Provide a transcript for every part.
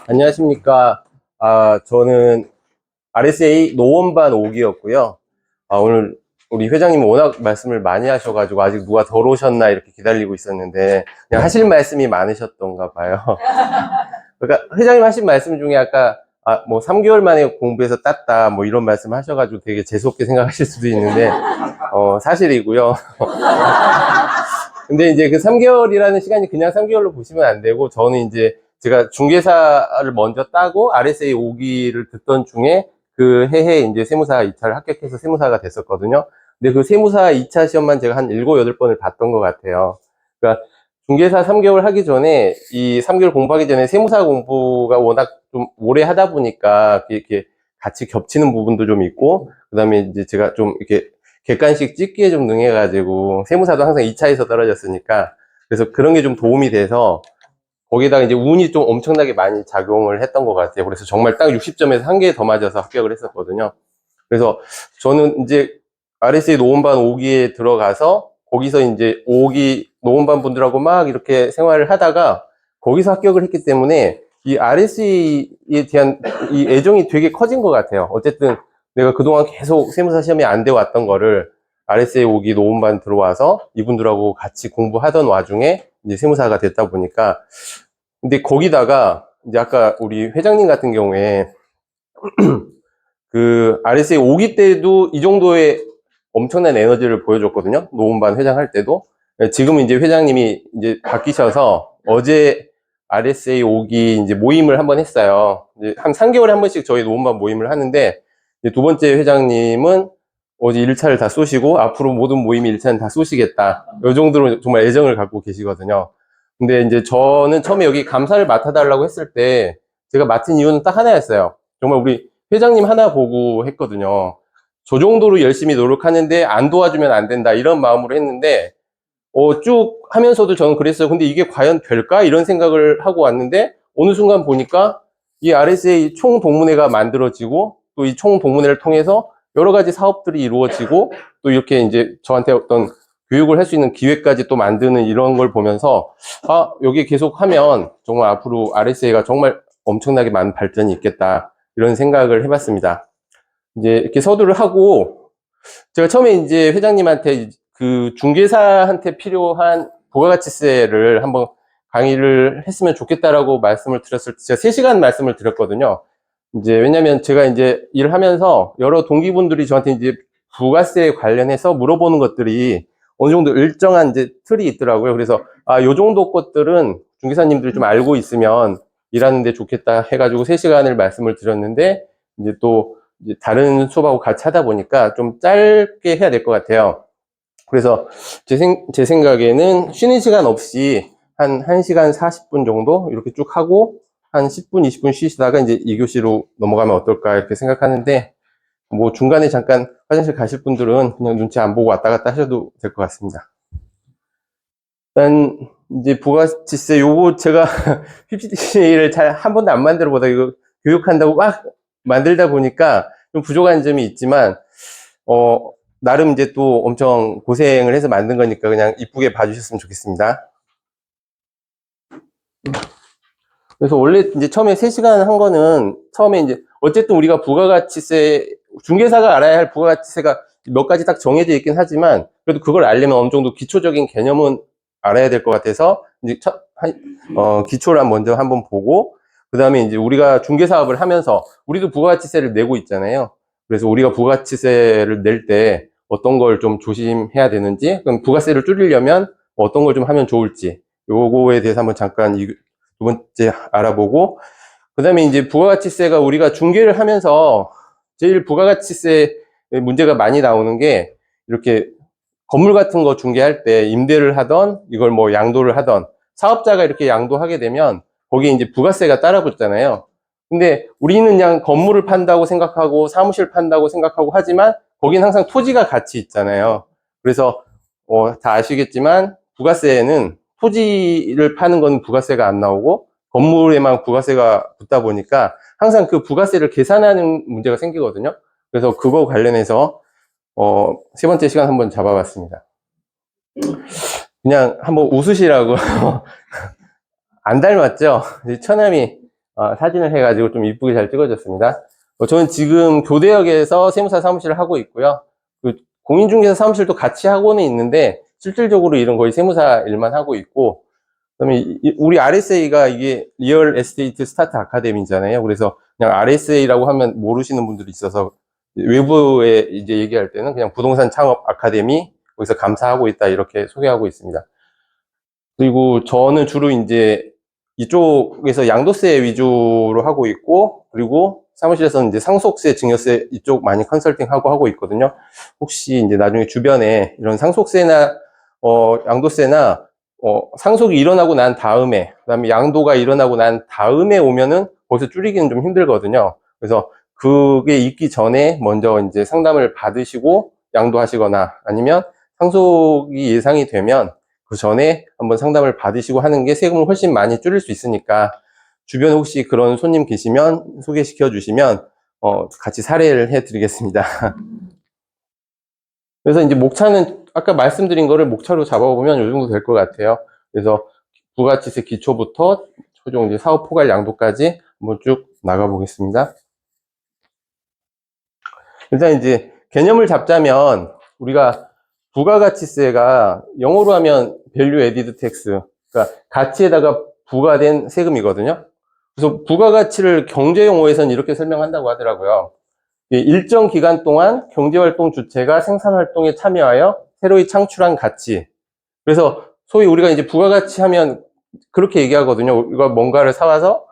안녕하십니까. 저는 RSA 노원반 5기였고요. 오늘 우리 회장님 워낙 말씀을 많이 하셔가지고 아직 누가 덜 오셨나 이렇게 기다리고 있었는데 그냥 하실 말씀이 많으셨던가 봐요. 그러니까 회장님 하신 말씀 중에 아까 뭐 3개월 만에 공부해서 땄다 뭐 이런 말씀 하셔가지고 되게 재수없게 생각하실 수도 있는데 사실이고요. 근데 이제 그 3개월이라는 시간이 그냥 3개월로 보시면 안 되고, 저는 이제 제가 중개사를 먼저 따고 RSA 5기를 듣던 중에 그 해에 이제 세무사 2차를 합격해서 세무사가 됐었거든요. 근데 그 세무사 2차 시험만 제가 한 7, 8번을 봤던 것 같아요. 그러니까 중개사 3개월 하기 전에, 이 3개월 공부하기 전에 세무사 공부가 워낙 좀 오래 하다 보니까 이렇게 같이 겹치는 부분도 좀 있고, 그 다음에 이제 제가 좀 이렇게 객관식 찍기에 좀 능해가지고, 세무사도 항상 2차에서 떨어졌으니까, 그래서 그런 게 좀 도움이 돼서, 거기다가 이제 운이 좀 엄청나게 많이 작용을 했던 것 같아요. 그래서 정말 딱 60점에서 한 개 더 맞아서 합격을 했었거든요. 그래서 저는 이제 RSA 노원반 5기에 들어가서, 거기서 이제 5기 노원반 분들하고 막 이렇게 생활을 하다가, 거기서 합격을 했기 때문에, 이 RSA에 대한 이 애정이 되게 커진 것 같아요. 어쨌든 내가 그동안 계속 세무사 시험이 안 돼 왔던 거를 RSA 5기 노원반 들어와서 이분들하고 같이 공부하던 와중에 이제 세무사가 됐다 보니까, 근데 거기다가 이제 아까 우리 회장님 같은 경우에 그 RSA 5기 때도 이 정도의 엄청난 에너지를 보여줬거든요. 노원반 회장 할 때도. 지금은 이제 회장님이 이제 바뀌셔서 어제 RSA 5기 이제 모임을 한번 했어요. 이제 한 3개월에 한 번씩 저희 노원반 모임을 하는데, 이제 두 번째 회장님은 어제 1차를 다 쏘시고 앞으로 모든 모임이 1차는 다 쏘시겠다. 이 정도로 정말 애정을 갖고 계시거든요. 근데 이제 저는 처음에 여기 감사를 맡아달라고 했을 때 제가 맡은 이유는 딱 하나였어요. 정말 우리 회장님 하나 보고 했거든요. 저 정도로 열심히 노력하는데 안 도와주면 안 된다 이런 마음으로 했는데, 쭉 하면서도 저는 그랬어요. 근데 이게 과연 될까? 이런 생각을 하고 왔는데, 어느 순간 보니까 이 RSA 총동문회가 만들어지고, 또 이 총동문회를 통해서 여러 가지 사업들이 이루어지고, 또 이렇게 이제 저한테 어떤 교육을 할 수 있는 기회까지 또 만드는 이런 걸 보면서, 여기 계속 하면 정말 앞으로 RSA가 정말 엄청나게 많은 발전이 있겠다. 이런 생각을 해봤습니다. 이제 이렇게 서두를 하고, 제가 처음에 이제 회장님한테 그 중개사한테 필요한 부가가치세를 한번 강의를 했으면 좋겠다라고 말씀을 드렸을 때, 제가 3시간 말씀을 드렸거든요. 이제 왜냐면 제가 이제 일을 하면서 여러 동기분들이 저한테 이제 부가세 관련해서 물어보는 것들이 어느 정도 일정한 이제 틀이 있더라고요. 그래서 요 정도 것들은 중개사님들이 좀 알고 있으면 일하는데 좋겠다 해가지고 3시간을 말씀을 드렸는데, 이제 또 이제 다른 수업하고 같이 하다 보니까 좀 짧게 해야 될 것 같아요. 그래서 제 생각에는 쉬는 시간 없이 한 1시간 40분 정도 이렇게 쭉 하고 한 10분, 20분 쉬시다가 이제 2교시로 넘어가면 어떨까 이렇게 생각하는데, 뭐 중간에 잠깐 화장실 가실 분들은 그냥 눈치 안 보고 왔다 갔다 하셔도 될 것 같습니다. 일단 이제 부가치세 요거 제가 PPT를 잘 한 번도 안 만들어 보다 이거 교육한다고 막 만들다 보니까 좀 부족한 점이 있지만, 나름 이제 또 엄청 고생을 해서 만든 거니까 그냥 이쁘게 봐주셨으면 좋겠습니다. 그래서 원래 이제 처음에 3시간 한 거는, 처음에 이제 어쨌든 우리가 부가가치세, 중개사가 알아야 할 부가가치세가 몇 가지 딱 정해져 있긴 하지만, 그래도 그걸 알려면 어느 정도 기초적인 개념은 알아야 될 것 같아서, 이제 기초를 먼저 한번 보고, 그 다음에 이제 우리가 중개사업을 하면서 우리도 부가가치세를 내고 있잖아요. 그래서 우리가 부가가치세를 낼 때 어떤 걸 좀 조심해야 되는지, 그럼 부가세를 줄이려면 어떤 걸 좀 하면 좋을지, 요거에 대해서 한번 잠깐 두 번째 알아보고, 그 다음에 이제 부가가치세가 우리가 중개를 하면서 제일 부가가치세 문제가 많이 나오는 게, 이렇게 건물 같은 거 중개할 때 임대를 하던 이걸 뭐 양도를 하던 사업자가 이렇게 양도하게 되면 거기에 이제 부가세가 따라 붙잖아요. 근데 우리는 그냥 건물을 판다고 생각하고 사무실 판다고 생각하고 하지만 거긴 항상 토지가 같이 있잖아요. 그래서 다 아시겠지만 부가세는 토지를 파는 건 부가세가 안 나오고 건물에만 부가세가 붙다 보니까 항상 그 부가세를 계산하는 문제가 생기거든요. 그래서 그거 관련해서 3번째 시간 한번 잡아봤습니다. 그냥 한번 웃으시라고. 안 닮았죠? 처남이 사진을 해가지고 좀 이쁘게 잘 찍어줬습니다. 저는 지금 교대역에서 세무사 사무실을 하고 있고요. 그 공인중개사 사무실도 같이 하고는 있는데 실질적으로 일은 거의 세무사 일만 하고 있고, 그다음에 우리 RSA가 이게 리얼 에스테이트 스타트 아카데미잖아요. 그래서 그냥 RSA라고 하면 모르시는 분들이 있어서 외부에 이제 얘기할 때는 그냥 부동산 창업 아카데미 거기서 감사하고 있다 이렇게 소개하고 있습니다. 그리고 저는 주로 이제 이쪽에서 양도세 위주로 하고 있고, 그리고 사무실에서는 이제 상속세, 증여세 이쪽 많이 컨설팅하고 하고 있거든요. 혹시 이제 나중에 주변에 이런 상속세나 양도세나 상속이 일어나고 난 다음에, 그다음에 양도가 일어나고 난 다음에 오면은 거기서 줄이기는 좀 힘들거든요. 그래서 그게 있기 전에 먼저 이제 상담을 받으시고 양도하시거나 아니면 상속이 예상이 되면 그 전에 한번 상담을 받으시고 하는 게 세금을 훨씬 많이 줄일 수 있으니까, 주변에 혹시 그런 손님 계시면 소개시켜 주시면 같이 사례를 해 드리겠습니다. 그래서 이제 목차는 아까 말씀드린 거를 목차로 잡아보면 이 정도 될 것 같아요. 그래서 부가치세 기초부터 최종 이제 사업 포괄 양도까지 한번 쭉 나가 보겠습니다. 일단 이제 개념을 잡자면, 우리가 부가가치세가 영어로 하면 value added tax, 그러니까 가치에다가 부과된 세금이거든요. 그래서 부가가치를 경제 용어에서는 이렇게 설명한다고 하더라고요. 일정 기간 동안 경제활동 주체가 생산활동에 참여하여 새로이 창출한 가치. 그래서 소위 우리가 이제 부가가치 하면 그렇게 얘기하거든요. 우리가 뭔가를 사와서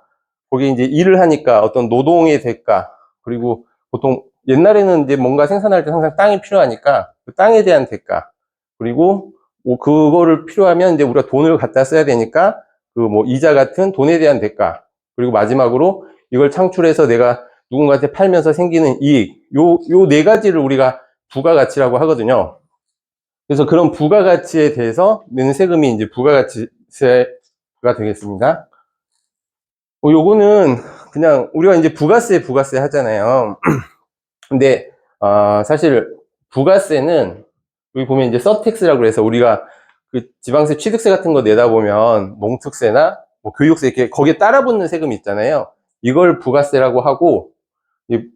거기 이제 일을 하니까 어떤 노동의 대가, 그리고 보통 옛날에는 이제 뭔가 생산할 때 항상 땅이 필요하니까 그 땅에 대한 대가, 그리고 뭐 그거를 필요하면 이제 우리가 돈을 갖다 써야 되니까 그 뭐 이자 같은 돈에 대한 대가, 그리고 마지막으로 이걸 창출해서 내가 누군가한테 팔면서 생기는 이익, 요 네 가지를 우리가 부가가치라고 하거든요. 그래서 그런 부가가치에 대해서 내는 세금이 이제 부가가치세가 되겠습니다. 요거는 그냥 우리가 이제 부가세 하잖아요. 근데 사실 부가세는 여기 보면 이제 서택스라고 해서 우리가 그 지방세 취득세 같은 거 내다 보면 농특세나 뭐 교육세 이렇게 거기에 따라 붙는 세금 있잖아요. 이걸 부가세라고 하고,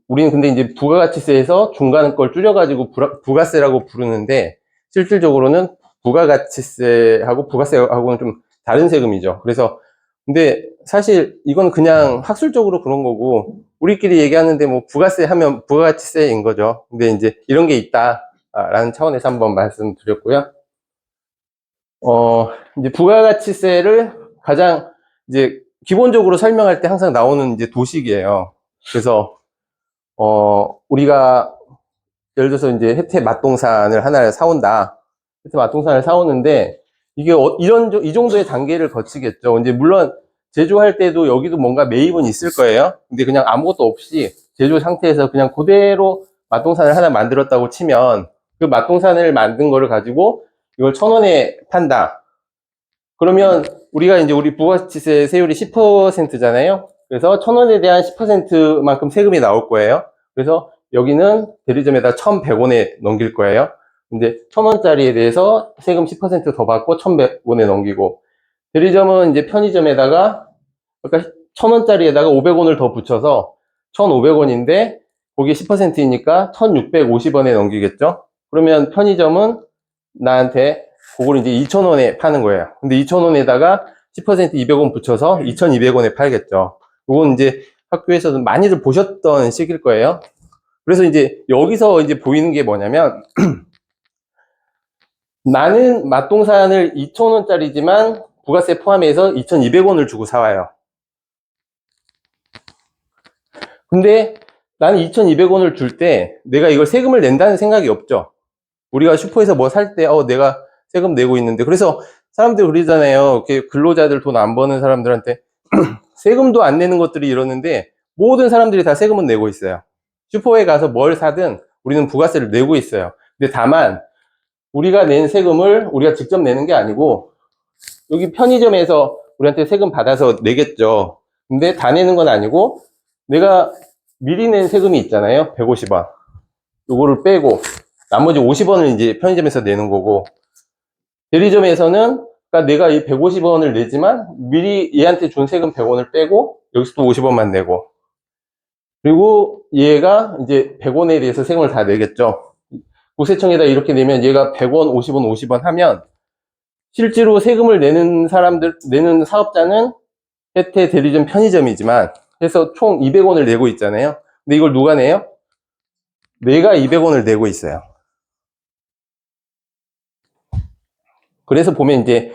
우리는 근데 이제 부가가치세에서 중간 걸 줄여가지고 부가세라고 부르는데, 실질적으로는 부가가치세하고 부가세하고는 좀 다른 세금이죠. 그래서 근데 사실 이건 그냥 학술적으로 그런 거고, 우리끼리 얘기하는데 뭐 부가세 하면 부가가치세인 거죠. 근데 이제 이런 게 있다라는 차원에서 한번 말씀드렸고요. 이제 부가가치세를 가장 이제 기본적으로 설명할 때 항상 나오는 이제 도식이에요. 그래서 우리가 예를 들어서 이제 혜태 맛동산을 하나를 사온다. 혜태 맛동산을 사오는데 이게 이 정도의 단계를 거치겠죠. 이제 물론 제조할 때도 여기도 뭔가 매입은 있을 거예요. 근데 그냥 아무것도 없이 제조 상태에서 그냥 그대로 맛동산을 하나 만들었다고 치면, 그 맛동산을 만든 거를 가지고 이걸 1,000원에 판다. 그러면 우리가 이제 우리 부가가치세 세율이 10%잖아요. 그래서 1,000원에 대한 10%만큼 세금이 나올 거예요. 그래서 여기는 대리점에다 1,100원에 넘길 거예요. 근데 1,000원짜리에 대해서 세금 10%더 받고 1,100원에 넘기고, 대리점은 이제 편의점에다가, 그러니까 1,000원짜리에다가 500원을 더 붙여서 1,500원인데 거기에 10%이니까 1,650원에 넘기겠죠. 그러면 편의점은 나한테 그걸 이제 2,000원에 파는 거예요. 근데 2,000원에다가 10% 200원 붙여서 2,200원에 팔겠죠. 이건 이제 학교에서는 많이들 보셨던 식일 거예요. 그래서 이제 여기서 이제 보이는 게 뭐냐면, 나는 맛동산을 2,000원짜리지만 부가세 포함해서 2,200원을 주고 사와요. 근데 나는 2,200원을 줄 때 내가 이걸 세금을 낸다는 생각이 없죠. 우리가 슈퍼에서 뭐 살 때 내가 세금 내고 있는데, 그래서 사람들 그러잖아요. 이렇게 근로자들 돈 안 버는 사람들한테 세금도 안 내는 것들이 이러는데, 모든 사람들이 다 세금은 내고 있어요. 슈퍼에 가서 뭘 사든 우리는 부가세를 내고 있어요. 근데 다만 우리가 낸 세금을 우리가 직접 내는 게 아니고 여기 편의점에서 우리한테 세금 받아서 내겠죠. 근데 다 내는 건 아니고 내가 미리 낸 세금이 있잖아요. 150원. 요거를 빼고 나머지 50원을 이제 편의점에서 내는 거고, 대리점에서는 내가 이 150원을 내지만 미리 얘한테 준 세금 100원을 빼고 여기서 또 50원만 내고, 그리고 얘가 이제 100원에 대해서 세금을 다 내겠죠. 국세청에다 이렇게 내면 얘가 100원, 50원, 50원 하면 실제로 세금을 내는 사업자는 혜태, 대리점, 편의점이지만 해서 총 200원을 내고 있잖아요. 근데 이걸 누가 내요? 내가 200원을 내고 있어요. 그래서 보면 이제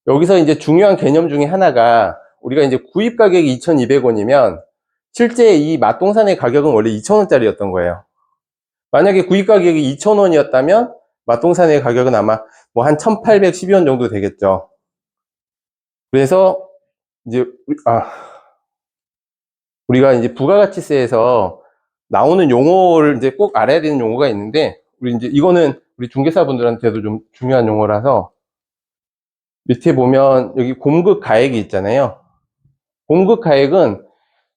여기서 이제 중요한 개념 중에 하나가, 우리가 이제 구입 가격이 2,200원이면 실제 이 맛동산의 가격은 원래 2,000원짜리였던 거예요. 만약에 구입 가격이 2,000원이었다면 맛동산의 가격은 아마 뭐 한 1,812원 정도 되겠죠. 그래서 이제 우리가 이제 부가가치세에서 나오는 용어를 이제 꼭 알아야 되는 용어가 있는데, 우리 이제 이거는 우리 중개사분들한테도 좀 중요한 용어라서, 밑에 보면 여기 공급 가액이 있잖아요. 공급 가액은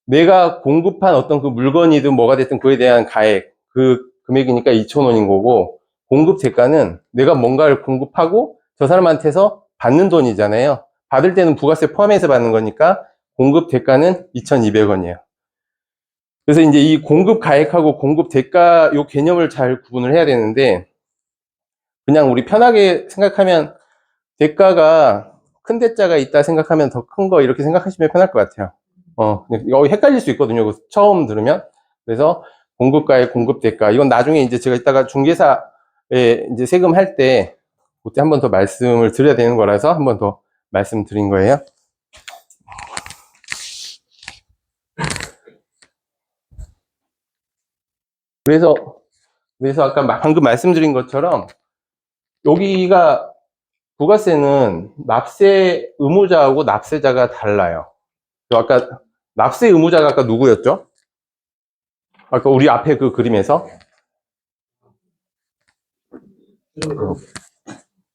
내가 공급한 어떤 그 물건이든 뭐가 됐든 그에 대한 가액, 그 금액이니까 2,000원인 거고, 공급 대가는 내가 뭔가를 공급하고 저 사람한테서 받는 돈이잖아요. 받을 때는 부가세 포함해서 받는 거니까 공급 대가는 2,200원이에요. 그래서 이제 이 공급 가액하고 공급 대가 요 개념을 잘 구분을 해야 되는데, 그냥 우리 편하게 생각하면 대가가 큰 대자가 있다 생각하면 더 큰 거 이렇게 생각하시면 편할 것 같아요. 이거 헷갈릴 수 있거든요. 처음 들으면. 그래서 공급가액, 공급 대가. 이건 나중에 이제 제가 이따가 중개사에 이제 세금 할 때 그때 한 번 더 말씀을 드려야 되는 거라서 한 번 더 말씀드린 거예요. 그래서 아까 방금 말씀드린 것처럼 여기가 부가세는 납세 의무자하고 납세자가 달라요. 아까 납세 의무자가 아까 누구였죠? 아까 우리 앞에 그 그림에서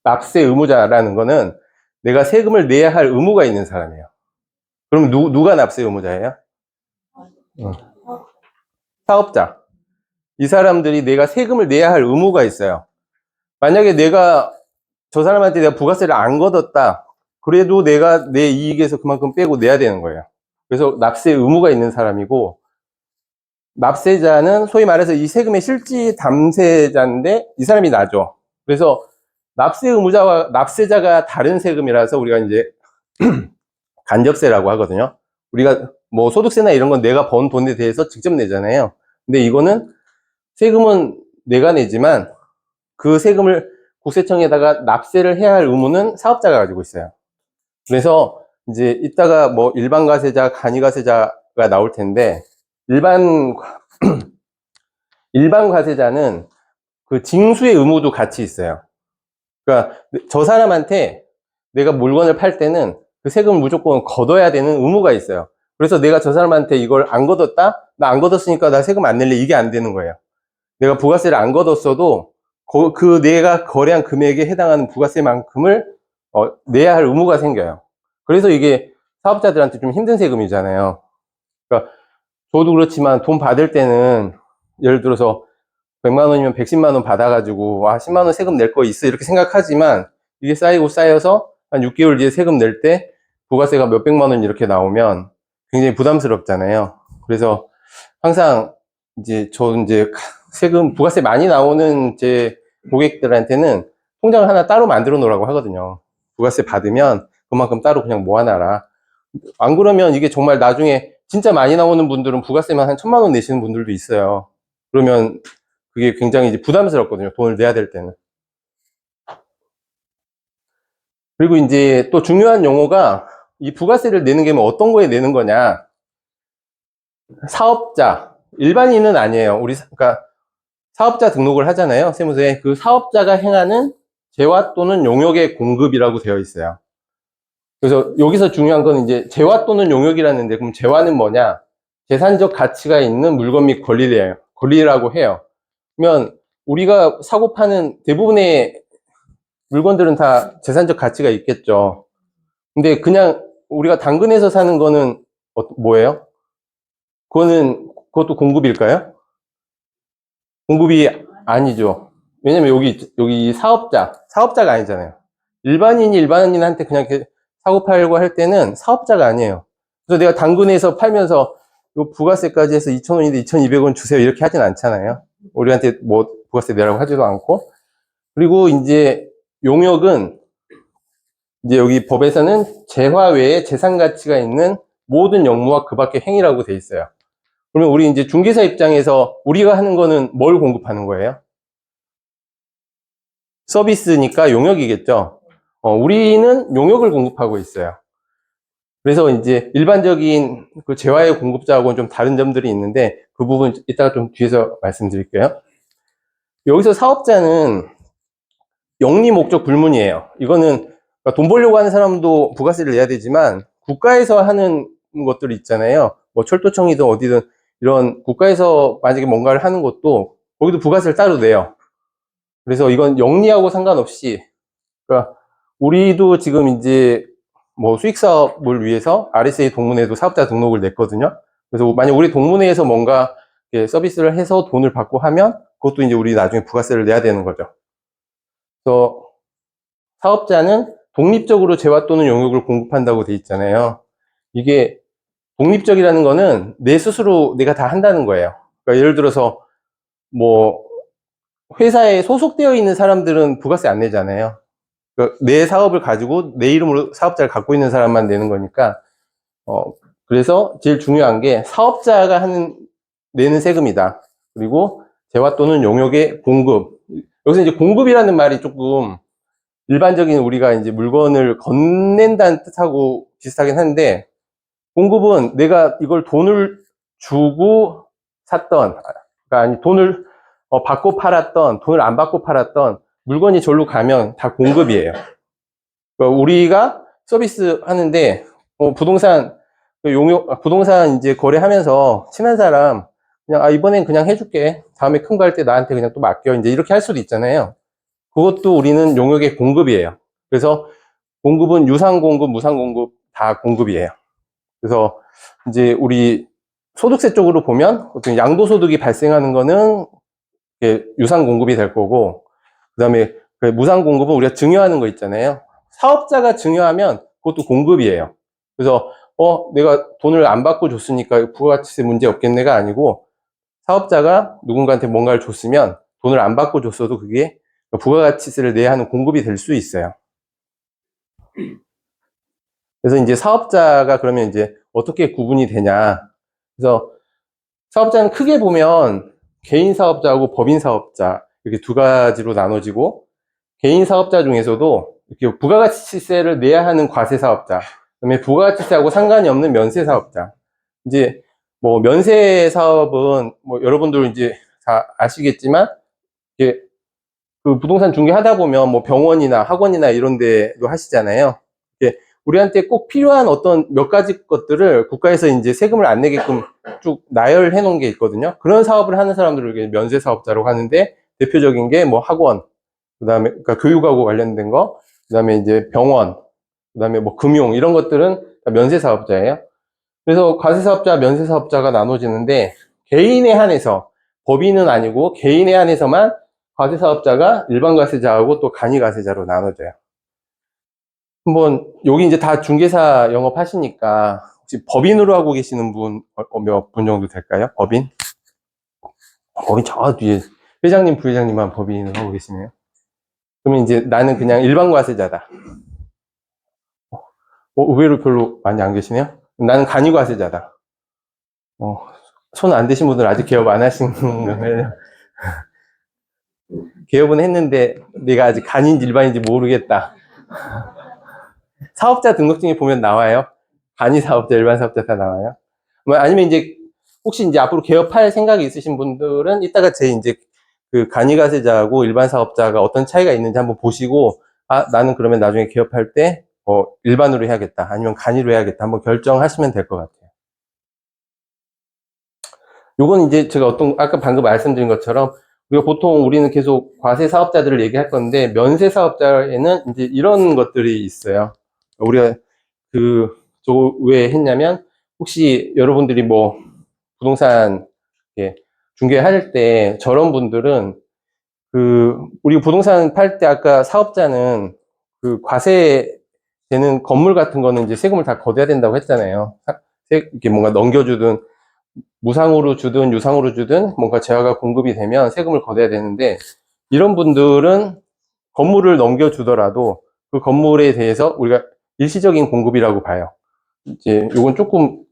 납세 의무자라는 거는 내가 세금을 내야 할 의무가 있는 사람이에요. 그럼 누가 납세 의무자예요? 사업자. 이 사람들이 내가 세금을 내야 할 의무가 있어요. 만약에 내가 저 사람한테 내가 부가세를 안 걷었다. 그래도 내가 내 이익에서 그만큼 빼고 내야 되는 거예요. 그래서 납세 의무가 있는 사람이고, 납세자는 소위 말해서 이 세금의 실질 담세자인데 이 사람이 나죠. 그래서 납세 의무자와 납세자가 다른 세금이라서 우리가 이제 간접세라고 하거든요. 우리가 뭐 소득세나 이런 건 내가 번 돈에 대해서 직접 내잖아요. 근데 이거는 세금은 내가 내지만 그 세금을 국세청에다가 납세를 해야 할 의무는 사업자가 가지고 있어요. 그래서 이제 이따가 뭐 일반 과세자, 간이 과세자가 나올 텐데, 일반 과세자는 그 징수의 의무도 같이 있어요. 그러니까 저 사람한테 내가 물건을 팔 때는 그 세금을 무조건 걷어야 되는 의무가 있어요. 그래서 내가 저 사람한테 이걸 안 걷었다? 나 안 걷었으니까 나 세금 안 낼래. 이게 안 되는 거예요. 내가 부가세를 안 걷었어도 그 내가 거래한 금액에 해당하는 부가세만큼을 내야 할 의무가 생겨요. 그래서 이게 사업자들한테 좀 힘든 세금이잖아요. 그러니까 저도 그렇지만 돈 받을 때는 예를 들어서 100만 원이면 110만 원 받아가지고 10만 원 세금 낼 거 있어 이렇게 생각하지만, 이게 쌓이고 쌓여서 한 6개월 뒤에 세금 낼 때 부가세가 몇백만 원 이렇게 나오면 굉장히 부담스럽잖아요. 그래서 항상 이제 세금 부가세 많이 나오는 제 고객들한테는 통장을 하나 따로 만들어 놓으라고 하거든요. 부가세 받으면 그만큼 따로 그냥 모아놔라. 안 그러면 이게 정말 나중에 진짜 많이 나오는 분들은 부가세만 한 1,000만 원 내시는 분들도 있어요. 그러면 그게 굉장히 이제 부담스럽거든요. 돈을 내야 될 때는. 그리고 이제 또 중요한 용어가, 이 부가세를 내는 게 뭐 어떤 거에 내는 거냐. 사업자, 일반인은 아니에요. 그러니까 사업자 등록을 하잖아요. 세무서에. 그 사업자가 행하는 재화 또는 용역의 공급이라고 되어 있어요. 그래서 여기서 중요한 건 이제 재화 또는 용역이라는데, 그럼 재화는 뭐냐? 재산적 가치가 있는 물건 및 권리라고 해요. 그러면 우리가 사고 파는 대부분의 물건들은 다 재산적 가치가 있겠죠. 근데 그냥 우리가 당근에서 사는 거는 뭐예요? 그것도 공급일까요? 공급이 아니죠. 왜냐면 여기 사업자가 아니잖아요. 일반인한테 그냥 이렇게 사고 팔고 할 때는 사업자가 아니에요. 그래서 내가 당근에서 팔면서 요 부가세까지 해서 2,000원인데 2,200원 주세요 이렇게 하진 않잖아요. 우리한테 뭐 부가세 내라고 하지도 않고. 그리고 이제 용역은 이제 여기 법에서는 재화 외에 재산 가치가 있는 모든 영무와 그 밖의 행위라고 돼 있어요. 그러면 우리 이제 중개사 입장에서 우리가 하는 거는 뭘 공급하는 거예요? 서비스니까 용역이겠죠. 우리는 용역을 공급하고 있어요. 그래서 이제 일반적인 그 재화의 공급자하고는 좀 다른 점들이 있는데 그 부분 이따가 좀 뒤에서 말씀드릴게요. 여기서 사업자는 영리 목적 불문이에요. 이거는 돈 벌려고 하는 사람도 부가세를 내야 되지만 국가에서 하는 것들 있잖아요. 뭐 철도청이든 어디든 이런 국가에서 만약에 뭔가를 하는 것도 거기도 부가세를 따로 내요. 그래서 이건 영리하고 상관없이, 그러니까 우리도 지금 이제 뭐 수익 사업을 위해서 RSA 동문회도 사업자 등록을 냈거든요. 그래서 만약 우리 동문회에서 뭔가 서비스를 해서 돈을 받고 하면 그것도 이제 우리 나중에 부가세를 내야 되는 거죠. 그래서 사업자는 독립적으로 재화 또는 용역을 공급한다고 돼 있잖아요. 이게 독립적이라는 거는 내 스스로 내가 다 한다는 거예요. 그러니까 예를 들어서 뭐 회사에 소속되어 있는 사람들은 부가세 안 내잖아요. 그러니까 내 사업을 가지고 내 이름으로 사업자를 갖고 있는 사람만 내는 거니까, 그래서 제일 중요한 게 사업자가 내는 세금이다. 그리고 재화 또는 용역의 공급. 여기서 이제 공급이라는 말이 조금 일반적인 우리가 이제 물건을 건넨다는 뜻하고 비슷하긴 한데, 공급은 내가 이걸 돈을 주고 샀던, 그러니까 아니 돈을 받고 팔았던, 돈을 안 받고 팔았던 물건이 절로 가면 다 공급이에요. 그러니까 우리가 서비스 하는데 부동산 부동산 이제 거래하면서 친한 사람 그냥 이번엔 그냥 해줄게. 다음에 큰 거 할 때 나한테 그냥 또 맡겨. 이제 이렇게 할 수도 있잖아요. 그것도 우리는 용역의 공급이에요. 그래서 공급은 유상 공급, 무상 공급 다 공급이에요. 그래서 이제 우리 소득세 쪽으로 보면 어떤 양도소득이 발생하는 거는 유상 공급이 될 거고, 그 다음에 무상 공급은 우리가 증여하는 거 있잖아요. 사업자가 증여하면 그것도 공급이에요. 그래서 내가 돈을 안 받고 줬으니까 부가가치세 문제 없겠네가 아니고, 사업자가 누군가한테 뭔가를 줬으면 돈을 안 받고 줬어도 그게 부가가치세를 내야 하는 공급이 될 수 있어요. 그래서 이제 사업자가 그러면 이제 어떻게 구분이 되냐. 그래서 사업자는 크게 보면 개인 사업자하고 법인 사업자 이렇게 두 가지로 나눠지고, 개인 사업자 중에서도 이렇게 부가가치세를 내야 하는 과세 사업자, 그다음에 부가가치세하고 상관이 없는 면세 사업자. 이제 뭐 면세 사업은 뭐 여러분들 이제 다 아시겠지만, 이게 그 부동산 중개하다 보면 뭐 병원이나 학원이나 이런 데도 하시잖아요. 우리한테 꼭 필요한 어떤 몇 가지 것들을 국가에서 이제 세금을 안 내게끔 쭉 나열해 놓은 게 있거든요. 그런 사업을 하는 사람들을 면세 사업자라고 하는데, 대표적인 게 뭐 학원, 그다음에 그러니까 교육하고 관련된 거, 그다음에 이제 병원, 그다음에 뭐 금융 이런 것들은 다 면세 사업자예요. 그래서 과세 사업자, 면세 사업자가 나눠지는데, 개인에 한해서 법인은 아니고 개인에 한해서만 과세 사업자가 일반 과세자하고 또 간이 과세자로 나눠져요. 한번 여기 이제 다 중개사 영업하시니까 혹시 법인으로 하고 계시는 분 몇 분 정도 될까요? 법인 저 뒤에 회장님, 부회장님만 법인으로 하고 계시네요. 그러면 이제 나는 그냥 일반 과세자다. 의외로 별로 많이 안 계시네요. 나는 간이 과세자다. 손 안 대신 분들은 아직 개업 안 하신 거예요. 개업은 했는데 내가 아직 간인지 일반인지 모르겠다. 사업자 등록증에 보면 나와요. 간이 사업자, 일반 사업자 다 나와요. 뭐 아니면 이제 혹시 이제 앞으로 개업할 생각이 있으신 분들은 이따가 제 이제 그 간이 과세자하고 일반 사업자가 어떤 차이가 있는지 한번 보시고, 나는 그러면 나중에 개업할 때 일반으로 해야겠다, 아니면 간이로 해야겠다 한번 결정하시면 될 것 같아요. 요건 이제 제가 아까 방금 말씀드린 것처럼 우리가 보통 우리는 계속 과세 사업자들을 얘기할 건데, 면세 사업자에는 이제 이런 것들이 있어요. 우리가 왜 했냐면, 혹시 여러분들이 뭐 부동산 중개할 때 저런 분들은 우리 부동산 팔 때 아까 사업자는 그 과세되는 건물 같은 거는 이제 세금을 다 걷어야 된다고 했잖아요. 이렇게 뭔가 넘겨주든 무상으로 주든 유상으로 주든 뭔가 재화가 공급이 되면 세금을 걷어야 되는데, 이런 분들은 건물을 넘겨주더라도 그 건물에 대해서 우리가 일시적인 공급이라고 봐요. 이제 요건 조금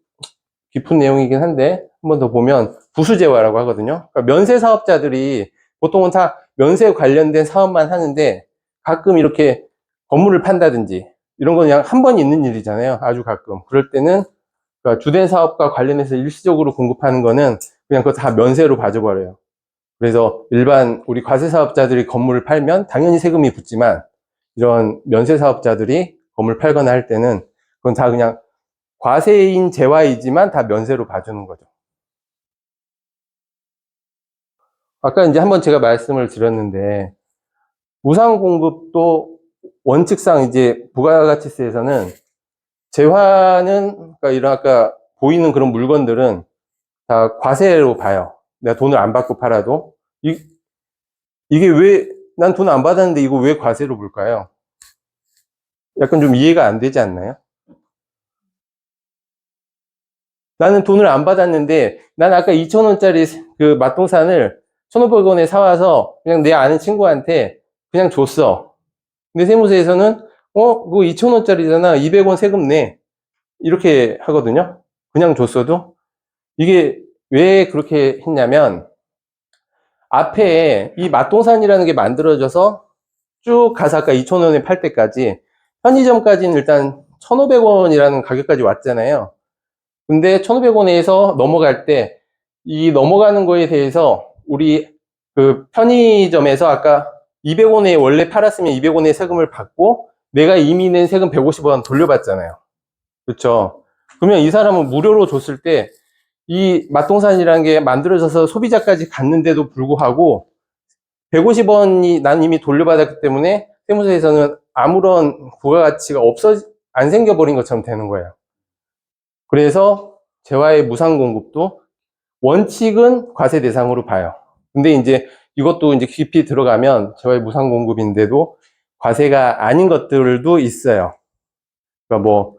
깊은 내용이긴 한데 한 번 더 보면 부수재화라고 하거든요. 그러니까 면세 사업자들이 보통은 다 면세 관련된 사업만 하는데, 가끔 이렇게 건물을 판다든지 이런 건 그냥 한 번 있는 일이잖아요. 아주 가끔. 그럴 때는 그러니까 주된 사업과 관련해서 일시적으로 공급하는 거는 그냥 그거 다 면세로 봐줘버려요. 그래서 일반 우리 과세 사업자들이 건물을 팔면 당연히 세금이 붙지만, 이런 면세 사업자들이 건물 팔거나 할 때는 그건 다 그냥 과세인 재화이지만 다 면세로 봐주는 거죠. 아까 이제 한번 제가 말씀을 드렸는데, 무상 공급도 원칙상 이제 부가가치세에서는 재화는, 그러니까 이런 아까 보이는 그런 물건들은 다 과세로 봐요. 내가 돈을 안 받고 팔아도. 이게 왜, 난 돈 안 받았는데 이거 왜 과세로 볼까요? 약간 좀 이해가 안 되지 않나요? 나는 돈을 안 받았는데, 난 아까 2,000원짜리 그 맛동산을 1,500원에 사와서 그냥 내 아는 친구한테 그냥 줬어. 근데 세무서에서는, 그거 2,000원짜리잖아. 200원 세금 내. 이렇게 하거든요. 그냥 줬어도. 이게 왜 그렇게 했냐면, 앞에 이 맛동산이라는 게 만들어져서 쭉 가서 아까 2,000원에 팔 때까지 편의점까지는 일단 1,500원이라는 가격까지 왔잖아요. 근데 1,500원에서 넘어갈 때 이 넘어가는 거에 대해서 우리 그 편의점에서 아까 200원에 원래 팔았으면 200원의 세금을 받고 내가 이미 낸 세금 150원 돌려받잖아요. 그렇죠? 그러면 이 사람은 무료로 줬을 때 이 맛동산이라는 게 만들어져서 소비자까지 갔는데도 불구하고 150원이 난 이미 돌려받았기 때문에 세무서에서는 아무런 부가가치가 안 생겨버린 것처럼 되는 거예요. 그래서 재화의 무상 공급도 원칙은 과세 대상으로 봐요. 근데 이제 이것도 이제 깊이 들어가면 재화의 무상 공급인데도 과세가 아닌 것들도 있어요. 그러니까 뭐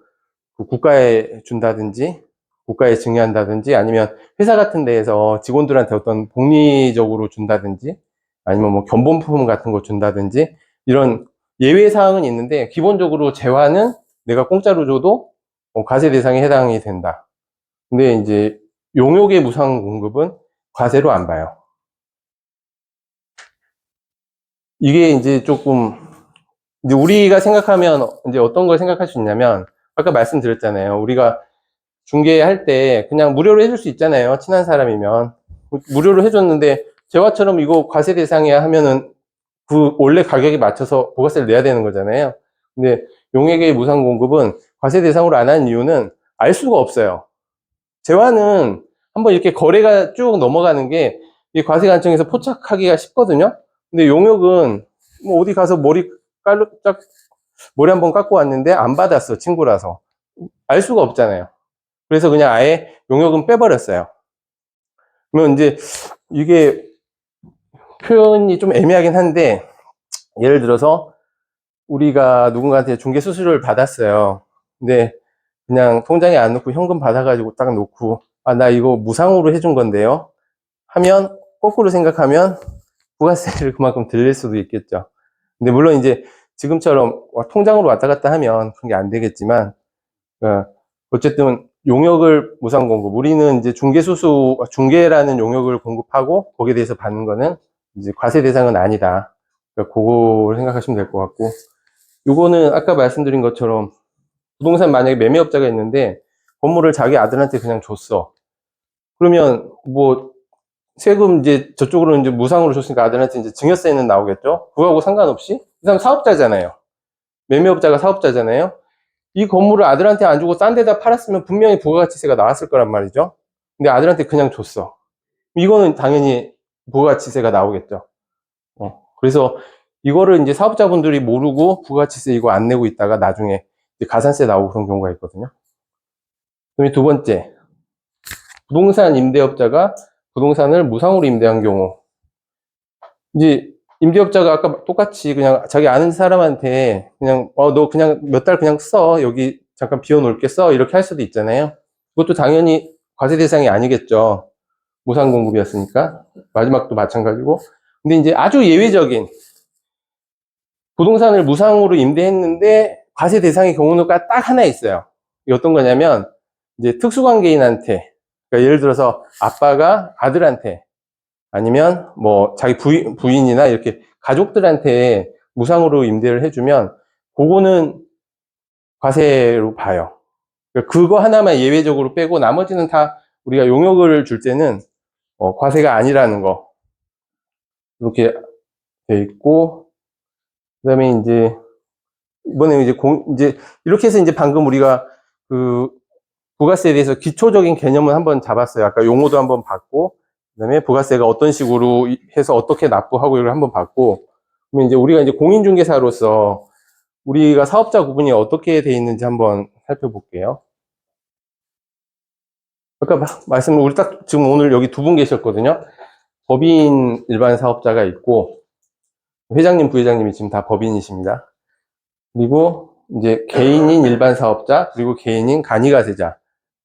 국가에 준다든지 국가에 증여한다든지 아니면 회사 같은 데에서 직원들한테 어떤 복리적으로 준다든지 아니면 뭐 견본품 같은 거 준다든지 이런 예외 사항은 있는데, 기본적으로 재화는 내가 공짜로 줘도 과세 대상에 해당이 된다. 근데 이제 용역의 무상 공급은 과세로 안 봐요. 이게 이제 조금 이제 우리가 생각하면 이제 어떤 걸 생각할 수 있냐면, 아까 말씀드렸잖아요. 우리가 중개할 때 그냥 무료로 해줄 수 있잖아요. 친한 사람이면. 무료로 해줬는데 재화처럼 이거 과세 대상이야 하면은 그 원래 가격에 맞춰서 부가세를 내야 되는 거잖아요. 근데 용액의 무상 공급은 과세 대상으로 안 하는 이유는 알 수가 없어요. 재화는 한번 이렇게 거래가 쭉 넘어가는 게 이 과세 관청에서 포착하기가 쉽거든요. 근데 용역은 뭐 어디 가서 머리 한번 깎고 왔는데 안 받았어, 친구라서. 알 수가 없잖아요. 그래서 그냥 아예 용역은 빼버렸어요. 그러면 이제 이게 표현이 좀 애매하긴 한데, 예를 들어서 우리가 누군가한테 중개 수수료를 받았어요. 근데 그냥 통장에 안 넣고 현금 받아가지고 딱 놓고, 나 이거 무상으로 해준 건데요 하면, 거꾸로 생각하면 부가세를 그만큼 들릴 수도 있겠죠. 근데 물론 이제 지금처럼 통장으로 왔다 갔다 하면 그런 게 안 되겠지만, 어쨌든 용역을 무상 공급, 우리는 이제 중개라는 용역을 공급하고 거기에 대해서 받는 거는 이제 과세 대상은 아니다. 그러니까 그걸 생각하시면 될 것 같고, 요거는 아까 말씀드린 것처럼 부동산 만약에 매매업자가 있는데 건물을 자기 아들한테 그냥 줬어. 그러면 뭐 세금 이제 저쪽으로 이제 무상으로 줬으니까 아들한테 이제 증여세는 나오겠죠. 그거하고 상관없이 이 사람 사업자잖아요. 매매업자가 사업자잖아요. 이 건물을 아들한테 안 주고 딴 데다 팔았으면 분명히 부가가치세가 나왔을 거란 말이죠. 근데 아들한테 그냥 줬어. 이거는 당연히 부가가치세가 나오겠죠. 그래서 이거를 이제 사업자분들이 모르고 부가가치세 이거 안 내고 있다가 나중에 이제 가산세 나오고 그런 경우가 있거든요. 그다음에 두 번째, 부동산 임대업자가 부동산을 무상으로 임대한 경우. 이제 임대업자가 아까 똑같이 그냥 자기 아는 사람한테 그냥, 너 그냥 몇 달 그냥 써. 여기 잠깐 비워놓을게 써. 이렇게 할 수도 있잖아요. 그것도 당연히 과세 대상이 아니겠죠. 무상 공급이었으니까. 마지막도 마찬가지고. 근데 이제 아주 예외적인 부동산을 무상으로 임대했는데 과세 대상의 경우가 딱 하나 있어요. 이게 어떤 거냐면 이제 특수관계인한테, 그러니까 예를 들어서 아빠가 아들한테 아니면 뭐 자기 부인이나 이렇게 가족들한테 무상으로 임대를 해주면 그거는 과세로 봐요. 그러니까 그거 하나만 예외적으로 빼고 나머지는 다 우리가 용역을 줄 때는 과세가 아니라는 거 이렇게 돼 있고, 그다음에 이제 이번에 이제 이렇게 해서 이제 방금 우리가 그 부가세에 대해서 기초적인 개념을 한번 잡았어요. 아까 용어도 한번 봤고, 그다음에 부가세가 어떤 식으로 해서 어떻게 납부하고 이걸 한번 봤고, 그러면 이제 우리가 이제 공인중개사로서 우리가 사업자 구분이 어떻게 돼 있는지 한번 살펴볼게요. 아까 우리 딱 지금 오늘 여기 두 분 계셨거든요. 법인 일반 사업자가 있고, 회장님, 부회장님이 지금 다 법인이십니다. 그리고 이제 개인인 일반 사업자, 그리고 개인인 간이가세자.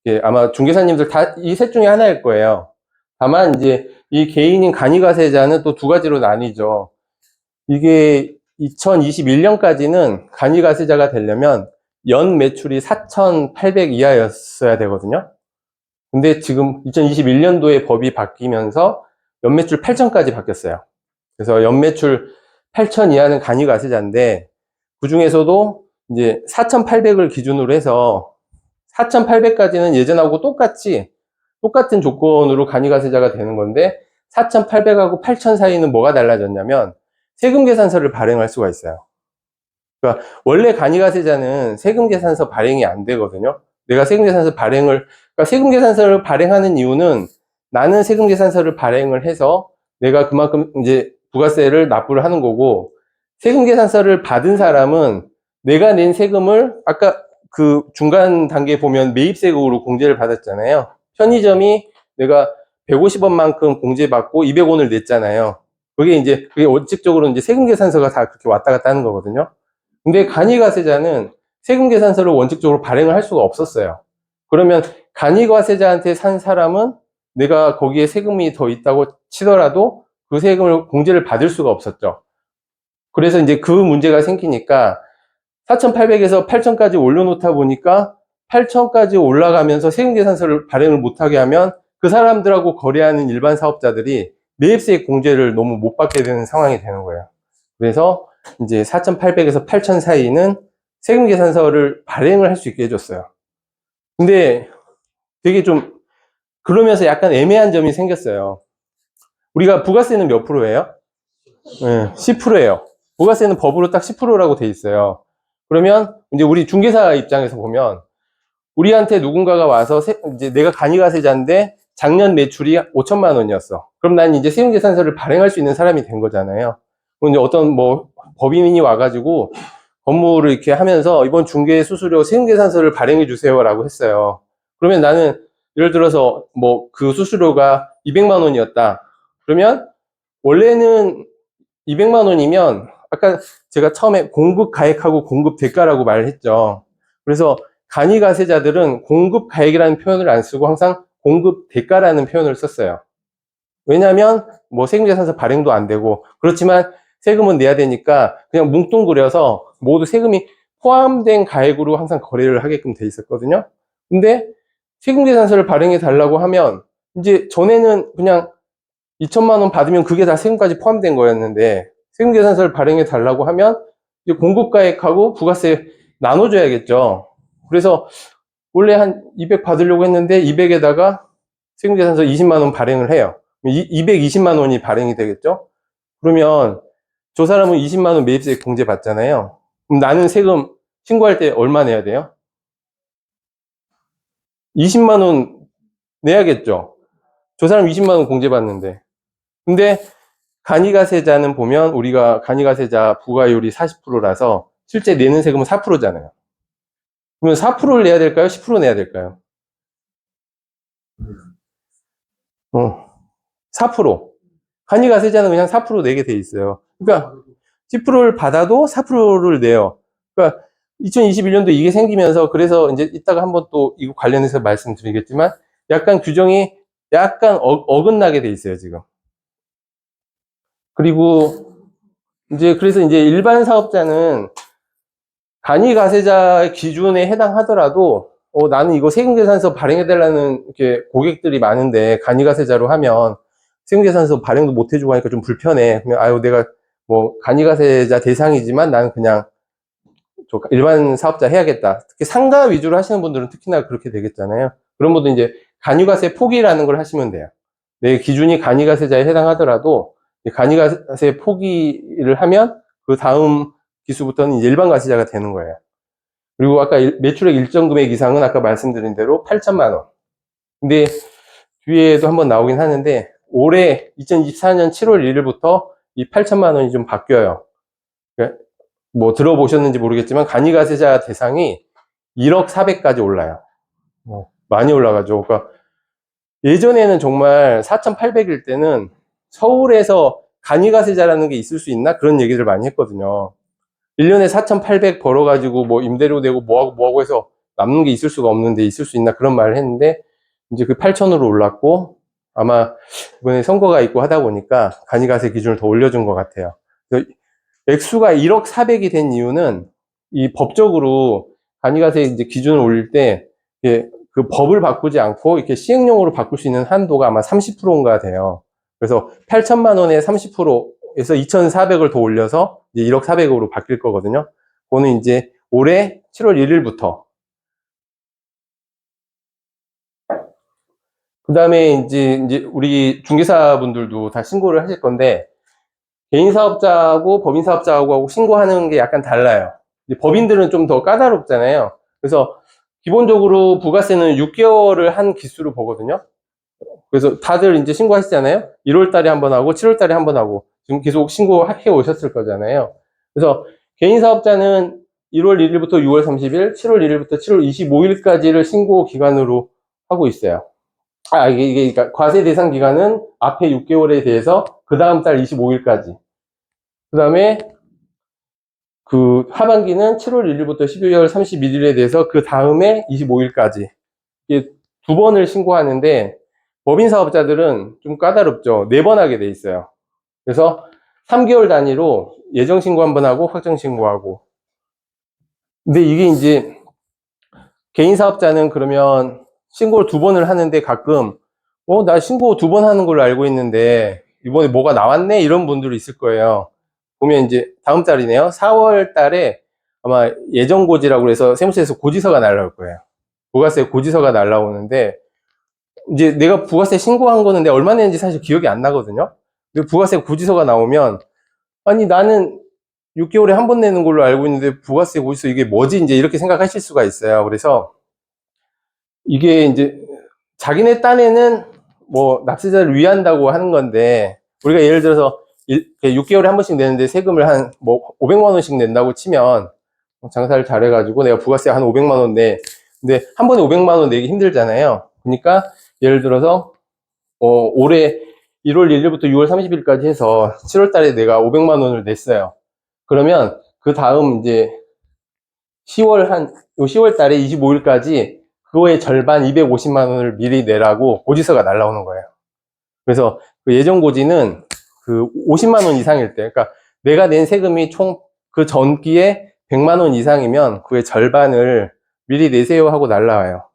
예, 아마 중개사님들 다 이 셋 중에 하나일 거예요. 다만 이제 이 개인인 간이가세자는 또 두 가지로 나뉘죠. 이게 2021년까지는 간이가세자가 되려면 연 매출이 4,800 이하였어야 되거든요. 근데 지금 2021년도에 법이 바뀌면서 연매출 8천까지 바뀌었어요. 그래서 연매출 8천 이하는 간이가세자인데 그 중에서도 이제 4,800을 기준으로 해서 4,800까지는 예전하고 똑같은 조건으로 간이가세자가 되는 건데 4,800하고 8,000 사이는 뭐가 달라졌냐면 세금계산서를 발행할 수가 있어요. 그러니까 원래 간이가세자는 세금계산서 발행이 안 되거든요. 내가 그러니까 세금계산서를 발행하는 이유는 나는 세금계산서를 발행을 해서 내가 그만큼 이제 부가세를 납부를 하는 거고, 세금계산서를 받은 사람은 내가 낸 세금을 아까 그 중간 단계에 보면 매입세금으로 공제를 받았잖아요. 편의점이 내가 150원만큼 공제받고 200원을 냈잖아요. 그게 원칙적으로 이제 세금계산서가 다 그렇게 왔다 갔다 하는 거거든요. 근데 간이가세자는 세금계산서를 원칙적으로 발행을 할 수가 없었어요. 그러면 간이가세자한테 산 사람은 내가 거기에 세금이 더 있다고 치더라도 그 세금을 공제를 받을 수가 없었죠. 그래서 이제 그 문제가 생기니까 4,800에서 8,000까지 올려놓다 보니까 8,000까지 올라가면서 세금계산서를 발행을 못하게 하면 그 사람들하고 거래하는 일반 사업자들이 매입세 공제를 너무 못 받게 되는 상황이 되는 거예요. 그래서 이제 4,800에서 8,000 사이는 세금계산서를 발행을 할 수 있게 해줬어요. 근데 되게 좀 그러면서 약간 애매한 점이 생겼어요. 우리가 부가세는 몇 프로예요? 네, 10%예요. 부가세는 법으로 딱 10%라고 돼 있어요. 그러면 이제 우리 중개사 입장에서 보면 우리한테 누군가가 와서 이제 내가 간이가세자인데 작년 매출이 5천만 원이었어. 그럼 난 이제 세금계산서를 발행할 수 있는 사람이 된 거잖아요. 그럼 이제 어떤 뭐 법인이 와가지고 업무를 이렇게 하면서 이번 중개 수수료 세금계산서를 발행해 주세요라고 했어요. 그러면 나는 예를 들어서 뭐 그 수수료가 200만 원이었다. 그러면 원래는 200만 원이면 아까 제가 처음에 공급 가액하고 공급 대가라고 말을 했죠. 그래서 간이가세자들은 공급 가액이라는 표현을 안 쓰고 항상 공급 대가라는 표현을 썼어요. 왜냐하면 뭐 세금계산서 발행도 안 되고, 그렇지만 세금은 내야 되니까 그냥 뭉뚱그려서 모두 세금이 포함된 가액으로 항상 거래를 하게끔 돼 있었거든요. 근데 세금계산서를 발행해 달라고 하면 이제 전에는 그냥 2천만 원 받으면 그게 다 세금까지 포함된 거였는데 세금계산서를 발행해 달라고 하면 이제 공급가액하고 부가세 나눠줘야겠죠. 그래서 원래 한 200 받으려고 했는데 200에다가 세금계산서 20만 원 발행을 해요. 220만 원이 발행이 되겠죠. 그러면 저 사람은 20만 원 매입세 공제 받잖아요. 그럼 나는 세금 신고할 때 얼마 내야 돼요? 20만 원 내야겠죠. 저 사람 20만 원 공제 받는데. 근데 간이가세자는 보면 우리가 간이가세자 부과율이 40%라서 실제 내는 세금은 4%잖아요. 그러면 4%를 내야 될까요? 10% 내야 될까요? 4%. 간이가세자는 그냥 4% 내게 돼 있어요. 그러니까 10%를 받아도 4%를 내요. 그러니까 2021년도 이게 생기면서 그래서 이제 이따가 한번 또 이거 관련해서 말씀드리겠지만 약간 규정이 약간 어긋나게 돼 있어요, 지금. 그리고 이제 그래서 이제 일반 사업자는 간이가세자 기준에 해당하더라도 나는 이거 세금계산서 발행해달라는 이렇게 고객들이 많은데 간이가세자로 하면 세금계산서 발행도 못 해주고 하니까 좀 불편해. 그러면 아유 내가 뭐 간이가세자 대상이지만 나는 그냥 일반 사업자 해야겠다. 특히 상가 위주로 하시는 분들은 특히나 그렇게 되겠잖아요. 그런 분들 이제 간이가세 포기라는 걸 하시면 돼요. 내 기준이 간이가세자에 해당하더라도 간이가세 포기를 하면 그 다음 기수부터는 이제 일반 가세자가 되는 거예요. 그리고 아까 매출액 일정 금액 이상은 아까 말씀드린 대로 8천만 원. 근데 뒤에도 한번 나오긴 하는데 올해 2024년 7월 1일부터 이 8천만 원이 좀 바뀌어요. 뭐 들어보셨는지 모르겠지만 간이가세자 대상이 1억 4백까지 올라요. 많이 올라가죠. 그러니까 예전에는 정말 4,800일 때는 서울에서 간이가세자라는 게 있을 수 있나? 그런 얘기를 많이 했거든요. 1년에 4,800 벌어가지고 뭐 임대료 내고 뭐하고 해서 남는 게 있을 수가 없는데 있을 수 있나? 그런 말을 했는데 이제 그 8,000으로 올랐고 아마 이번에 선거가 있고 하다 보니까 간이가세 기준을 더 올려준 것 같아요. 액수가 1억 4백이 된 이유는 이 법적으로 간이가세 이제 기준을 올릴 때 그 법을 바꾸지 않고 이렇게 시행령으로 바꿀 수 있는 한도가 아마 30%인가 돼요. 그래서 8천만 원에 30%에서 2,400을 더 올려서 이제 1억 4백으로 바뀔 거거든요. 그거는 이제 올해 7월 1일부터. 그 다음에 이제 우리 중개사분들도 다 신고를 하실 건데 개인 사업자하고 법인 사업자하고 신고하는 게 약간 달라요. 법인들은 좀 더 까다롭잖아요. 그래서 기본적으로 부가세는 6개월을 한 기수로 보거든요. 그래서 다들 이제 신고하시잖아요. 1월 달에 한 번 하고 7월 달에 한 번 하고 지금 계속 신고해 오셨을 거잖아요. 그래서 개인 사업자는 1월 1일부터 6월 30일, 7월 1일부터 7월 25일까지를 신고 기간으로 하고 있어요. 이게 그러니까 과세 대상 기간은 앞에 6개월에 대해서 그 다음 달 25일까지. 그 다음에 그 하반기는 7월 1일부터 12월 31일에 대해서 그 다음에 25일까지. 이게 두 번을 신고하는데 법인 사업자들은 좀 까다롭죠. 4번 하게 돼 있어요. 그래서 3개월 단위로 예정 신고 한 번 하고 확정 신고하고. 근데 이게 이제 개인 사업자는 그러면 신고를 2번을 하는데 가끔 나 신고 2번 하는 걸로 알고 있는데 이번에 뭐가 나왔네? 이런 분들이 있을 거예요. 보면 이제 다음 달이네요. 4월 달에 아마 예정고지라고 해서 세무서에서 고지서가 날라올 거예요. 부가세 고지서가 날라오는데 이제 내가 부가세 신고한 거는 내가 얼마 냈는지 사실 기억이 안 나거든요. 근데 부가세 고지서가 나오면 아니 나는 6개월에 한 번 내는 걸로 알고 있는데 부가세 고지서 이게 뭐지? 이제 이렇게 생각하실 수가 있어요. 그래서 이게 이제 자기네 딴에는 뭐 납세자를 위한다고 하는 건데 우리가 예를 들어서 6개월에 한 번씩 내는데 세금을 한 뭐 500만 원씩 낸다고 치면 장사를 잘해가지고 내가 부가세 한 500만 원 내. 근데 한 번에 500만 원 내기 힘들잖아요. 그러니까 예를 들어서 올해 1월 1일부터 6월 30일까지 해서 7월 달에 내가 500만 원을 냈어요. 그러면 그 다음 이제 10월 달에 25일까지 그거의 절반 250만 원을 미리 내라고 고지서가 날라오는 거예요. 그래서 그 예정 고지는 그 50만 원 이상일 때, 그러니까 내가 낸 세금이 총 그 전기에 100만 원 이상이면 그의 절반을 미리 내세요 하고 날라와요.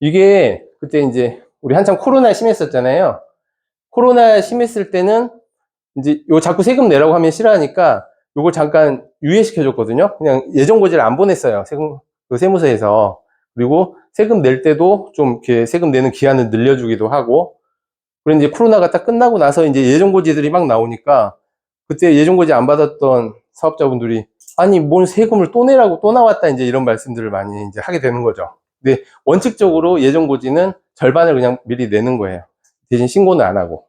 이게 그때 이제 우리 한참 코로나 심했었잖아요. 코로나 심했을 때는 이제 요 자꾸 세금 내라고 하면 싫어하니까 요걸 잠깐 유예시켜 줬거든요. 그냥 예정 고지를 안 보냈어요. 그 세무서에서. 그리고 세금 낼 때도 좀 이렇게 세금 내는 기한을 늘려주기도 하고. 그런데 이제 코로나가 딱 끝나고 나서 이제 예정 고지들이 막 나오니까 그때 예정 고지 안 받았던 사업자분들이 아니 뭔 세금을 또 내라고 또 나왔다 이제 이런 말씀들을 많이 이제 하게 되는 거죠. 근데 원칙적으로 예정 고지는 절반을 그냥 미리 내는 거예요. 대신 신고는 안 하고.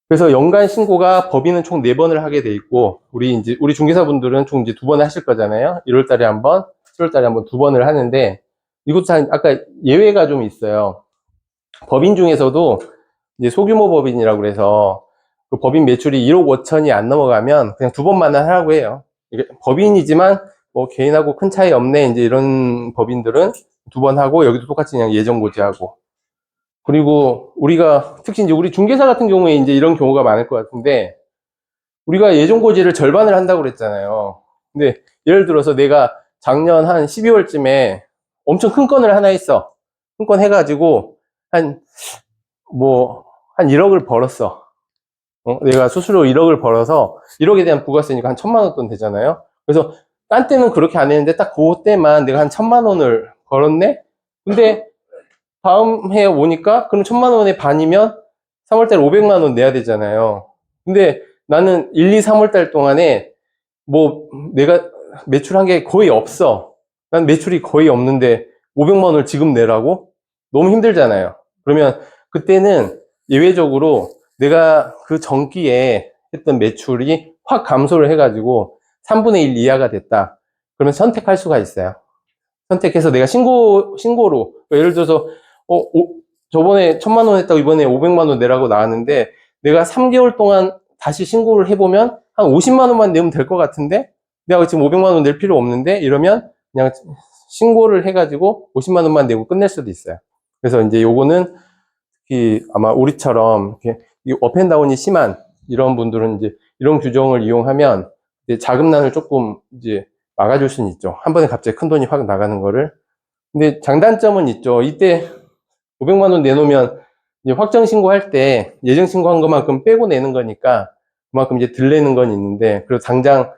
그래서 연간 신고가 법인은 총 4번을 하게 돼 있고, 우리 중개사분들은 총 이제 2번 하실 거잖아요. 1월 달에 한 번, 7월 달에 한 번 2번을 하는데, 이것도 아까 예외가 좀 있어요. 법인 중에서도 이제 소규모 법인이라고 그래서 그 법인 매출이 1억 5천이 안 넘어가면 그냥 2번만 하라고 해요. 이게 법인이지만 뭐 개인하고 큰 차이 없네 이제 이런 법인들은 2번 하고, 여기도 똑같이 그냥 예정 고지하고. 그리고 우리가 특히 이제 우리 중개사 같은 경우에 이제 이런 경우가 많을 것 같은데, 우리가 예정 고지를 절반을 한다고 그랬잖아요. 근데 예를 들어서 내가 작년 한 12월쯤에 엄청 큰 건을 하나 했어. 큰 건 해가지고 한 1억을 벌었어. 내가 수수료 1억을 벌어서 1억에 대한 부가세니까 한 1,000만 원 돈 되잖아요. 그래서 딴 때는 그렇게 안 했는데 딱 그때만 내가 한 1,000만 원을 벌었네? 근데 다음 해에 오니까 그럼 1,000만 원의 반이면 3월달에 500만 원 내야 되잖아요. 근데 나는 1, 2, 3월달 동안에 뭐 내가 매출한 게 거의 없어. 난 매출이 거의 없는데 500만 원을 지금 내라고? 너무 힘들잖아요. 그러면 그때는 예외적으로 내가 그 전기에 했던 매출이 확 감소를 해가지고 3분의 1 이하가 됐다. 그러면 선택할 수가 있어요. 선택해서 내가 신고로, 예를 들어서, 저번에 1,000만 원 했다고 이번에 500만 원 내라고 나왔는데, 내가 3개월 동안 다시 신고를 해보면 한 50만 원만 내면 될 것 같은데, 내가 지금 500만 원 낼 필요 없는데, 이러면 그냥 신고를 해가지고 50만 원만 내고 끝낼 수도 있어요. 그래서 이제 요거는 아마 우리처럼 이렇게 업앤다운이 심한 이런 분들은 이제 이런 규정을 이용하면 이제 자금난을 조금 이제 막아줄 수는 있죠. 한 번에 갑자기 큰 돈이 확 나가는 거를. 근데 장단점은 있죠. 이때 500만 원 내놓으면 이제 확정 신고할 때 예정 신고한 것만큼 빼고 내는 거니까 그만큼 이제 덜 내는 건 있는데, 그리고 당장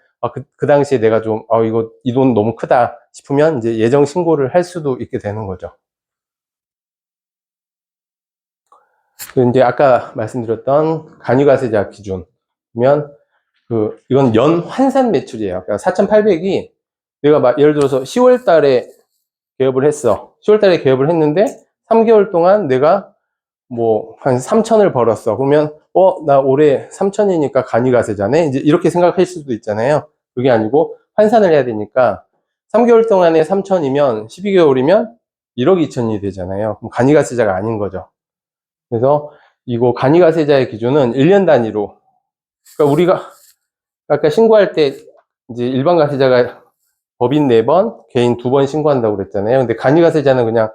그 당시에 내가 좀 이거 이 돈 너무 크다 싶으면 이제 예정 신고를 할 수도 있게 되는 거죠. 이제 아까 말씀드렸던 간이가세자 기준이면 이건 연 환산 매출이에요. 그러니까 4,800이 내가 예를 들어서 10월 달에 개업을 했어. 10월 달에 개업을 했는데 3개월 동안 내가 뭐 한 3천을 벌었어. 그러면 나 올해 3천이니까 간이가세자네. 이제 이렇게 생각할 수도 있잖아요. 그게 아니고 환산을 해야 되니까 3개월 동안에 3천이면 12개월이면 1억 2천이 되잖아요. 그럼 간이가세자가 아닌 거죠. 그래서 이거 간이가세자의 기준은 1년 단위로. 그러니까 우리가 아까 신고할 때 이제 일반 가세자가 법인 4번, 개인 2번 신고한다고 그랬잖아요. 근데 간이가세자는 그냥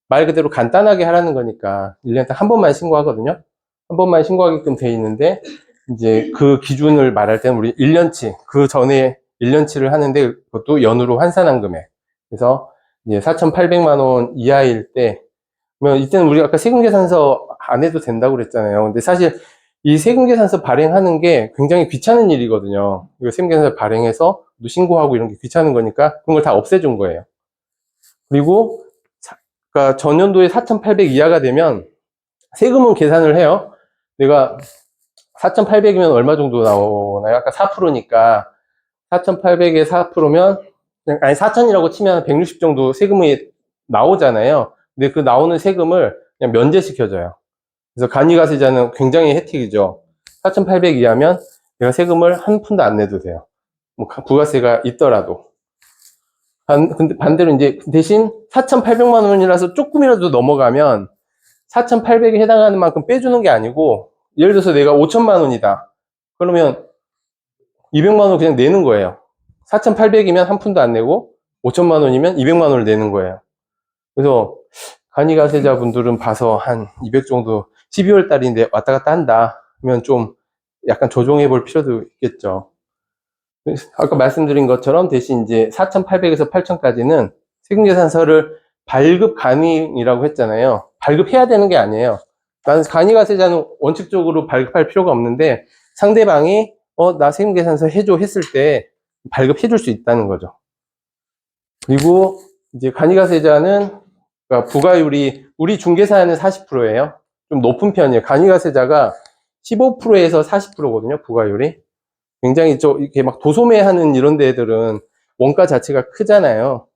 말 그대로 간단하게 하라는 거니까 1년에 한 번만 신고하거든요. 한 번만 신고하게끔 돼 있는데, 이제 그 기준을 말할 때는 우리 1년치, 그 전에 1년치를 하는데 그것도 연으로 환산한 금액. 그래서 이제 4,800만 원 이하일 때, 그러면 이때는 우리가 아까 세금계산서 안 해도 된다고 그랬잖아요. 근데 사실 이 세금계산서 발행하는 게 굉장히 귀찮은 일이거든요. 이거 세금계산서 발행해서 신고하고 이런 게 귀찮은 거니까 그런 걸 다 없애준 거예요. 그리고 그러니까 전년도에 4,800 이하가 되면 세금은 계산을 해요. 내가 4,800이면 얼마 정도 나오나요? 아까 4%니까 4,800에 4%면 아니 4,000이라고 치면 160 정도 세금이 나오잖아요. 근데 그 나오는 세금을 그냥 면제시켜줘요. 그래서 간이가세자는 굉장히 혜택이죠. 4,800 이하면 내가 세금을 한 푼도 안 내도 돼요. 뭐 부가세가 있더라도. 근데 반대로 이제 대신 4,800만 원이라서 조금이라도 넘어가면 4,800에 해당하는 만큼 빼주는 게 아니고, 예를 들어서 내가 5천만 원이다. 그러면 200만 원 그냥 내는 거예요. 4,800이면 한 푼도 안 내고 5천만 원이면 200만 원을 내는 거예요. 그래서 간이가세자 분들은 봐서 한 200 정도 12월 달인데 왔다 갔다 한다 하면 좀 약간 조정해 볼 필요도 있겠죠. 아까 말씀드린 것처럼 대신 이제 4,800에서 8,000까지는 세금계산서를 발급 가능이라고 했잖아요. 발급해야 되는 게 아니에요. 나는 간이가세자는 원칙적으로 발급할 필요가 없는데 상대방이 나 세금계산서 해줘 했을 때 발급해 줄 수 있다는 거죠. 그리고 이제 간이가세자는 그러니까 부가율이 우리 중개사는 40%예요. 좀 높은 편이에요. 간이가세자가 15%에서 40%거든요. 부가율이. 굉장히 이렇게 막 도소매하는 이런 데들은 원가 자체가 크잖아요.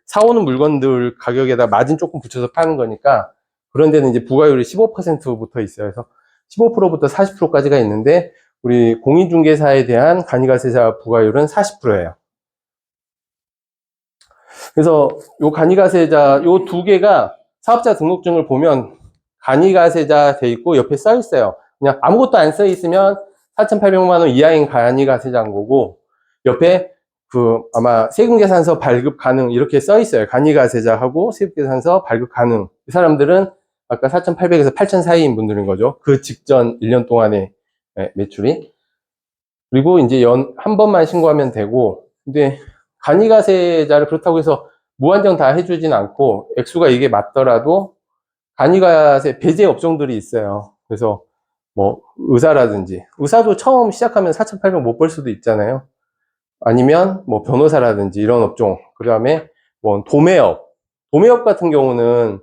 사오는 물건들 가격에다 마진 조금 붙여서 파는 거니까, 그런 데는 이제 부가율이 15%부터 있어요. 그래서 15%부터 40%까지가 있는데, 우리 공인중개사에 대한 간이가세자 부가율은 40%예요. 그래서 요 간이가세자 요 두 개가 사업자 등록증을 보면 간이가세자 돼 있고 옆에 써 있어요. 그냥 아무것도 안 써 있으면 4,800만 원 이하인 간이가세자인 거고, 옆에 아마 세금계산서 발급 가능 이렇게 써 있어요. 간이가세자하고 세금계산서 발급 가능. 이 사람들은 아까 4,800에서 8,000 사이인 분들인 거죠. 그 직전 1년 동안의 매출이. 그리고 이제 한 번만 신고하면 되고, 근데 간이가세자를 그렇다고 해서 무한정 다 해주진 않고, 액수가 이게 맞더라도 간이가세 배제 업종들이 있어요. 그래서 뭐 의사라든지, 의사도 처음 시작하면 4,800 못 벌 수도 있잖아요. 아니면 뭐 변호사라든지 이런 업종, 그 다음에 뭐 도매업 같은 경우는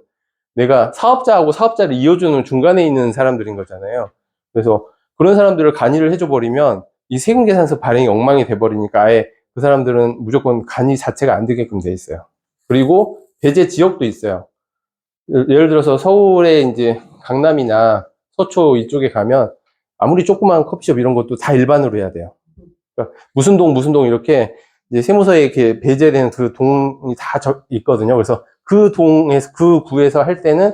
내가 사업자하고 사업자를 이어주는 중간에 있는 사람들인 거잖아요. 그래서 그런 사람들을 간이를 해줘 버리면 이 세금계산서 발행이 엉망이 돼 버리니까 아예 그 사람들은 무조건 간이 자체가 안 되게끔 돼 있어요. 그리고 배제 지역도 있어요. 예를 들어서 서울에 이제 강남이나 서초 이쪽에 가면 아무리 조그만 커피숍 이런 것도 다 일반으로 해야 돼요. 그러니까 무슨 동 이렇게 이제 세무서에 이렇게 배제된 그 동이 다 있거든요. 그래서 그 동에서, 그 구에서 할 때는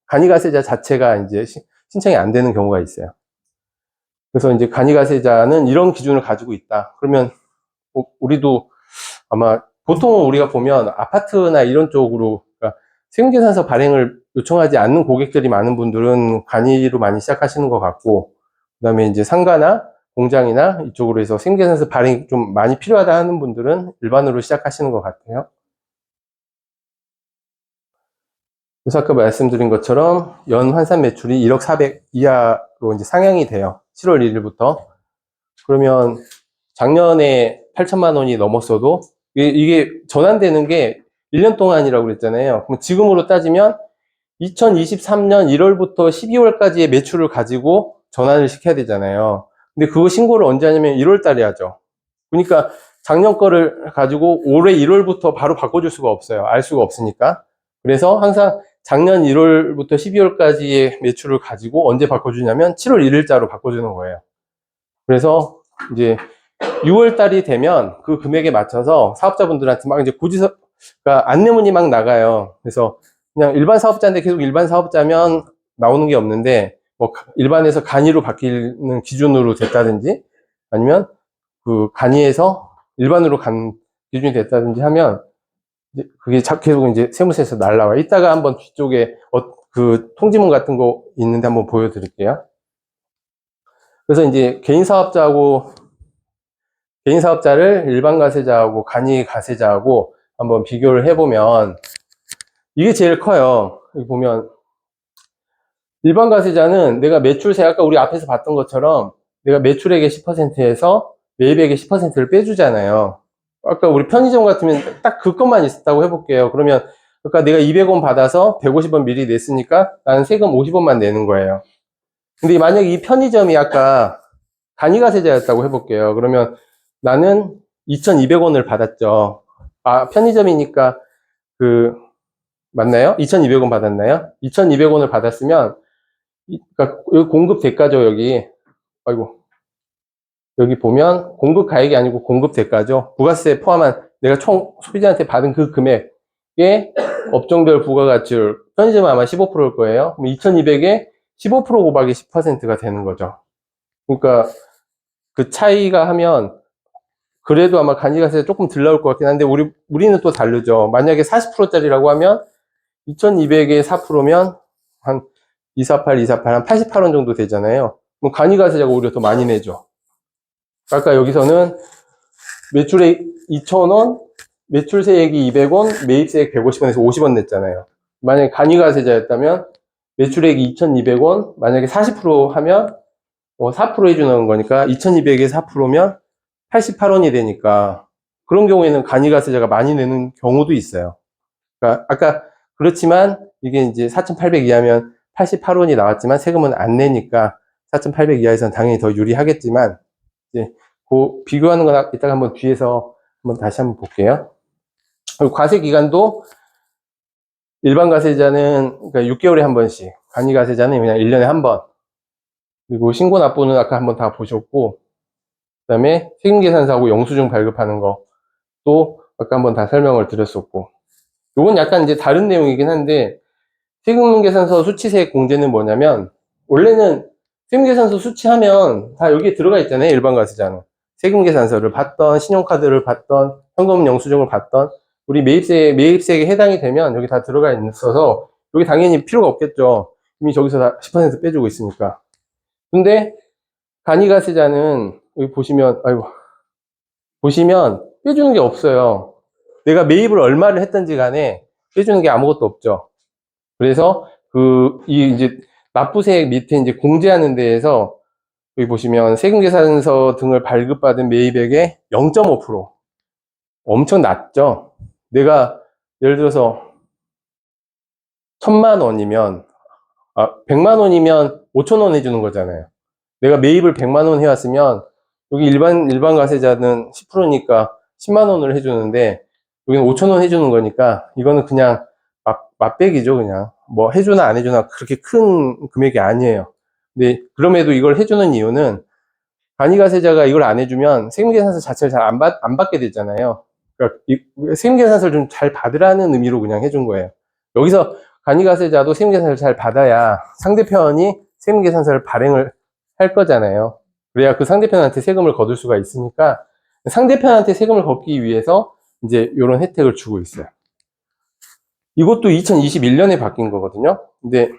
간이가세자 자체가 이제 신청이 안 되는 경우가 있어요. 그래서 이제 간이가세자는 이런 기준을 가지고 있다. 그러면 우리도 아마 보통은 우리가 보면 아파트나 이런 쪽으로, 그러니까 세금계산서 발행을 요청하지 않는 고객들이 많은 분들은 간이로 많이 시작하시는 것 같고, 그 다음에 이제 상가나 공장이나 이쪽으로 해서 세금계산서 발행이 좀 많이 필요하다 하는 분들은 일반으로 시작하시는 것 같아요. 그래서 아까 말씀드린 것처럼 연 환산 매출이 1억 400 이하로 이제 상향이 돼요. 7월 1일부터. 그러면 작년에 8천만 원이 넘었어도 이게 전환되는 게 1년 동안이라고 그랬잖아요. 그럼 지금으로 따지면 2023년 1월부터 12월까지의 매출을 가지고 전환을 시켜야 되잖아요. 근데 그거 신고를 언제 하냐면 1월 달에 하죠. 그러니까 작년 거를 가지고 올해 1월부터 바로 바꿔줄 수가 없어요. 알 수가 없으니까. 그래서 항상 작년 1월부터 12월까지의 매출을 가지고 언제 바꿔주냐면 7월 1일자로 바꿔주는 거예요. 그래서 이제 6월 달이 되면 그 금액에 맞춰서 사업자분들한테 막 이제 그러니까 안내문이 막 나가요. 그래서 그냥 일반 사업자인데 계속 일반 사업자면 나오는 게 없는데, 뭐 일반에서 간이로 바뀌는 기준으로 됐다든지, 아니면 그 간이에서 일반으로 간 기준이 됐다든지 하면 그게 계속 이제 세무서에서 날라와요. 이따가 한번 뒤쪽에 그 통지문 같은 거 있는데 한번 보여드릴게요. 그래서 이제 개인 사업자를 일반 가세자하고 간이 가세자하고 한번 비교를 해보면 이게 제일 커요. 여기 보면 일반 가세자는 내가 매출세, 아까 우리 앞에서 봤던 것처럼 내가 매출액의 10%에서 매입액의 10%를 빼주잖아요. 아까 우리 편의점 같으면 딱 그것만 있었다고 해볼게요. 그러면 그러니까 내가 200원 받아서 150원 미리 냈으니까 나는 세금 50원만 내는 거예요. 근데 만약에 이 편의점이 아까 간이가세자였다고 해볼게요. 그러면 나는 2,200원을 받았죠. 아, 편의점이니까 맞나요? 2,200원 받았나요? 2,200원을 받았으면, 그러니까 여기 공급 대가죠, 여기. 아이고. 여기 보면 공급 가액이 아니고 공급 대가죠. 부가세 포함한 내가 총 소비자한테 받은 그 금액에 업종별 부가가치율, 편의점은 아마 15%일 거예요. 그럼 2,200에 15% 곱하기 10%가 되는 거죠. 그러니까 그 차이가 하면 그래도 아마 간이가세가 조금 덜 나올 것 같긴 한데 우리는 또 다르죠. 만약에 40%짜리라고 하면 2,200에 4%면 한 248, 248, 한 88원 정도 되잖아요. 그럼 간이가세자가 오히려 더 많이 내죠. 아까 여기서는 매출액 2,000원, 매출세액이 200원, 매입세액 150원에서 50원 냈잖아요. 만약에 간이가세자였다면 매출액이 2,200원, 만약에 40% 하면 4% 해주는 거니까 2,200에 4%면 88원이 되니까 그런 경우에는 간이가세자가 많이 내는 경우도 있어요. 그러니까 아까 그렇지만 이게 이제 4,800 이하면 88원이 나왔지만 세금은 안 내니까 4,800 이하에서는 당연히 더 유리하겠지만, 이제 그 비교하는 건 이따가 한번 뒤에서 한번 다시 한번 볼게요. 그리고 과세 기간도 일반 가세자는 그러니까 6개월에 한 번씩, 간이 가세자는 그냥 1년에 한 번. 그리고 신고 납부는 아까 한번 다 보셨고, 그다음에 세금계산서하고 영수증 발급하는 거 또 아까 한번 다 설명을 드렸었고, 요건 약간 이제 다른 내용이긴 한데 세금계산서 수치세액 공제는 뭐냐면, 원래는 세금계산서 수치하면 다 여기에 들어가 있잖아요. 일반 과세자는. 세금계산서를 받던, 신용카드를 받던, 현금 영수증을 받던, 우리 매입세액에 해당이 되면 여기 다 들어가 있어서, 여기 당연히 필요가 없겠죠. 이미 저기서 다 10% 빼주고 있으니까. 근데, 간이가세자는, 여기 보시면, 아이고, 보시면 빼주는 게 없어요. 내가 매입을 얼마를 했든지 간에 빼주는 게 아무것도 없죠. 그래서 이제 납부세액 밑에 이제 공제하는 데에서 여기 보시면 세금계산서 등을 발급받은 매입액의 0.5% 엄청 낮죠. 내가 예를 들어서 1,000만 원이면 100만 원이면 5천 원 해주는 거잖아요. 내가 매입을 100만 원 해왔으면 여기 일반 과세자는 10%니까 10만 원을 해주는데 여기는 5천 원 해주는 거니까 이거는 그냥 맛배기죠. 그냥 뭐 해주나 안 해주나 그렇게 큰 금액이 아니에요. 근데 그럼에도 이걸 해주는 이유는 간이가세자가 이걸 안 해주면 세금계산서 자체를 잘 안 받게 되잖아요. 그러니까 세금계산서를 좀 잘 받으라는 의미로 그냥 해준 거예요. 여기서 간이가세자도 세금계산서를 잘 받아야 상대편이 세금계산서를 발행을 할 거잖아요. 그래야 그 상대편한테 세금을 거둘 수가 있으니까 상대편한테 세금을 걷기 위해서 이제 이런 혜택을 주고 있어요. 이것도 2021년에 바뀐 거거든요. 근데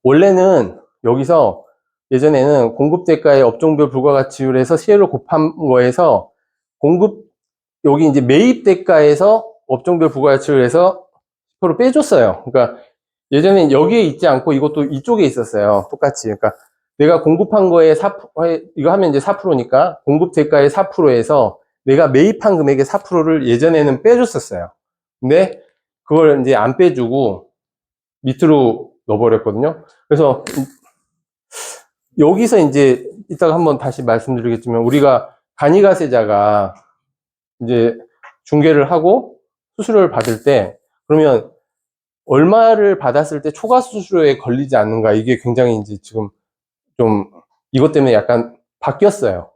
원래는 여기서 예전에는 공급대가의 업종별 부가가치율에서 세율을 곱한 거에서 여기 이제 매입대가에서 업종별 부가가치율에서 10% 빼줬어요. 그러니까 예전엔 여기에 있지 않고 이것도 이쪽에 있었어요. 똑같이. 그러니까 내가 공급한 거에 이거 하면 이제 4%니까 공급대가의 4%에서 내가 매입한 금액의 4%를 예전에는 빼줬었어요. 근데 그걸 이제 안 빼주고 밑으로 넣어버렸거든요. 그래서 여기서 이제 이따가 한번 다시 말씀드리겠지만 우리가 간이가세자가 이제 중개를 하고 수수료를 받을 때 그러면 얼마를 받았을 때 초과 수수료에 걸리지 않는가 이게 굉장히 이제 지금 좀 이것 때문에 약간 바뀌었어요.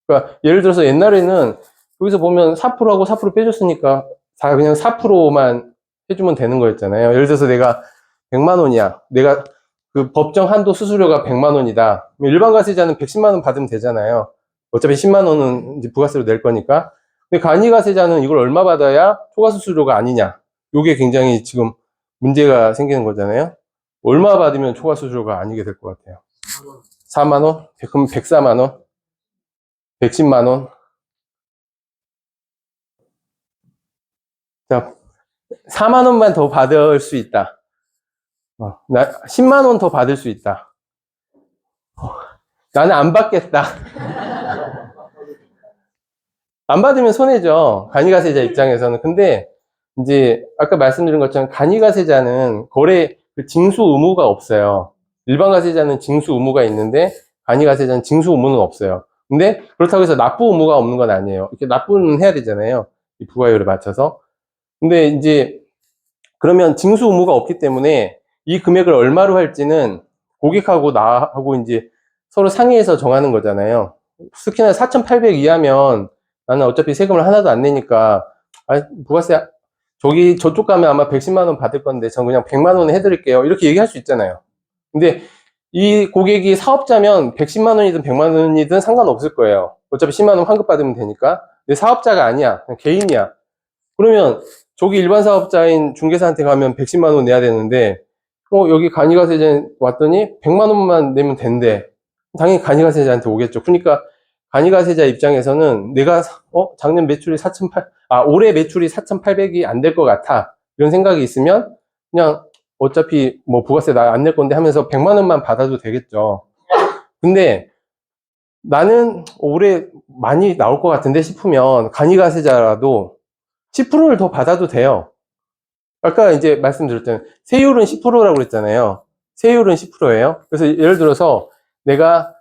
그러니까 예를 들어서 옛날에는 여기서 보면 4%하고 4% 빼줬으니까 다 그냥 4%만 해주면 되는 거였잖아요. 예를 들어서 내가 100만 원이야. 내가 그 법정 한도 수수료가 100만 원이다. 일반 과세자는 110만 원 받으면 되잖아요. 어차피 10만 원은 이제 부가세로 낼 거니까. 근데 간이가세자는 이걸 얼마 받아야 초과 수수료가 아니냐. 요게 굉장히 지금 문제가 생기는 거잖아요. 얼마 받으면 초과 수수료가 아니게 될 것 같아요. 4만 원? 그럼 104만 원? 110만 원? 자, 4만 원만 더 받을 수 있다. 10만 원 더 받을 수 있다. 나는 안 받겠다. 안 받으면 손해죠. 간이가세자 입장에서는. 근데 이제 아까 말씀드린 것처럼 간이가세자는 거래 징수 의무가 없어요. 일반 가세자는 징수 의무가 있는데 간이가세자는 징수 의무는 없어요. 근데 그렇다고 해서 납부 의무가 없는 건 아니에요. 이렇게 납부는 해야 되잖아요. 이 부가율에 맞춰서. 근데 이제 그러면 징수 의무가 없기 때문에 이 금액을 얼마로 할지는 고객하고 나하고 이제 서로 상의해서 정하는 거잖아요. 특히나 4,800 이하면 나는 어차피 세금을 하나도 안 내니까 부가세 저쪽 가면 아마 110만 원 받을 건데 전 그냥 100만 원 해드릴게요. 이렇게 얘기할 수 있잖아요. 근데 이 고객이 사업자면 110만 원이든 100만 원이든 상관없을 거예요. 어차피 10만 원 환급 받으면 되니까. 근데 사업자가 아니야. 그냥 개인이야. 그러면 저기 일반 사업자인 중개사한테 가면 110만 원 내야 되는데 여기 간이가세자 왔더니 100만 원만 내면 된대. 당연히 간이가세자한테 오겠죠. 그러니까 간이가세자 입장에서는 내가 작년 매출이 올해 매출이 4,800이 안 될 것 같아. 이런 생각이 있으면 그냥 어차피 뭐 부가세 나 안 낼 건데 하면서 100만 원만 받아도 되겠죠. 근데 나는 올해 많이 나올 것 같은데 싶으면 간이가세자라도 10%를 더 받아도 돼요. 아까 이제 말씀드렸잖아요. 세율은 10%라고 그랬잖아요. 세율은 10%예요. 그래서 예를 들어서 내가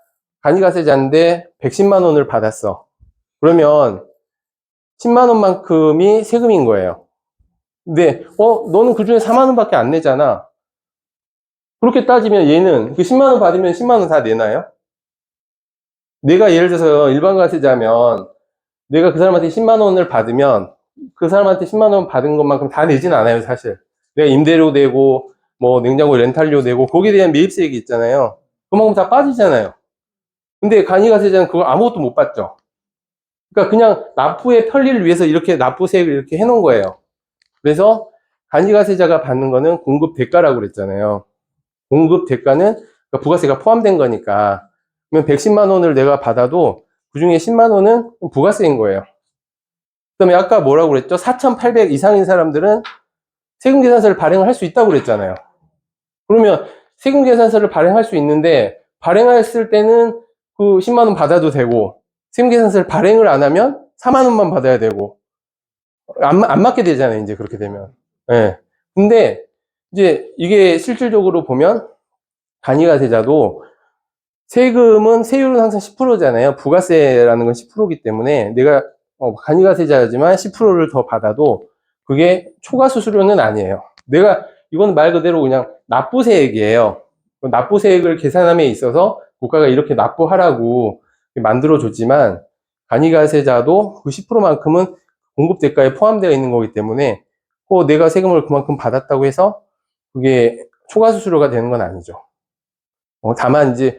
간이가세자인데 110만 원을 받았어. 그러면 10만 원만큼이 세금인 거예요. 근데 너는 그중에 4만 원밖에 안 내잖아. 그렇게 따지면 얘는 그 10만 원 받으면 10만 원 다 내나요? 내가 예를 들어서 일반 과세자면 내가 그 사람한테 10만 원을 받으면 그 사람한테 10만 원 받은 것만큼 다 내진 않아요, 사실. 내가 임대료 내고 뭐 냉장고 렌탈료 내고 거기에 대한 매입세액이 있잖아요. 그만큼 다 빠지잖아요. 근데 간이가세자는 그거 아무것도 못 받죠. 그러니까 그냥 납부의 편리를 위해서 이렇게 납부세액을 이렇게 해놓은 거예요. 그래서 간이가세자가 받는 거는 공급 대가라고 그랬잖아요. 공급 대가는 그러니까 부가세가 포함된 거니까. 그러면 110만 원을 내가 받아도 그 중에 10만 원은 부가세인 거예요. 그다음에 아까 뭐라고 그랬죠? 4,800 이상인 사람들은 세금계산서를 발행을 할 수 있다고 그랬잖아요. 그러면 세금계산서를 발행할 수 있는데 발행했을 때는 그 10만 원 받아도 되고 세금계산서를 발행을 안 하면 4만 원만 받아야 되고 안 맞게 되잖아요. 이제 그렇게 되면. 예. 근데 이제 이게 실질적으로 보면 간이가세자도 세금은 세율은 항상 10%잖아요. 부가세라는 건 10%이기 때문에 내가 간이가세자지만 10%를 더 받아도 그게 초과 수수료는 아니에요. 내가 이건 말 그대로 그냥 납부세액이에요. 납부세액을 계산함에 있어서 국가가 이렇게 납부하라고 만들어줬지만 간이가세자도 그 10%만큼은 공급대가에 포함되어 있는 거기 때문에 내가 세금을 그만큼 받았다고 해서 그게 초과 수수료가 되는 건 아니죠. 다만 이제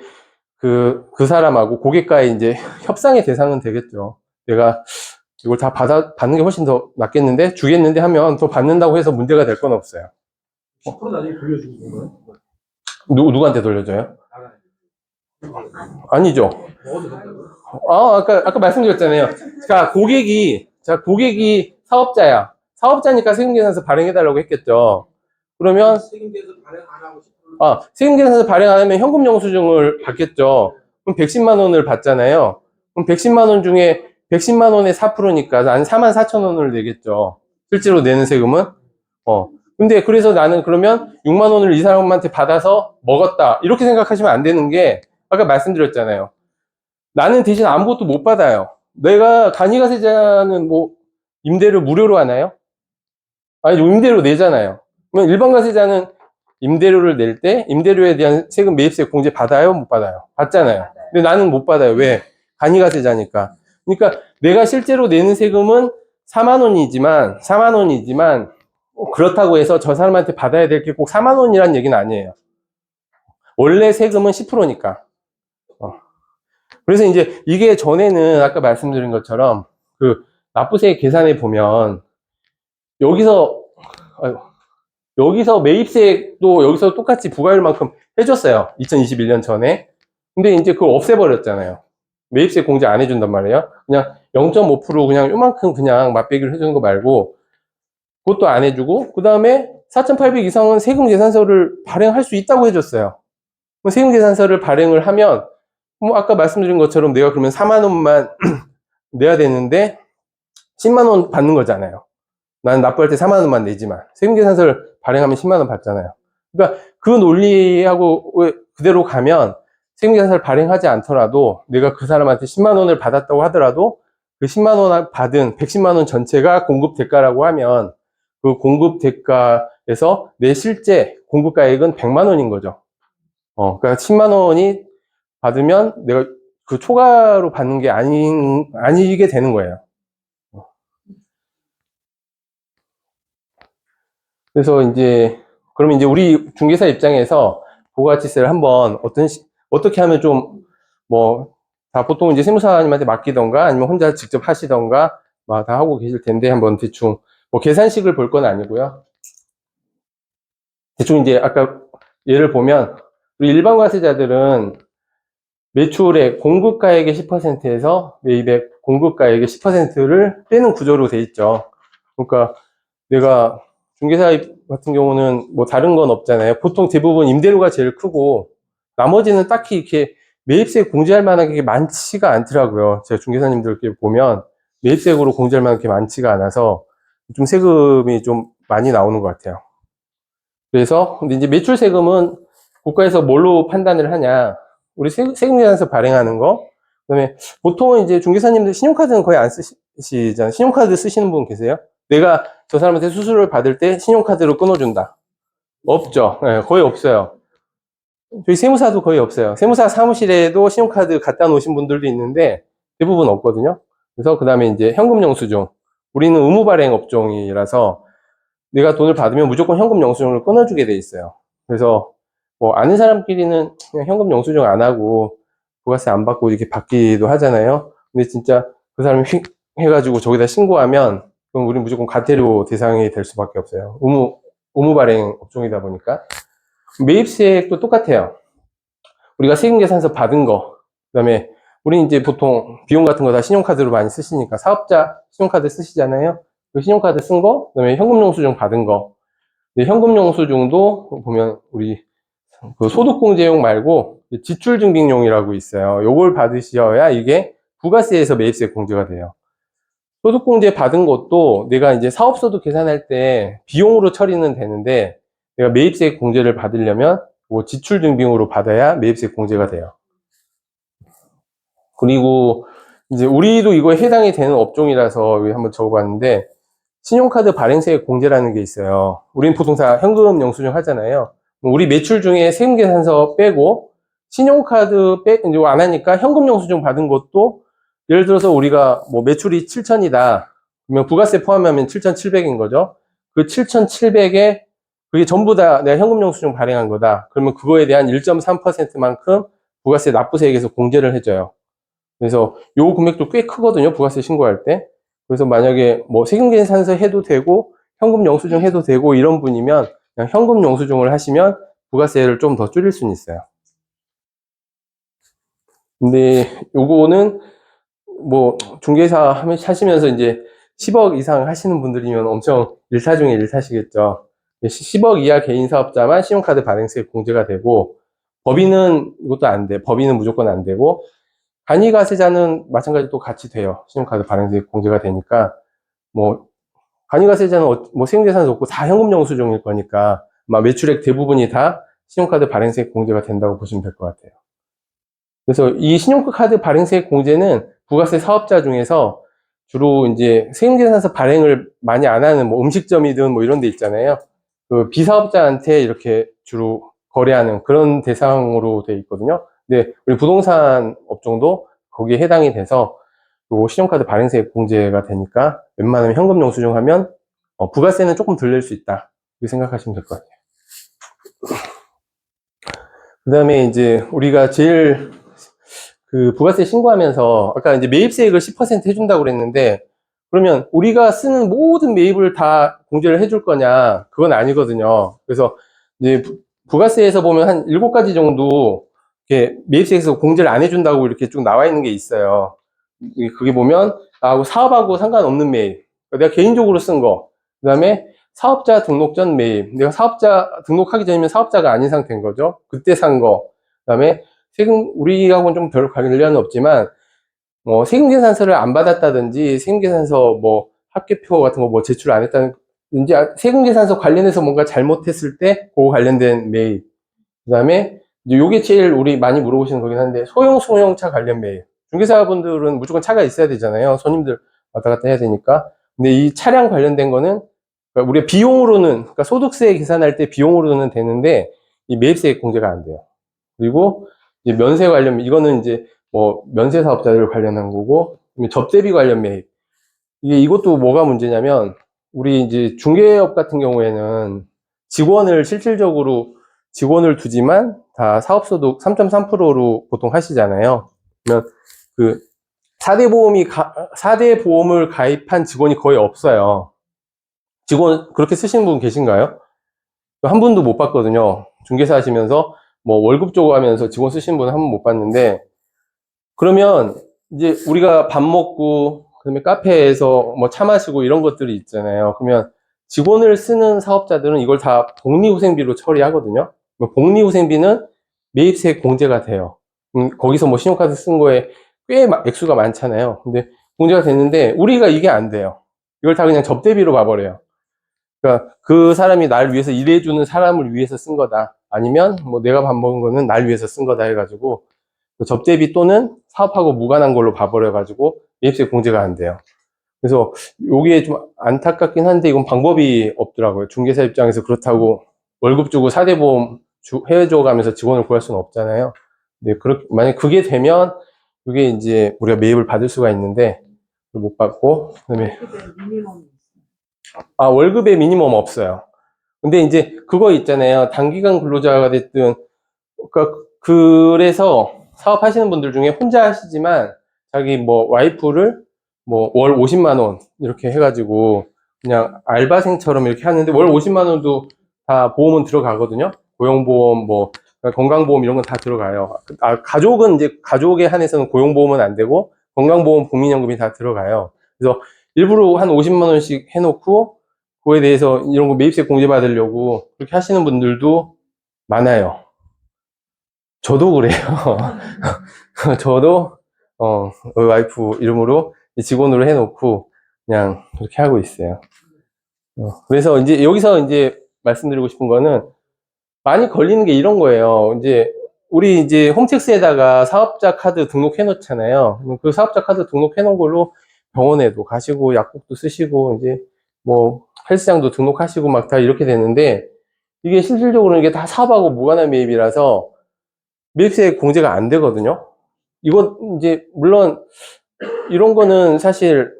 그 사람하고 고객과의 이제 협상의 대상은 되겠죠. 내가 이걸 다 받는 게 훨씬 더 낫겠는데, 주겠는데 하면 더 받는다고 해서 문제가 될 건 없어요. 10% 나중에 돌려주는 건가요? 누구한테 돌려줘요? 아니죠. 먹어도 된다고요? 아까 말씀드렸잖아요. 고객이 사업자야. 사업자니까 세금계산서 발행해달라고 했겠죠. 그러면, 세금계에서 발행 안 하고 10%. 세금계산서 발행 안 하면 현금영수증을 받겠죠. 그럼 110만 원을 받잖아요. 그럼 110만 원 중에 110만 원의 4%니까 한 4만 4천 원을 내겠죠. 실제로 내는 세금은. 근데 그래서 나는 그러면 6만 원을 이 사람한테 받아서 먹었다. 이렇게 생각하시면 안 되는 게 아까 말씀드렸잖아요. 나는 대신 아무것도 못 받아요. 내가 간이가세자는 뭐 임대료 무료로 하나요? 아니, 임대료 내잖아요. 그러면 일반 가세자는 임대료를 낼 때 임대료에 대한 세금 매입세 공제 받아요? 못 받아요? 받잖아요. 근데 나는 못 받아요. 왜? 간이가세자니까. 그러니까 내가 실제로 내는 세금은 4만 원이지만 그렇다고 해서 저 사람한테 받아야 될 게 꼭 4만 원이라는 얘기는 아니에요. 원래 세금은 10%니까. 그래서 이제 이게 전에는 아까 말씀드린 것처럼 그 납부세 계산해 보면 여기서 매입세도 여기서 똑같이 부과율만큼 해줬어요. 2021년 전에. 근데 이제 그걸 없애버렸잖아요. 매입세 공제 안 해준단 말이에요. 그냥 0.5% 그냥 요만큼 그냥 맛배기를 해주는 거 말고 그것도 안 해주고 그 다음에 4,800 이상은 세금 계산서를 발행할 수 있다고 해줬어요. 세금 계산서를 발행을 하면 뭐 아까 말씀드린 것처럼 내가 그러면 4만 원만 내야 되는데 10만 원 받는 거잖아요. 나는 납부할 때 4만 원만 내지만 세금계산서를 발행하면 10만 원 받잖아요. 그러니까 그 논리하고 그대로 가면 세금계산서를 발행하지 않더라도 내가 그 사람한테 10만 원을 받았다고 하더라도 그 10만 원 받은 110만 원 전체가 공급 대가라고 하면 그 공급 대가에서 내 실제 공급가액은 100만 원인 거죠. 그러니까 10만 원이 받으면 내가 그 초과로 받는 게 아니게 되는 거예요. 그래서 그러면 이제 우리 중개사 입장에서 부가가치세를 한번 어떻게 하면 다 보통 이제 세무사님한테 맡기던가 아니면 혼자 직접 하시던가 다 하고 계실 텐데 한번 대충 계산식을 볼 건 아니고요. 대충 이제 아까 예를 보면 우리 일반 과세자들은 매출의 공급가액의 10%에서 매입의 공급가액의 10%를 빼는 구조로 돼 있죠. 그러니까 내가 중개사 같은 경우는 다른 건 없잖아요. 보통 대부분 임대료가 제일 크고 나머지는 딱히 이렇게 매입세 공제할 만한 게 많지가 않더라고요. 제가 중개사님들께 보면 매입세액으로 공제할 만한 게 많지가 않아서 좀 세금이 좀 많이 나오는 것 같아요. 그래서 근데 이제 매출 세금은 국가에서 뭘로 판단을 하냐? 우리 세금계산서 발행하는 거. 그다음에 보통은 이제 중개사님들 신용카드는 거의 안 쓰시잖아요. 신용카드 쓰시는 분 계세요? 내가 저 사람한테 수수료를 받을 때 신용카드로 끊어준다. 없죠. 네, 거의 없어요. 저희 세무사도 거의 없어요. 세무사 사무실에도 신용카드 갖다 놓으신 분들도 있는데 대부분 없거든요. 그래서 그 다음에 이제 현금영수증. 우리는 의무발행 업종이라서 내가 돈을 받으면 무조건 현금 영수증을 끊어주게 돼 있어요. 그래서 뭐 아는 사람끼리는 그냥 현금 영수증 안 하고 부가세 안 받고 이렇게 받기도 하잖아요. 근데 진짜 그 사람이 휙 해가지고 저기다 신고하면 그럼 우리 무조건 과태료 대상이 될 수밖에 없어요. 의무 발행 업종이다 보니까. 매입세액도 똑같아요. 우리가 세금계산서 받은 거, 그다음에 우리 이제 보통 비용 같은 거 다 신용카드로 많이 쓰시니까 사업자 신용카드 쓰시잖아요. 그 신용카드 쓴 거, 그다음에 현금영수증 받은 거. 근데 현금영수증도 보면 우리 그 소득공제용 말고 지출증빙용이라고 있어요. 요걸 받으셔야 이게 부가세에서 매입세 공제가 돼요. 소득공제 받은 것도 내가 이제 사업소득 계산할 때 비용으로 처리는 되는데 내가 매입세 공제를 받으려면 뭐 지출증빙으로 받아야 매입세 공제가 돼요. 그리고 이제 우리도 이거에 해당이 되는 업종이라서 여기 한번 적어봤는데 신용카드 발행세 공제라는 게 있어요. 우린 보통 다 현금 영수증 하잖아요. 우리 매출 중에 세금계산서 빼고 신용카드 이제 안 하니까 현금 영수증 받은 것도 예를 들어서 우리가 뭐 매출이 7천이다. 그러면 부가세 포함하면 7,700인 거죠. 그 7,700에 그게 전부 다 내가 현금 영수증 발행한 거다. 그러면 그거에 대한 1.3%만큼 부가세 납부세액에서 공제를 해줘요. 그래서 요 금액도 꽤 크거든요. 부가세 신고할 때. 그래서 만약에 뭐 세금계산서 해도 되고 현금 영수증 해도 되고 이런 분이면 그냥 현금 영수증을 하시면 부가세를 좀 더 줄일 수는 있어요. 근데 요거는 뭐 중개사 하시면서 이제 10억 이상 하시는 분들이면 엄청 일타 중에 일타시겠죠. 10억 이하 개인 사업자만 신용카드 발행세 공제가 되고 법인은 이것도 안 돼. 법인은 무조건 안 되고 간이가세자는 마찬가지로 또 같이 돼요. 신용카드 발행세 공제가 되니까 뭐 간이가세자는 뭐 세금계산서 없고 다 현금 영수증일 거니까 아마 매출액 대부분이 다 신용카드 발행세 공제가 된다고 보시면 될 것 같아요. 그래서 이 신용카드 발행세 공제는 부가세 사업자 중에서 주로 이제 세금계산서 발행을 많이 안 하는 뭐 음식점이든 뭐 이런 데 있잖아요. 그 비사업자한테 이렇게 주로 거래하는 그런 대상으로 돼 있거든요. 근데 우리 부동산 업종도 거기에 해당이 돼서 요 신용카드 발행세 공제가 되니까 웬만하면 현금 영수증 하면 부가세는 조금 덜 낼 수 있다. 이렇게 생각하시면 될 것 같아요. 그 다음에 이제 우리가 제일 그 부가세 신고하면서 아까 이제 매입세액을 10% 해준다고 그랬는데 그러면 우리가 쓰는 모든 매입을 다 공제를 해줄 거냐? 그건 아니거든요. 그래서 이제 부가세에서 보면 한 7가지 정도 이렇게 매입세에서 공제를 안 해준다고 이렇게 쭉 나와 있는 게 있어요. 그게 보면 사업하고 상관없는 매입. 그러니까 내가 개인적으로 쓴 거. 그 다음에 사업자 등록 전 매입. 내가 사업자 등록하기 전이면 사업자가 아닌 상태인 거죠. 그때 산 거. 그 다음에 세금, 우리하고는 좀 별 관련은 없지만, 뭐, 세금계산서를 안 받았다든지, 세금계산서 뭐, 합계표 같은 거 뭐 제출 안 했다든지, 세금계산서 관련해서 뭔가 잘못했을 때, 그거 관련된 매입. 그 다음에, 요게 제일 우리 많이 물어보시는 거긴 한데, 소형차 관련 매입. 중개사분들은 무조건 차가 있어야 되잖아요. 손님들 왔다 갔다 해야 되니까. 근데 이 차량 관련된 거는, 그러니까 우리가 비용으로는, 그러니까 소득세 계산할 때 비용으로는 되는데, 이 매입세액 공제가 안 돼요. 그리고 이제 면세 관련, 이거는 이제 뭐 면세 사업자들 관련한 거고, 접대비 관련 매입. 이것도 뭐가 문제냐면, 우리 이제 중개업 같은 경우에는 직원을 실질적으로 직원을 두지만 다 사업소득 3.3%로 보통 하시잖아요. 그러면 그 4대 보험을 가입한 직원이 거의 없어요. 직원 그렇게 쓰시는 분 계신가요? 한 분도 못 봤거든요. 중개사 하시면서 뭐 월급 주고 하면서 직원 쓰시는 분은 한 번 못 봤는데 그러면 이제 우리가 밥 먹고 그다음에 카페에서 뭐 차 마시고 이런 것들이 있잖아요. 그러면 직원을 쓰는 사업자들은 이걸 다 복리후생비로 처리하거든요. 복리후생비는 매입세 공제가 돼요. 거기서 뭐 신용카드 쓴 거에 꽤 액수가 많잖아요. 근데 공제가 됐는데 우리가 이게 안 돼요. 이걸 다 그냥 접대비로 봐버려요. 그러니까 그 사람이 날 위해서 일해주는 사람을 위해서 쓴 거다. 아니면 뭐 내가 밥 먹은 거는 날 위해서 쓴 거다 해가지고 접대비 또는 사업하고 무관한 걸로 봐버려가지고 매입세 공제가 안 돼요. 그래서 여기에 좀 안타깝긴 한데 이건 방법이 없더라고요. 중개사 입장에서 그렇다고 월급 주고 4대 보험 해줘 가면서 직원을 구할 수는 없잖아요. 근데 만약 그게 되면 그게 이제 우리가 매입을 받을 수가 있는데 못 받고 그다음에 월급에 미니멈 없어요. 근데 이제 그거 있잖아요. 단기간 근로자가 됐든, 그러니까 그래서 사업하시는 분들 중에 혼자 하시지만 자기 뭐 와이프를 뭐 월 50만 원 이렇게 해가지고 그냥 알바생처럼 이렇게 하는데 월 50만 원도 다 보험은 들어가거든요. 고용보험 뭐 건강보험 이런 건 다 들어가요. 가족은 이제 가족에 한해서는 고용보험은 안 되고 건강보험 국민연금이 다 들어가요. 그래서 일부러 한 50만 원씩 해놓고 그거에 대해서 이런 거 매입세 공제 받으려고 그렇게 하시는 분들도 많아요. 저도 그래요. 저도 와이프 이름으로 직원으로 해놓고 그냥 그렇게 하고 있어요. 그래서 이제 여기서 이제 말씀드리고 싶은 거는 많이 걸리는 게 이런 거예요. 이제 우리 이제 홈택스에다가 사업자 카드 등록해 놓잖아요. 그 사업자 카드 등록해 놓은 걸로 병원에도 가시고 약국도 쓰시고 이제 뭐 헬스장도 등록하시고 막 다 이렇게 되는데 이게 실질적으로 이게 다 사업하고 무관한 매입이라서 매입세 공제가 안 되거든요. 이거 이제 물론 이런 거는 사실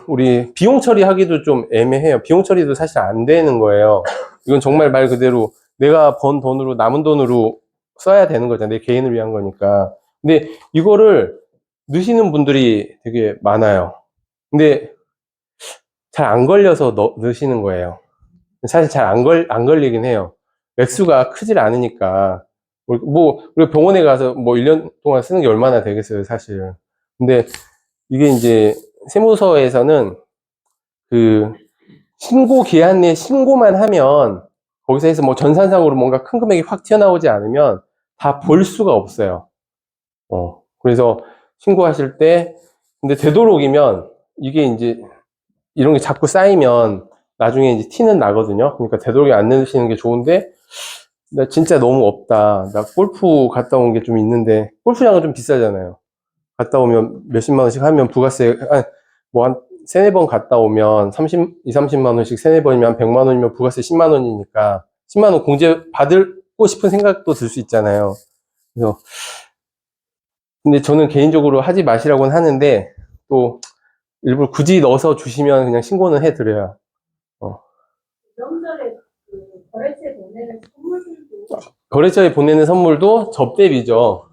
우리 비용 처리하기도 좀 애매해요. 비용 처리도 사실 안 되는 거예요. 이건 정말 말 그대로 내가 번 돈으로 남은 돈으로 써야 되는 거잖아요. 내 개인을 위한 거니까. 근데 이거를 넣으시는 분들이 되게 많아요. 근데 잘 안 걸려서 넣으시는 거예요. 사실 잘 안 걸리긴 해요. 액수가 크질 않으니까. 우리 병원에 가서 뭐 1년 동안 쓰는 게 얼마나 되겠어요, 사실. 근데 이게 이제 세무서에서는 그 신고 기한 내에 신고만 하면 거기서 해서 뭐 전산상으로 뭔가 큰 금액이 확 튀어나오지 않으면 다 볼 수가 없어요. 그래서 신고하실 때 근데 되도록이면 이게 이제 이런 게 자꾸 쌓이면 나중에 이제 티는 나거든요. 그러니까 되도록이면 안 내시는 게 좋은데 나 진짜 너무 없다. 나 골프 갔다 온 게 좀 있는데 골프장은 좀 비싸잖아요. 갔다 오면 몇십만 원씩 하면 부가세 뭐 한 세네 번 갔다 오면 30만 원씩 세네 번이면 한 100만 원이면 부가세 10만 원이니까 10만 원 공제 받고 싶은 생각도 들 수 있잖아요. 그래서 근데 저는 개인적으로 하지 마시라고는 하는데 또 일부러 굳이 넣어서 주시면 그냥 신고는 해드려요. 명절에 그 거래처에 보내는 선물들도 거래처에 보내는 선물도 접대비죠.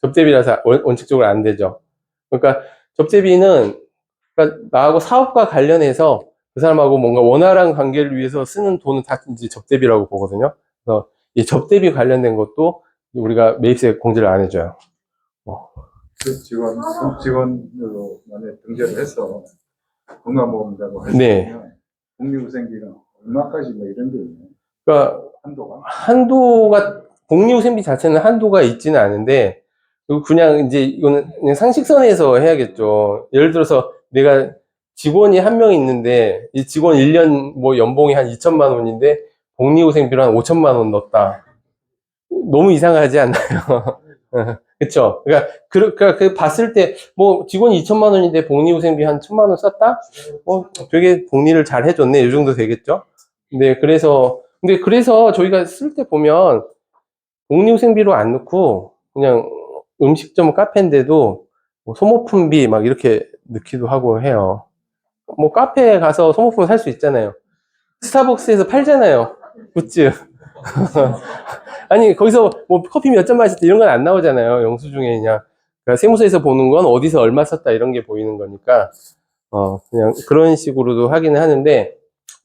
접대비라서 원칙적으로 안 되죠. 그러니까 접대비는 그러니까 나하고 사업과 관련해서 그 사람하고 뭔가 원활한 관계를 위해서 쓰는 돈은 다 이제 접대비라고 보거든요. 그래서 이 접대비 관련된 것도 우리가 매입세 공제를 안 해줘요. 그 직원으로 만약 등재를 해서 건강보험이라고 네. 하시면 복리후생비는 얼마까지 뭐 이런 게 있나요? 그러니까 한도가 복리후생비 자체는 한도가 있지는 않은데 그냥 이제 이거는 그냥 상식선에서 해야겠죠. 예를 들어서 내가 직원이 한 명 있는데 이 직원 1년 뭐 연봉이 한 2천만 원인데 복리후생비로 한 5천만 원 넣었다. 너무 이상하지 않나요? 그쵸? 그러니까 그 봤을 때 뭐 직원이 2천만 원인데 복리후생비 한 1천만 원 썼다? 되게 복리를 잘 해줬네. 이 정도 되겠죠? 근데 그래서 저희가 쓸 때 보면 복리후생비로 안 넣고 그냥 음식점 카페인데도 뭐 소모품비 막 이렇게 넣기도 하고 해요. 뭐 카페에 가서 소모품 살 수 있잖아요. 스타벅스에서 팔잖아요. 굿즈. 아니 거기서 뭐 커피 몇 잔 마셨다 이런 건 안 나오잖아요. 영수증에 그냥 그러니까 세무서에서 보는 건 어디서 얼마 썼다 이런 게 보이는 거니까 그냥 그런 식으로도 하기는 하는데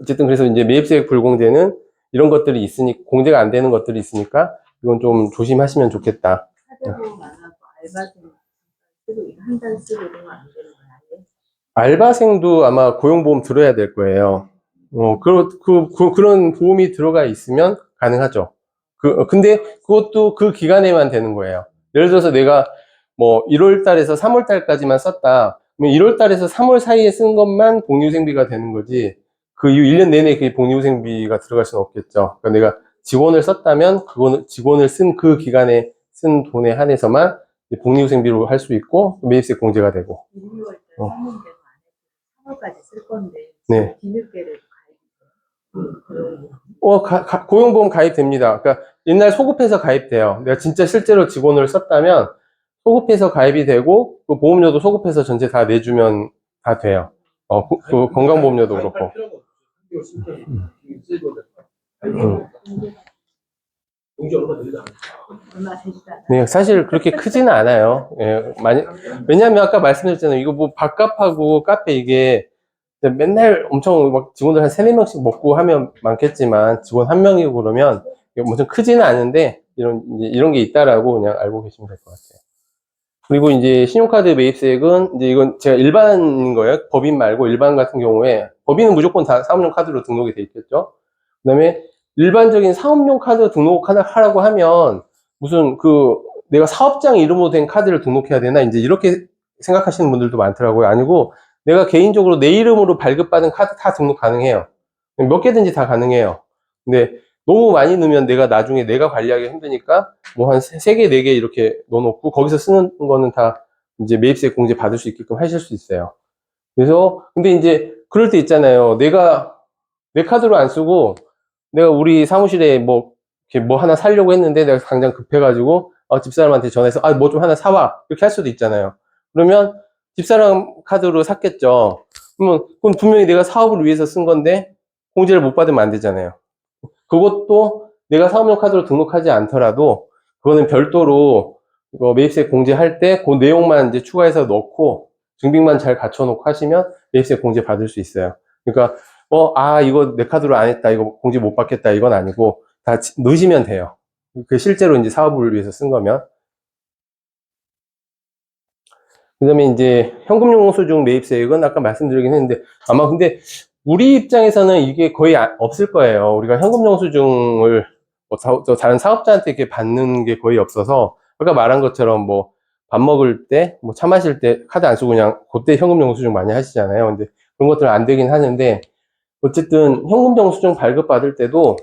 어쨌든 그래서 이제 매입세액 불공제는 이런 것들이 있으니 공제가 안 되는 것들이 있으니까 이건 좀 조심하시면 좋겠다. 사대보험 안 하고 알바생 쓰고 한 달 쓰고 이런 거 안 되는 거야? 아예? 알바생도 아마 고용보험 들어야 될 거예요. 그런 보험이 들어가 있으면 가능하죠. 근데 그것도 그 기간에만 되는 거예요. 예를 들어서 내가 뭐 1월 달에서 3월 달까지만 썼다. 그러면 1월 달에서 3월 사이에 쓴 것만 복리후생비가 되는 거지. 그 이후 1년 내내 그 복리후생비가 들어갈 수는 없겠죠. 그러니까 내가 직원을 썼다면 그거는 직원을 쓴 그 기간에 쓴 돈에 한해서만 복리후생비로 할 수 있고 매입세 공제가 되고. 1, 2월 달 썼는데도 안 해도 3월까지 쓸 건데 네. 뒤늦게라도 가입이 고용보험 가입됩니다. 그러니까 옛날 소급해서 가입돼요. 내가 진짜 실제로 직원을 썼다면 소급해서 가입이 되고 그 보험료도 소급해서 전체 다 내주면 다 돼요. 그 건강보험료도 그렇고. 이거 쓸때 이게 쓰고 됐다. 용지 얼마 되지도 않아. 얼마 되지도 않아. 네, 사실 그렇게 크지는 않아요. 예, 왜냐면 아까 말씀드렸잖아요. 이거 뭐 밥값하고 카페 이게 맨날 엄청 막 직원들 한 3, 4명씩 먹고 하면 많겠지만 직원 1명이고 그러면 이게 엄청 크지는 않은데 이런 게 있다라고 그냥 알고 계시면 될 것 같아요. 그리고 이제 신용카드 매입세액은 이제 이건 제가 일반인 거예요. 법인 말고 일반 같은 경우에 법인은 무조건 다 사업용 카드로 등록이 돼 있겠죠. 그다음에 일반적인 사업용 카드 등록하라고 하면 무슨 내가 사업장 이름으로 된 카드를 등록해야 되나 이제 이렇게 생각하시는 분들도 많더라고요. 아니고 내가 개인적으로 내 이름으로 발급받은 카드 다 등록 가능해요. 몇 개든지 다 가능해요. 근데 너무 많이 넣으면 내가 나중에 내가 관리하기 힘드니까 뭐 한 3개, 4개 이렇게 넣어놓고 거기서 쓰는 거는 다 이제 매입세 공제 받을 수 있게끔 하실 수 있어요. 그래서 근데 이제 그럴 때 있잖아요. 내가 내 카드로 안 쓰고 내가 우리 사무실에 뭐 이렇게 뭐 하나 사려고 했는데 내가 당장 급해가지고 집사람한테 전화해서 뭐 좀 하나 사와 이렇게 할 수도 있잖아요. 그러면 집사람 카드로 샀겠죠. 그럼 분명히 내가 사업을 위해서 쓴 건데 공제를 못 받으면 안 되잖아요. 그것도 내가 사업용 카드로 등록하지 않더라도 그거는 별도로 매입세 공제할 때 그 내용만 이제 추가해서 넣고 증빙만 잘 갖춰놓고 하시면 매입세 공제 받을 수 있어요. 그러니까 이거 내 카드로 안 했다, 이거 공제 못 받겠다, 이건 아니고 다 넣으시면 돼요. 그 실제로 이제 사업을 위해서 쓴 거면. 그 다음에 이제 현금용 수중 매입세액은 아까 말씀드리긴 했는데 아마 근데 우리 입장에서는 이게 거의 없을 거예요. 우리가 현금 영수증을 다른 사업자한테 이렇게 받는 게 거의 없어서 아까 말한 것처럼 뭐 밥 먹을 때, 뭐 차 마실 때 카드 안 쓰고 그냥 그때 현금 영수증 많이 하시잖아요. 근데 그런 것들은 안 되긴 하는데 어쨌든 현금 영수증 발급받을 때도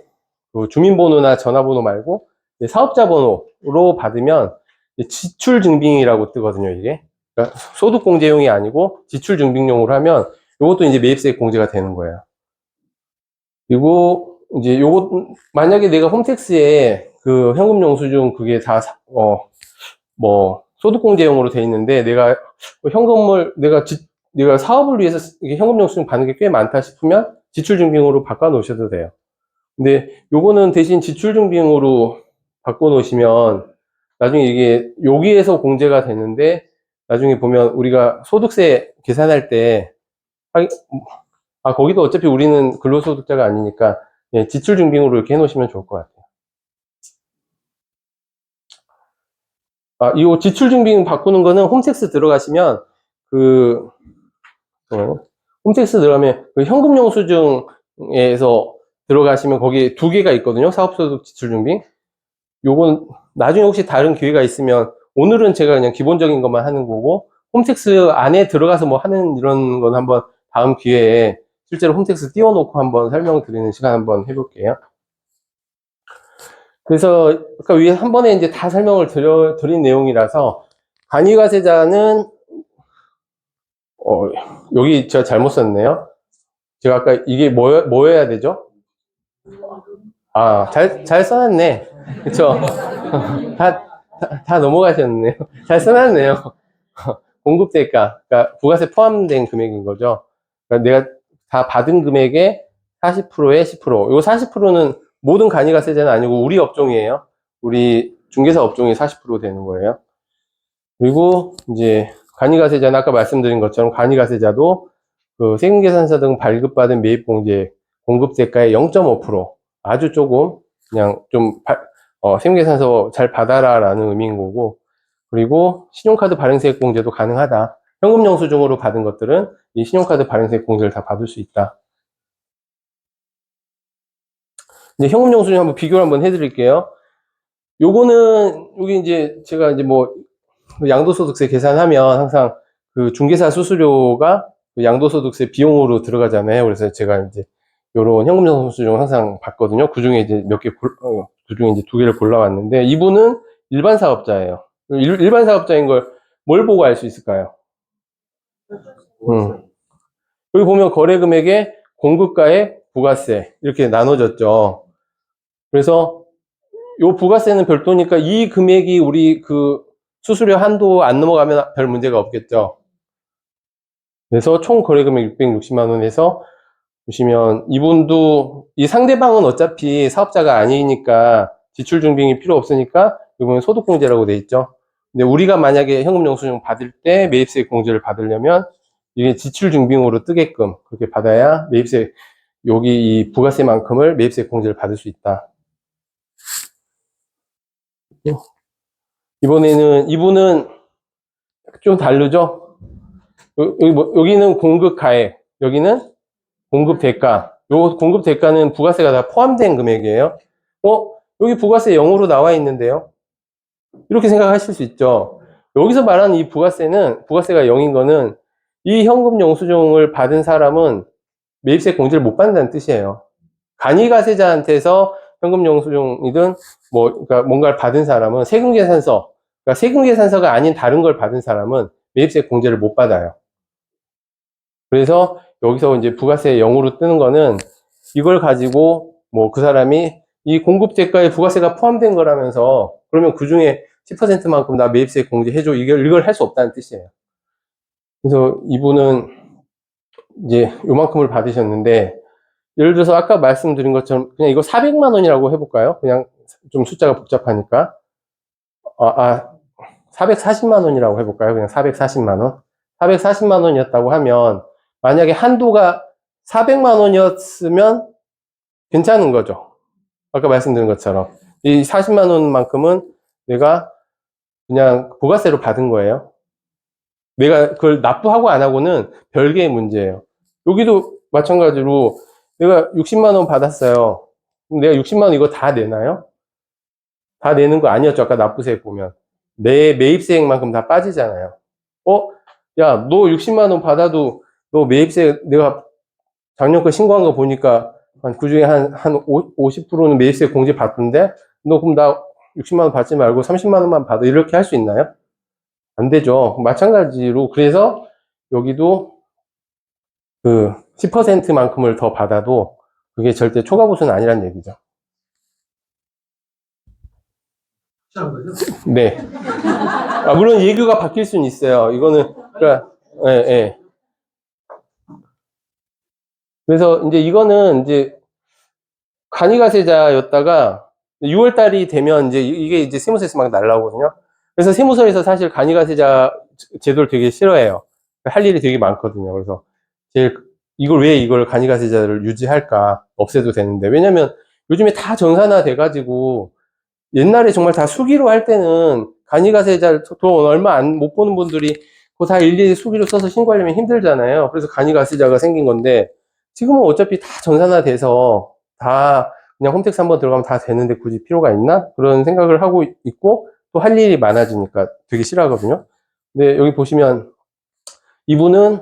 그 주민번호나 전화번호 말고 사업자 번호로 받으면 지출 증빙이라고 뜨거든요, 이게. 그러니까 소득 공제용이 아니고 지출 증빙용으로 하면 요것도 이제 매입세 공제가 되는 거예요. 그리고 이제 만약에 내가 홈택스에 그 현금 영수증 그게 다 소득 공제용으로 돼 있는데 내가 현금을 내가 사업을 위해서 현금 영수증 받는 게 꽤 많다 싶으면 지출 증빙으로 바꿔 놓으셔도 돼요. 근데 요거는 대신 지출 증빙으로 바꿔 놓으시면 나중에 이게 여기에서 공제가 되는데 나중에 보면 우리가 소득세 계산할 때 거기도 어차피 우리는 근로소득자가 아니니까 지출 증빙으로 이렇게 해놓으시면 좋을 것 같아요. 이 지출 증빙 바꾸는 거는 홈택스 들어가시면 홈택스 들어가면 그 현금 영수증에서 들어가시면 거기 2개가 있거든요. 사업소득 지출 증빙. 요건 나중에 혹시 다른 기회가 있으면 오늘은 제가 그냥 기본적인 것만 하는 거고 홈택스 안에 들어가서 뭐 하는 이런 건 한번 다음 기회에 실제로 홈택스 띄워놓고 한번 설명드리는 시간 한번 해볼게요. 그래서 아까 위에 한 번에 이제 다 설명을 드린 내용이라서 간이가세자는 여기 제가 잘못 썼네요. 제가 아까 이게 뭐여야 되죠? 잘 써놨네. 그쵸? 다 넘어가셨네요. 잘 써놨네요. 공급대가, 그러니까 부가세 포함된 금액인 거죠. 그러니까 내가 다 받은 금액의 40%에 10%. 요 40%는 모든 간이가세자는 아니고 우리 업종이에요. 우리 중개사 업종이 40% 되는 거예요. 그리고 이제 간이가세자는 아까 말씀드린 것처럼 간이가세자도 그 세금계산서 등 발급받은 매입공제 공급대가의 0.5% 아주 조금 그냥 좀 세금계산서 잘 받아라 라는 의미인 거고 그리고 신용카드 발행세액 공제도 가능하다. 현금 영수증으로 받은 것들은 이 신용카드 발행세액 공제를 다 받을 수 있다. 이제 현금 영수증 한번 비교를 한번 해드릴게요. 요거는 여기 이제 제가 이제 뭐 양도소득세 계산하면 항상 그 중개사 수수료가 그 양도소득세 비용으로 들어가잖아요. 그래서 제가 이제 요런 현금 영수증 항상 받거든요. 그 중에 이제 그 중에 이제 2개를 골라왔는데 이분은 일반 사업자예요. 일반 사업자인 걸 뭘 보고 알 수 있을까요? 여기 보면 거래 금액에 공급가에 부가세 이렇게 나눠졌죠. 그래서 요 부가세는 별도니까 이 금액이 우리 그 수수료 한도 안 넘어가면 별 문제가 없겠죠. 그래서 총 거래 금액 660만 원에서 보시면 이분도 이 상대방은 어차피 사업자가 아니니까 지출 증빙이 필요 없으니까 이분은 소득공제라고 돼 있죠. 근데 우리가 만약에 현금영수증 받을 때 매입세 공제를 받으려면 이게 지출 증빙으로 뜨게끔 그렇게 받아야 매입세 여기 이 부가세만큼을 매입세 공제를 받을 수 있다. 이분은 좀 다르죠? 여기는 공급 가액, 여기는 공급 대가. 요 공급 대가는 부가세가 다 포함된 금액이에요. 여기 부가세 0으로 나와 있는데요. 이렇게 생각하실 수 있죠. 여기서 말하는 이 부가세가 0인 거는 이 현금 영수증을 받은 사람은 매입세 공제를 못 받는다는 뜻이에요. 간이가세자한테서 현금 영수증이든 그러니까 뭔가를 받은 사람은 세금계산서, 그러니까 세금계산서가 아닌 다른 걸 받은 사람은 매입세 공제를 못 받아요. 그래서 여기서 이제 부가세 0으로 뜨는 거는 이걸 가지고 그 사람이 이 공급 대가에 부가세가 포함된 거라면서 그러면 그 중에 10%만큼 나 매입세 공제해줘. 이걸 할 수 없다는 뜻이에요. 그래서 이분은 이제 요만큼을 받으셨는데 예를 들어서 아까 말씀드린 것처럼 그냥 이거 400만 원이라고 해볼까요? 그냥 좀 숫자가 복잡하니까 440만 원이라고 해볼까요? 그냥 440만 원. 440만 원이었다고 하면 만약에 한도가 400만 원이었으면 괜찮은 거죠. 아까 말씀드린 것처럼 이 40만 원만큼은 내가 그냥 부가세로 받은 거예요. 내가 그걸 납부하고 안 하고는 별개의 문제예요. 여기도 마찬가지로 내가 60만 원 받았어요. 그럼 내가 60만 원 이거 다 내나요? 다 내는 거 아니었죠. 아까 납부세 보면 내 매입세액만큼 다 빠지잖아요. 야, 너 60만 원 받아도 너 매입세 내가 작년 거 신고한 거 보니까 그 중에 한 50%는 매입세 공제 받던데 너 그럼 나 60만 원 받지 말고 30만 원만 받아. 이렇게 할 수 있나요? 안 되죠. 마찬가지로 그래서 여기도 그 10%만큼을 더 받아도 그게 절대 초과보수는 아니란 얘기죠. 확실한 거죠? 네. 물론 예규가 바뀔 수는 있어요. 이거는 그러니까 예. 그래서 이제 이거는 이제 간이가세자였다가 6월 달이 되면 이제 이게 이제 세무서에서 막 날라오거든요. 그래서 세무서에서 사실 간이가세자 제도를 되게 싫어해요. 할 일이 되게 많거든요. 그래서 이걸 간이가세자를 유지할까? 없애도 되는데. 왜냐면 요즘에 다 전산화 돼가지고 옛날에 정말 다 수기로 할 때는 간이가세자 돈 얼마 못 버는 분들이 그거 다 일일이 수기로 써서 신고하려면 힘들잖아요. 그래서 간이가세자가 생긴 건데 지금은 어차피 다 전산화 돼서 다 그냥 홈택스 한번 들어가면 다 되는데 굳이 필요가 있나? 그런 생각을 하고 있고 또 할 일이 많아지니까 되게 싫어하거든요. 근데 여기 보시면 이분은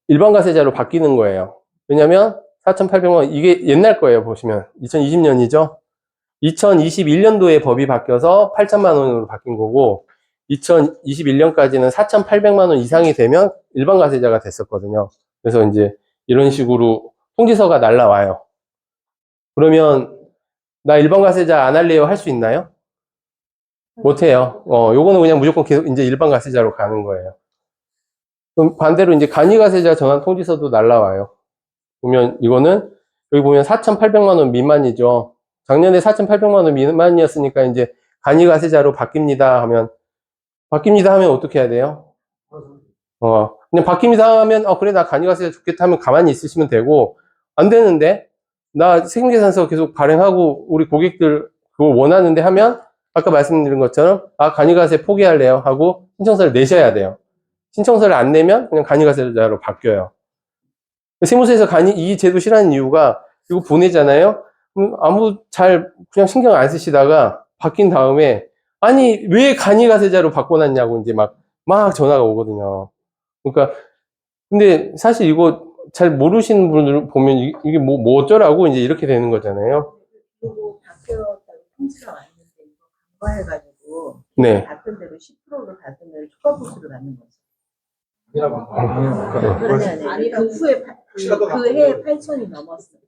일반가세자로 바뀌는 거예요. 왜냐면 4,800만 원 이게 옛날 거예요. 보시면 2020년이죠. 2021년도에 법이 바뀌어서 8천만 원으로 바뀐 거고 2021년까지는 4,800만 원 이상이 되면 일반가세자가 됐었거든요. 그래서 이제 이런 식으로 통지서가 날라와요. 그러면 나 일반가세자 안 할래요? 할 수 있나요? 못해요. 요거는 그냥 무조건 계속 이제 일반가세자로 가는 거예요. 그럼 반대로 이제 간이가세자 전환 통지서도 날라와요. 보면 이거는 여기 보면 4,800만 원 미만이죠. 작년에 4,800만 원 미만이었으니까 이제 간이가세자로 바뀝니다 하면 어떻게 해야 돼요? 그냥 바뀝니다 하면 그래 나 간이가세자 좋겠다 하면 가만히 있으시면 되고 안 되는데 나 세금계산서 계속 발행하고 우리 고객들 그거 원하는데 하면 아까 말씀드린 것처럼 간이가세 포기할래요 하고 신청서를 내셔야 돼요. 신청서를 안 내면 그냥 간이가세자로 바뀌어요. 세무서에서 이 제도 싫어하는 이유가 이거 보내잖아요. 그냥 신경 안 쓰시다가 바뀐 다음에 아니 왜 간이가세자로 바꿔놨냐고 이제 막 전화가 오거든요. 그러니까 근데 사실 이거 잘 모르시는 분들 보면 이게 뭐 어쩌라고 이제 이렇게 되는 거잖아요. 그리고 바뀌었다고 통지가 왔는데 이거 간과해가지고 네. 받은 대로 10%로 받은 대로 초과보수를 받는 거죠. 아니라고. 그 후에 그 해에 8천이 넘었어.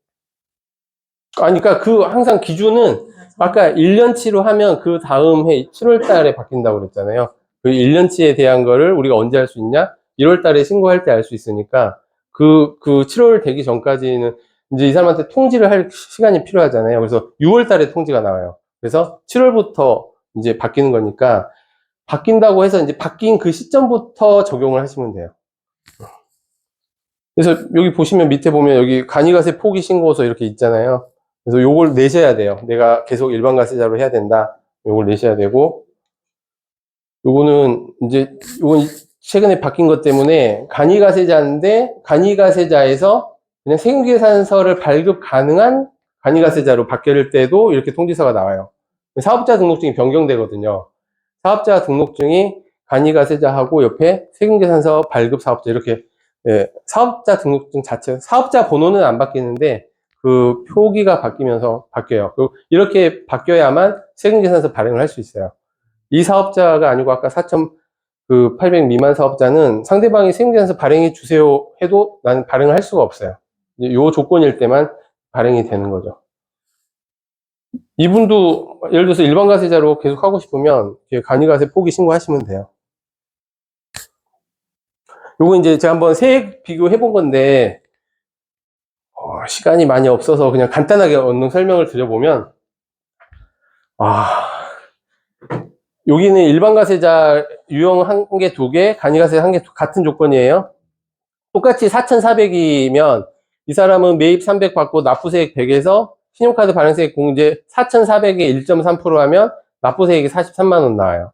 그러니까 항상 기준은 아까 1년치로 하면 그 다음 해 7월 달에 바뀐다고 그랬잖아요. 그 1년치에 대한 거를 우리가 언제 할 수 있냐? 1월 달에 신고할 때 알 수 있으니까 그 7월 되기 전까지는 이제 이 사람한테 통지를 할 시간이 필요하잖아요. 그래서 6월 달에 통지가 나와요. 그래서 7월부터 이제 바뀌는 거니까 바뀐다고 해서 이제 바뀐 그 시점부터 적용을 하시면 돼요. 그래서 여기 보시면 밑에 보면 여기 간이가세 포기 신고서 이렇게 있잖아요. 그래서 요걸 내셔야 돼요. 내가 계속 일반 가세자로 해야 된다. 요걸 내셔야 되고, 요거는 이제 요건 최근에 바뀐 것 때문에 간이가세자인데 간이가세자에서 그냥 세금계산서를 발급 가능한 간이가세자로 바뀔 때도 이렇게 통지서가 나와요. 사업자 등록증이 변경되거든요. 사업자 등록증이 간이가세자하고 옆에 세금계산서 발급 사업자 이렇게 예, 사업자 등록증 자체 사업자 번호는 안 바뀌는데 그 표기가 바뀌면서 바뀌어요. 이렇게 바뀌어야만 세금계산서 발행을 할 수 있어요. 이 사업자가 아니고 아까 4,800 미만 사업자는 상대방이 세금계산서 발행해 주세요 해도 나는 발행을 할 수가 없어요. 이 조건일 때만 발행이 되는 거죠. 이분도 예를 들어서 일반 가세자로 계속 하고 싶으면 간이가세 포기 신고하시면 돼요. 요거 이제 제가 한번 세액 비교해 본 건데 시간이 많이 없어서 그냥 간단하게 언능 설명을 드려보면 여기는 일반 가세자 유형 1개, 2개, 간이가세 1개 같은 조건이에요. 똑같이 4,400이면 이 사람은 매입 300 받고 납부세액 100에서 신용카드 발행세액 공제 4,400에 1.3% 하면 납부세액이 43만 원 나와요.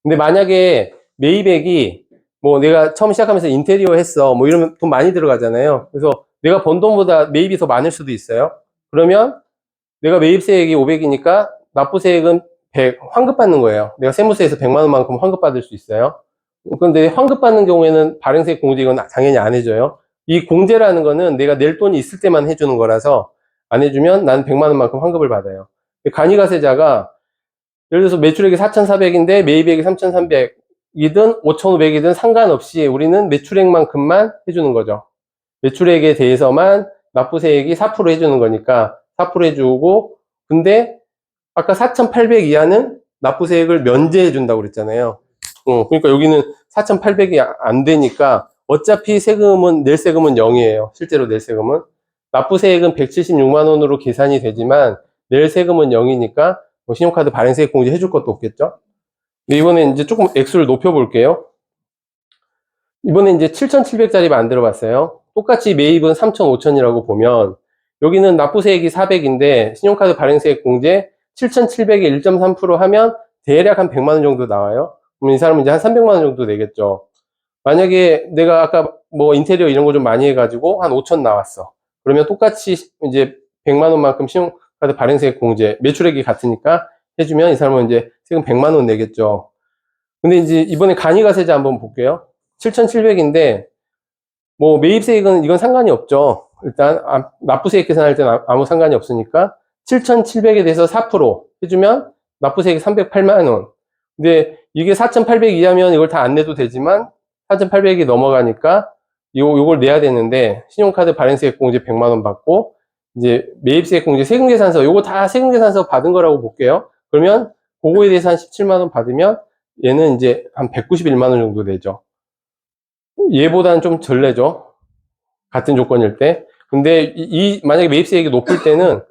근데 만약에 매입액이 뭐 내가 처음 시작하면서 인테리어 했어 뭐 이러면 돈 많이 들어가잖아요. 그래서 내가 번 돈보다 매입이 더 많을 수도 있어요. 그러면 내가 매입세액이 500이니까 납부세액은 100 환급받는 거예요. 내가 세무서에서 100만 원만큼 환급받을 수 있어요. 그런데 환급받는 경우에는 발행세액 공제 이건 당연히 안 해줘요. 이 공제라는 거는 내가 낼 돈이 있을 때만 해주는 거라서 안 해주면 난 100만 원만큼 환급을 받아요. 간이가세자가 예를 들어서 매출액이 4,400인데 매입액이 3,300이든 5,500이든 상관없이 우리는 매출액만큼만 해주는 거죠. 매출액에 대해서만 납부세액이 4% 해주는 거니까 4% 해주고, 근데 아까 4,800 이하는 납부세액을 면제해 준다고 그랬잖아요. 그러니까 여기는 4,800이 안 되니까 어차피 세금은 낼 세금은 0이에요. 실제로 낼 세금은 납부세액은 176만 원으로 계산이 되지만 낼 세금은 0이니까 뭐 신용카드 발행세액 공제 해줄 것도 없겠죠. 이번에 이제 조금 액수를 높여 볼게요. 이번에 이제 7,700짜리 만들어 봤어요. 똑같이 매입은 3,500이라고 보면 여기는 납부세액이 400인데 신용카드 발행세액 공제 7,700에 1.3% 하면 대략 한 100만 원 정도 나와요. 그럼 이 사람은 이제 한 300만 원 정도 내겠죠. 만약에 내가 아까 뭐 인테리어 이런 거 좀 많이 해가지고 한 5,000 나왔어. 그러면 똑같이 이제 100만 원만큼 신용카드 발행세액 공제 매출액이 같으니까 해주면 이 사람은 이제 세금 100만 원 내겠죠. 근데 이제 이번에 간이가세자 한번 볼게요. 7,700인데 뭐 매입세액은 이건 상관이 없죠. 일단 납부세액 계산할 때는 아무 상관이 없으니까 7,700에 대해서 4% 해주면 납부세액이 308만 원. 근데 이게 4,800 이하면 이걸 다 안 내도 되지만 4,800이 넘어가니까 요걸 내야 되는데 신용카드 발행세액 공제 100만 원 받고 이제 매입세액 공제 세금계산서 요거 다 세금계산서 받은 거라고 볼게요. 그러면 그거에 대해서 한 17만 원 받으면 얘는 이제 한 191만 원 정도 되죠. 얘보다는 좀 덜 내죠. 같은 조건일 때. 근데 만약에 매입세액이 높을 때는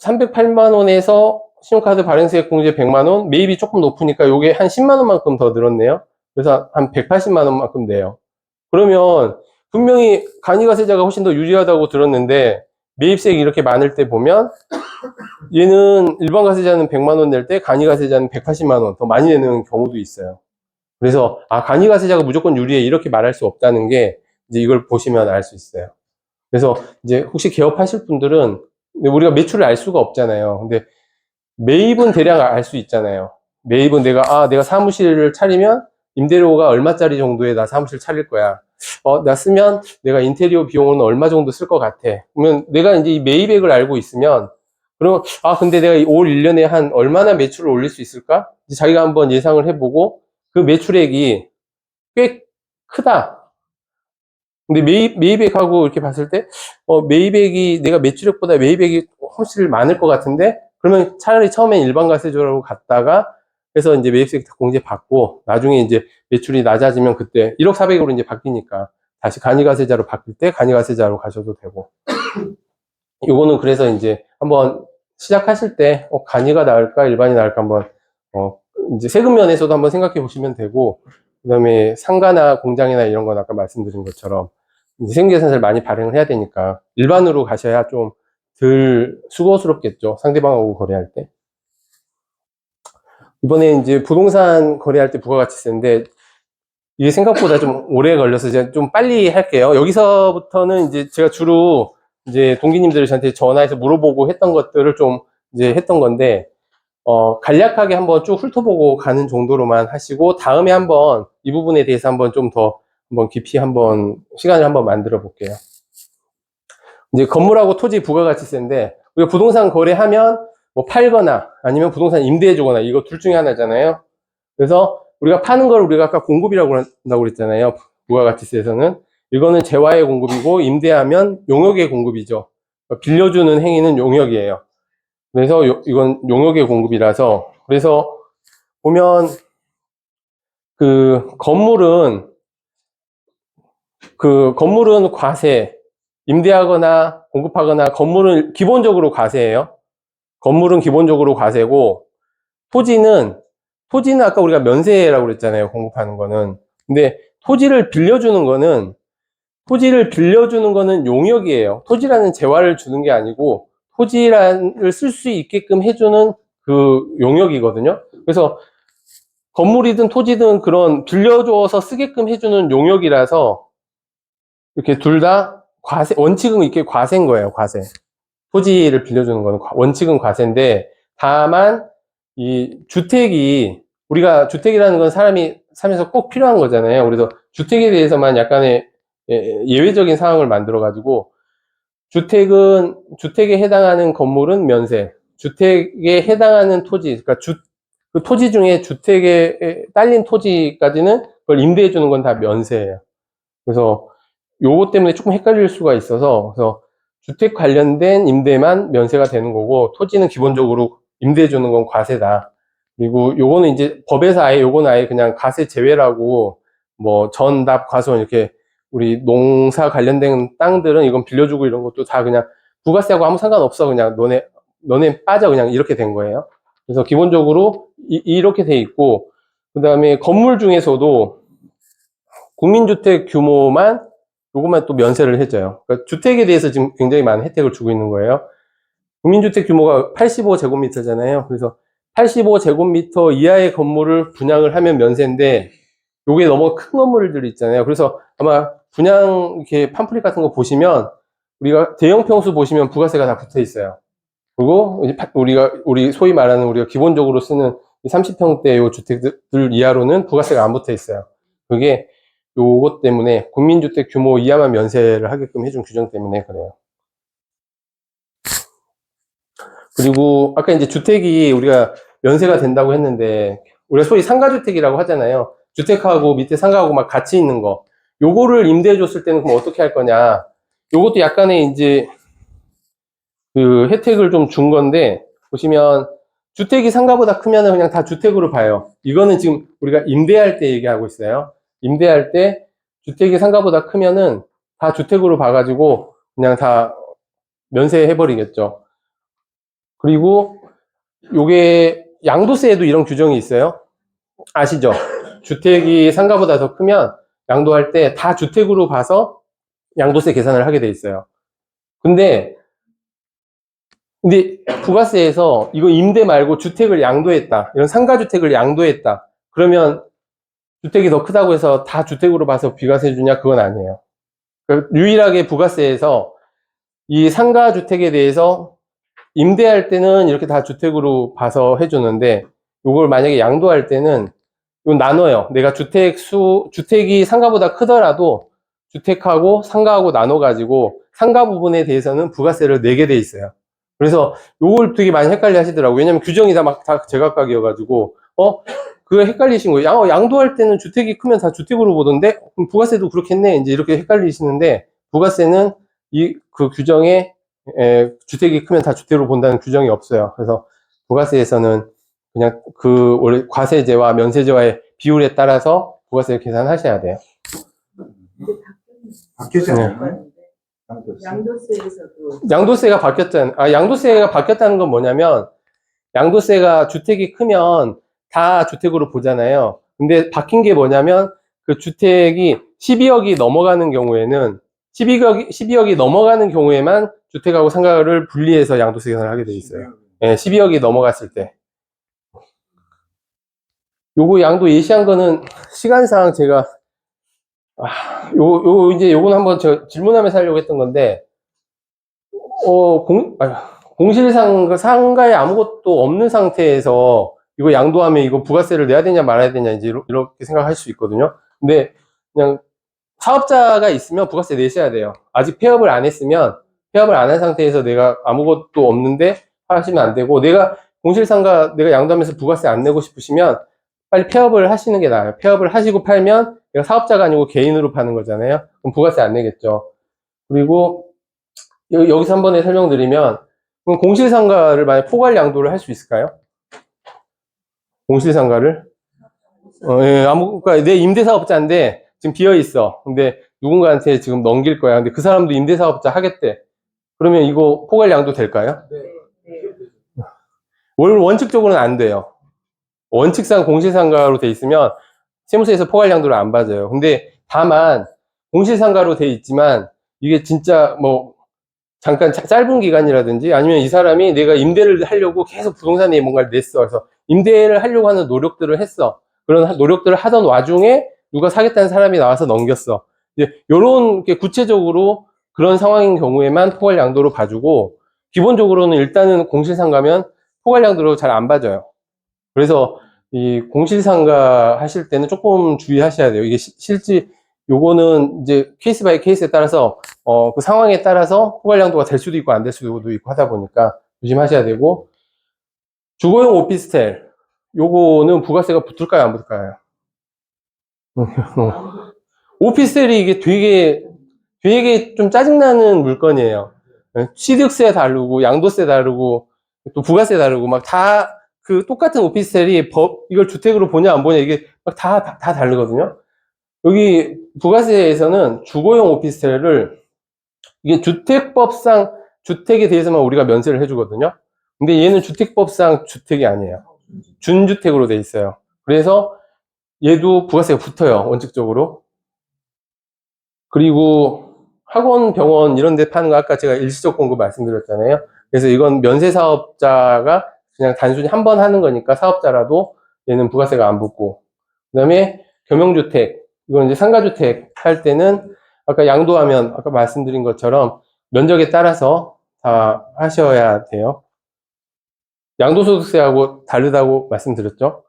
308만 원에서 신용카드 발행세액 공제 100만 원, 매입이 조금 높으니까 요게 한 10만 원만큼 더 늘었네요. 그래서 한 180만 원만큼 내요. 그러면 분명히 간이가세자가 훨씬 더 유리하다고 들었는데 매입세액이 이렇게 많을 때 보면 얘는 일반 가세자는 100만 원 낼 때 간이가세자는 180만 원 더 많이 내는 경우도 있어요. 그래서 간이가세자가 무조건 유리해 이렇게 말할 수 없다는 게 이제 이걸 보시면 알 수 있어요. 그래서 이제 혹시 개업하실 분들은 우리가 매출을 알 수가 없잖아요. 근데 매입은 대략 알 수 있잖아요. 매입은 내가 사무실을 차리면 임대료가 얼마짜리 정도에 나 사무실 차릴 거야. 나 쓰면 내가 인테리어 비용은 얼마 정도 쓸 것 같아. 그러면 내가 이제 이 매입액을 알고 있으면 그러면 근데 내가 올 1년에 한 얼마나 매출을 올릴 수 있을까? 이제 자기가 한번 예상을 해보고 그 매출액이 꽤 크다. 근데 매입액하고 이렇게 봤을 때, 매입액이 내가 매출액보다 매입액이 훨씬 많을 것 같은데, 그러면 차라리 처음엔 일반 가세조라고 갔다가, 그래서 이제 매입세액 공제 받고, 나중에 이제 매출이 낮아지면 그때 1억 4백으로 이제 바뀌니까, 다시 간이가세자로 바뀔 때 간이가세자로 가셔도 되고. 요거는 그래서 이제 한번 시작하실 때, 간이가 나을까, 일반이 나을까 한번, 이제 세금 면에서도 한번 생각해 보시면 되고, 그 다음에 상가나 공장이나 이런 건 아까 말씀드린 것처럼, 이제 세금계산서를 많이 발행을 해야 되니까, 일반으로 가셔야 좀 덜 수고스럽겠죠. 상대방하고 거래할 때. 이번에 이제 부동산 거래할 때 부가가치세인데, 이게 생각보다 좀 오래 걸려서 이제 좀 빨리 할게요. 여기서부터는 이제 제가 주로 이제 동기님들이 저한테 전화해서 물어보고 했던 것들을 좀 이제 했던 건데, 간략하게 한번 쭉 훑어보고 가는 정도로만 하시고, 다음에 한번 이 부분에 대해서 한번 좀 더 한번 깊이 한번 시간을 한번 만들어 볼게요. 이제 건물하고 토지 부가가치세인데, 우리가 부동산 거래하면 뭐 팔거나 아니면 부동산 임대해주거나 이거 둘 중에 하나잖아요. 그래서 우리가 파는 걸 우리가 아까 공급이라고 한다고 그랬잖아요. 부가가치세에서는. 이거는 재화의 공급이고, 임대하면 용역의 공급이죠. 빌려주는 행위는 용역이에요. 그래서 이건 용역의 공급이라서, 그래서 보면 그 건물은 과세, 임대하거나 공급하거나 건물은 기본적으로 과세예요. 건물은 기본적으로 과세고, 토지는 아까 우리가 면세라고 그랬잖아요. 공급하는 거는. 근데 토지를 빌려주는 거는 용역이에요. 토지라는 재화를 주는 게 아니고 토지를 쓸 수 있게끔 해주는 그 용역이거든요. 그래서 건물이든 토지든 그런 빌려줘서 쓰게끔 해주는 용역이라서 이렇게 둘 다 원칙은 이렇게 과세인 거예요. 과세. 토지를 빌려주는 거는 원칙은 과세인데, 다만 이 우리가 주택이라는 건 사람이 살면서 꼭 필요한 거잖아요. 그래서 주택에 대해서만 약간의 예외적인 상황을 만들어 가지고, 주택에 해당하는 건물은 면세, 주택에 해당하는 토지, 그러니까 그 토지 중에 주택에 딸린 토지까지는 그걸 임대해 주는 건 다 면세예요. 그래서 요거 때문에 조금 헷갈릴 수가 있어서, 그래서 주택 관련된 임대만 면세가 되는 거고, 토지는 기본적으로 임대해 주는 건 과세다. 그리고 요거는 이제 법에서 요거는 아예 그냥 과세 제외라고, 뭐 전답, 과수원 이렇게 우리 농사 관련된 땅들은 이건 빌려주고 이런 것도 다 그냥 부가세하고 아무 상관없어. 그냥 너네 빠져. 그냥 이렇게 된 거예요. 그래서 기본적으로 이렇게 돼 있고, 그 다음에 건물 중에서도 국민주택 규모만 요것만 또 면세를 해줘요. 그러니까 주택에 대해서 지금 굉장히 많은 혜택을 주고 있는 거예요. 국민주택 규모가 85제곱미터잖아요. 그래서 85제곱미터 이하의 건물을 분양을 하면 면세인데, 요게 너무 큰 건물들 있잖아요. 그래서 아마 분양 이렇게 팜플릿 같은 거 보시면, 우리가 대형 평수 보시면 부가세가 다 붙어 있어요. 그리고 우리 소위 말하는 우리가 기본적으로 쓰는 30평대 요 주택들 이하로는 부가세가 안 붙어 있어요. 그게 요것 때문에 국민주택 규모 이하만 면세를 하게끔 해준 규정 때문에 그래요. 그리고 아까 이제 주택이 우리가 면세가 된다고 했는데, 우리가 소위 상가주택이라고 하잖아요. 주택하고 밑에 상가하고 막 같이 있는 거. 요거를 임대해 줬을 때는 그럼 어떻게 할 거냐. 요것도 약간의 이제 그 혜택을 좀 준 건데, 보시면 주택이 상가보다 크면은 그냥 다 주택으로 봐요. 이거는 지금 우리가 임대할 때 얘기하고 있어요. 임대할 때 주택이 상가보다 크면은 다 주택으로 봐가지고 그냥 다 면세해버리겠죠. 그리고 요게 양도세에도 이런 규정이 있어요. 아시죠? 주택이 상가보다 더 크면 양도할 때 다 주택으로 봐서 양도세 계산을 하게 돼 있어요. 근데 부가세에서 이거 임대 말고 주택을 양도했다, 이런 상가주택을 양도했다, 그러면 주택이 더 크다고 해서 다 주택으로 봐서 비과세 주냐? 그건 아니에요. 그러니까 유일하게 부가세에서 이 상가주택에 대해서 임대할 때는 이렇게 다 주택으로 봐서 해주는데, 이걸 만약에 양도할 때는 이건 나눠요. 내가 주택이 상가보다 크더라도 주택하고 상가하고 나눠가지고 상가 부분에 대해서는 부가세를 내게 돼 있어요. 그래서 요걸 되게 많이 헷갈려 하시더라고요. 왜냐면 규정이 다 제각각이어가지고, 그거 헷갈리신 거예요. 양도할 때는 주택이 크면 다 주택으로 보던데, 그럼 부가세도 그렇겠네. 이제 이렇게 헷갈리시는데, 부가세는 그 규정에, 주택이 크면 다 주택으로 본다는 규정이 없어요. 그래서 부가세에서는 그냥 원래 과세제와 면세제와의 비율에 따라서 부가세를 계산하셔야 돼요. 근데 바뀌었는데 바뀌지 네. 않나요? 양도세에서도 양도세가 양도세가 바뀌었다는 건 뭐냐면, 양도세가 주택이 크면 다 주택으로 보잖아요. 근데 바뀐 게 뭐냐면, 그 주택이 12억이 넘어가는 경우에는, 12억이 넘어가는 경우에만 주택하고 상가를 분리해서 양도세 계산을 하게 돼 있어요. 예, 12억이 넘어갔을 때. 요거 양도 예시한 거는 시간상 제가, 이제 요건 한번 제가 질문하면서 하려고 했던 건데, 상가에 아무것도 없는 상태에서 이거 양도하면 이거 부가세를 내야 되냐 말아야 되냐 이제 이렇게 생각할 수 있거든요. 근데 그냥 사업자가 있으면 부가세 내셔야 돼요. 아직 폐업을 안 했으면 폐업을 안 한 상태에서 내가 아무것도 없는데 하시면 안 되고, 내가 공실상가 내가 양도하면서 부가세 안 내고 싶으시면 빨리 폐업을 하시는 게 나아요. 폐업을 하시고 팔면 내가 사업자가 아니고 개인으로 파는 거잖아요. 그럼 부가세 안 내겠죠. 그리고 여기서 한 번에 설명드리면, 그럼 공실상가를 만약 포괄 양도를 할 수 있을까요? 공실상가를? 예, 그러니까 내 임대사업자인데 지금 비어 있어. 근데 누군가한테 지금 넘길 거야. 근데 그 사람도 임대사업자 하겠대. 그러면 이거 포괄 양도 될까요? 원칙적으로는 안 돼요. 원칙상 공실상가로 돼 있으면 세무서에서 포괄 양도를 안 받아요. 근데 다만 공실상가로 돼 있지만 이게 진짜 뭐 잠깐 짧은 기간이라든지, 아니면 이 사람이 내가 임대를 하려고 계속 부동산에 뭔가를 냈어. 그래서 임대를 하려고 하는 노력들을 했어. 그런 노력들을 하던 와중에 누가 사겠다는 사람이 나와서 넘겼어. 이제 요런 게 구체적으로 그런 상황인 경우에만 포괄 양도로 봐주고, 기본적으로는 일단은 공실상가면 포괄 양도로 잘 안 봐줘요. 그래서 이 공실상가 하실 때는 조금 주의하셔야 돼요. 이게 실제 요거는 이제 케이스 바이 케이스에 따라서 그 상황에 따라서 포괄 양도가 될 수도 있고 안 될 수도 있고 하다 보니까 조심하셔야 되고, 주거용 오피스텔 요거는 부가세가 붙을까요, 안 붙을까요? 오피스텔이 이게 되게 좀 짜증나는 물건이에요. 취득세 다르고 양도세 다르고 또 부가세 다르고 막 다 그 똑같은 오피스텔이 이걸 주택으로 보냐 안 보냐 이게 막 다 다르거든요. 여기 부가세에서는 주거용 오피스텔을, 이게 주택법상 주택에 대해서만 우리가 면세를 해주거든요. 근데 얘는 주택법상 주택이 아니에요. 준주택으로 돼 있어요. 그래서 얘도 부가세가 붙어요, 원칙적으로. 그리고 학원, 병원 이런 데 파는 거 아까 제가 일시적 공급 말씀드렸잖아요. 그래서 이건 면세 사업자가 그냥 단순히 한 번 하는 거니까 사업자라도 얘는 부가세가 안 붙고, 그 다음에 겸용주택, 이건 이제 상가주택 할 때는 아까 양도하면 아까 말씀드린 것처럼 면적에 따라서 다 하셔야 돼요. 양도소득세하고 다르다고 말씀드렸죠.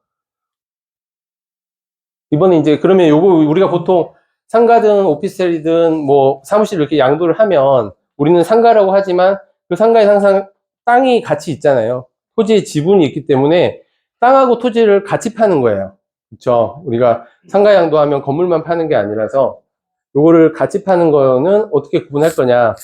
이번에 이제 그러면 요거 우리가 보통 상가든 오피스텔이든 뭐 사무실 이렇게 양도를 하면 우리는 상가라고 하지만 그 상가에 항상 땅이 같이 있잖아요. 토지의 지분이 있기 때문에 땅하고 토지를 같이 파는 거예요. 그렇죠? 우리가 상가 양도하면 건물만 파는 게 아니라서 요거를 같이 파는 거는 어떻게 구분할 거냐.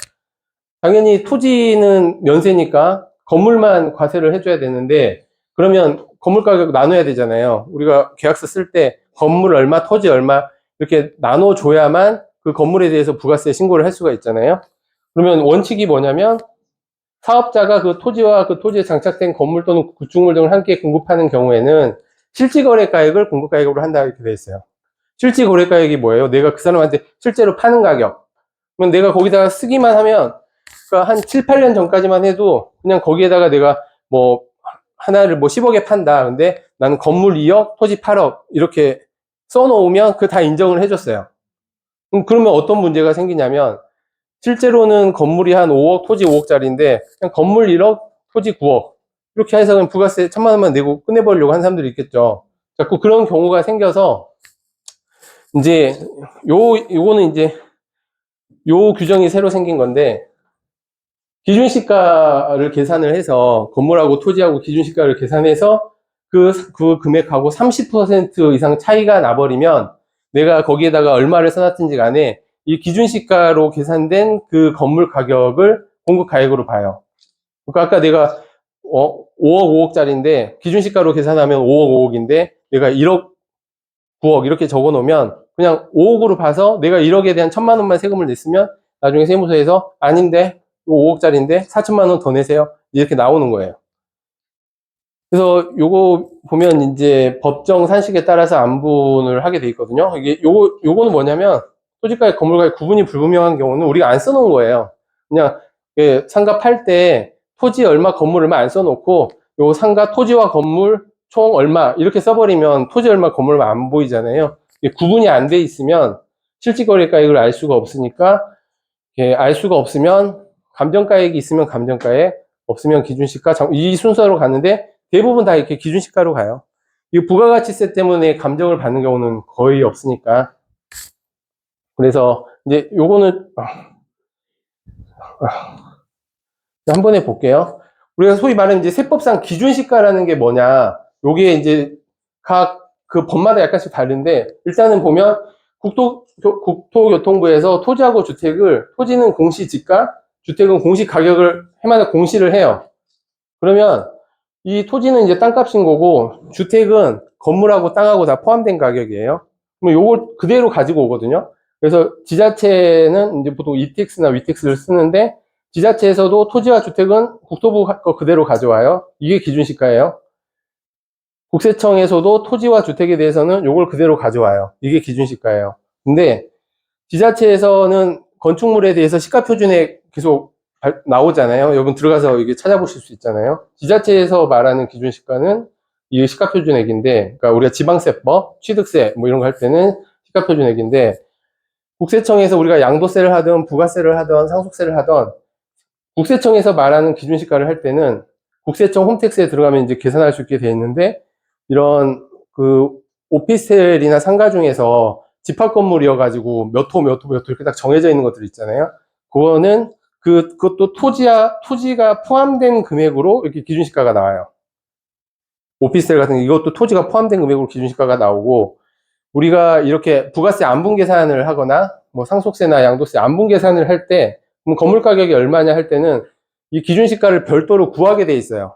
당연히 토지는 면세니까 건물만 과세를 해줘야 되는데, 그러면 건물 가격 나눠야 되잖아요. 우리가 계약서 쓸 때 건물 얼마, 토지 얼마 이렇게 나눠줘야만 그 건물에 대해서 부가세 신고를 할 수가 있잖아요. 그러면 원칙이 뭐냐면 사업자가 그 토지와 그 토지에 장착된 건물 또는 구축물 등을 함께 공급하는 경우에는 실지거래가액을 공급가격으로 한다 이렇게 돼 있어요. 실지거래가액이 뭐예요? 내가 그 사람한테 실제로 파는 가격. 그러면 내가 거기다가 쓰기만 하면, 그러니까 한 7, 8년 전까지만 해도 그냥 거기에다가 내가 뭐 하나를 뭐 10억에 판다. 근데 나는 건물 2억, 토지 8억 이렇게 써놓으면 그 다 인정을 해줬어요. 그러면 어떤 문제가 생기냐면, 실제로는 건물이 한 5억, 토지 5억짜리인데 그냥 건물 1억, 토지 9억 이렇게 해서 그냥 부가세 1,000만 원만 내고 끝내버리려고 하는 사람들이 있겠죠. 자꾸 그런 경우가 생겨서 이제 요거는 이제 요 규정이 새로 생긴 건데, 기준시가를 계산을 해서 건물하고 토지하고 기준시가를 계산해서 그 금액하고 30% 이상 차이가 나버리면 내가 거기에다가 얼마를 써놨든지 간에 이 기준시가로 계산된 그 건물 가격을 공급가액으로 봐요. 그러니까 아까 내가 5억 5억짜리인데 기준시가로 계산하면 5억 5억인데 내가 1억 9억 이렇게 적어 놓으면 그냥 5억으로 봐서 내가 1억에 대한 1,000만 원만 세금을 냈으면 나중에 세무서에서 아닌데 5억짜리인데 4천만 원 더 내세요. 이렇게 나오는 거예요. 그래서 요거 보면 이제 법정 산식에 따라서 안분을 하게 돼 있거든요. 이게 요거는 뭐냐면 토지가액 건물가액 구분이 불분명한 경우는 우리가 안 써놓은 거예요. 그냥 상가 팔 때 토지 얼마 건물 얼마 안 써놓고 요 상가 토지와 건물 총 얼마 이렇게 써버리면 토지 얼마 건물 얼마 안 보이잖아요. 이게 구분이 안 돼 있으면 실질거래가액을 알 수가 없으니까 알 수가 없으면 감정가액이 있으면 감정가액 없으면 기준시가 이 순서로 갔는데 대부분 다 이렇게 기준시가로 가요. 이 부가가치세 때문에 감정을 받는 경우는 거의 없으니까. 그래서 이제 요거는 한 번 해볼게요. 우리가 소위 말하는 이제 세법상 기준시가라는 게 뭐냐. 요게 이제 각 그 법마다 약간씩 다른데 일단은 보면 국토교통부에서 토지하고 주택을 토지는 공시지가, 주택은 공시가격을 해마다 공시를 해요. 그러면 이 토지는 이제 땅값인 거고 주택은 건물하고 땅하고 다 포함된 가격이에요. 그럼 요걸 그대로 가지고 오거든요. 그래서 지자체는 이제 보통 ETX나 위텍스를 쓰는데 지자체에서도 토지와 주택은 국토부 거 그대로 가져와요. 이게 기준시가예요. 국세청에서도 토지와 주택에 대해서는 요걸 그대로 가져와요. 이게 기준시가예요. 근데 지자체에서는 건축물에 대해서 시가표준액 계속 나오잖아요. 여러분 들어가서 이게 찾아보실 수 있잖아요. 지자체에서 말하는 기준시가는 이게 시가표준액인데, 그러니까 우리가 지방세법, 취득세 뭐 이런 거 할 때는 시가표준액인데, 국세청에서 우리가 양도세를 하든 부가세를 하든 상속세를 하든 국세청에서 말하는 기준시가를 할 때는 국세청 홈택스에 들어가면 이제 계산할 수 있게 돼 있는데, 이런 그 오피스텔이나 상가 중에서 집합 건물이어가지고 몇 호 이렇게 딱 정해져 있는 것들 있잖아요. 그거는 그것도 토지가 포함된 금액으로 이렇게 기준시가가 나와요. 오피스텔 같은 게 이것도 토지가 포함된 금액으로 기준시가가 나오고, 우리가 이렇게 부가세 안분 계산을 하거나 뭐 상속세나 양도세 안분 계산을 할 때 건물 가격이 얼마냐 할 때는 이 기준시가를 별도로 구하게 돼 있어요.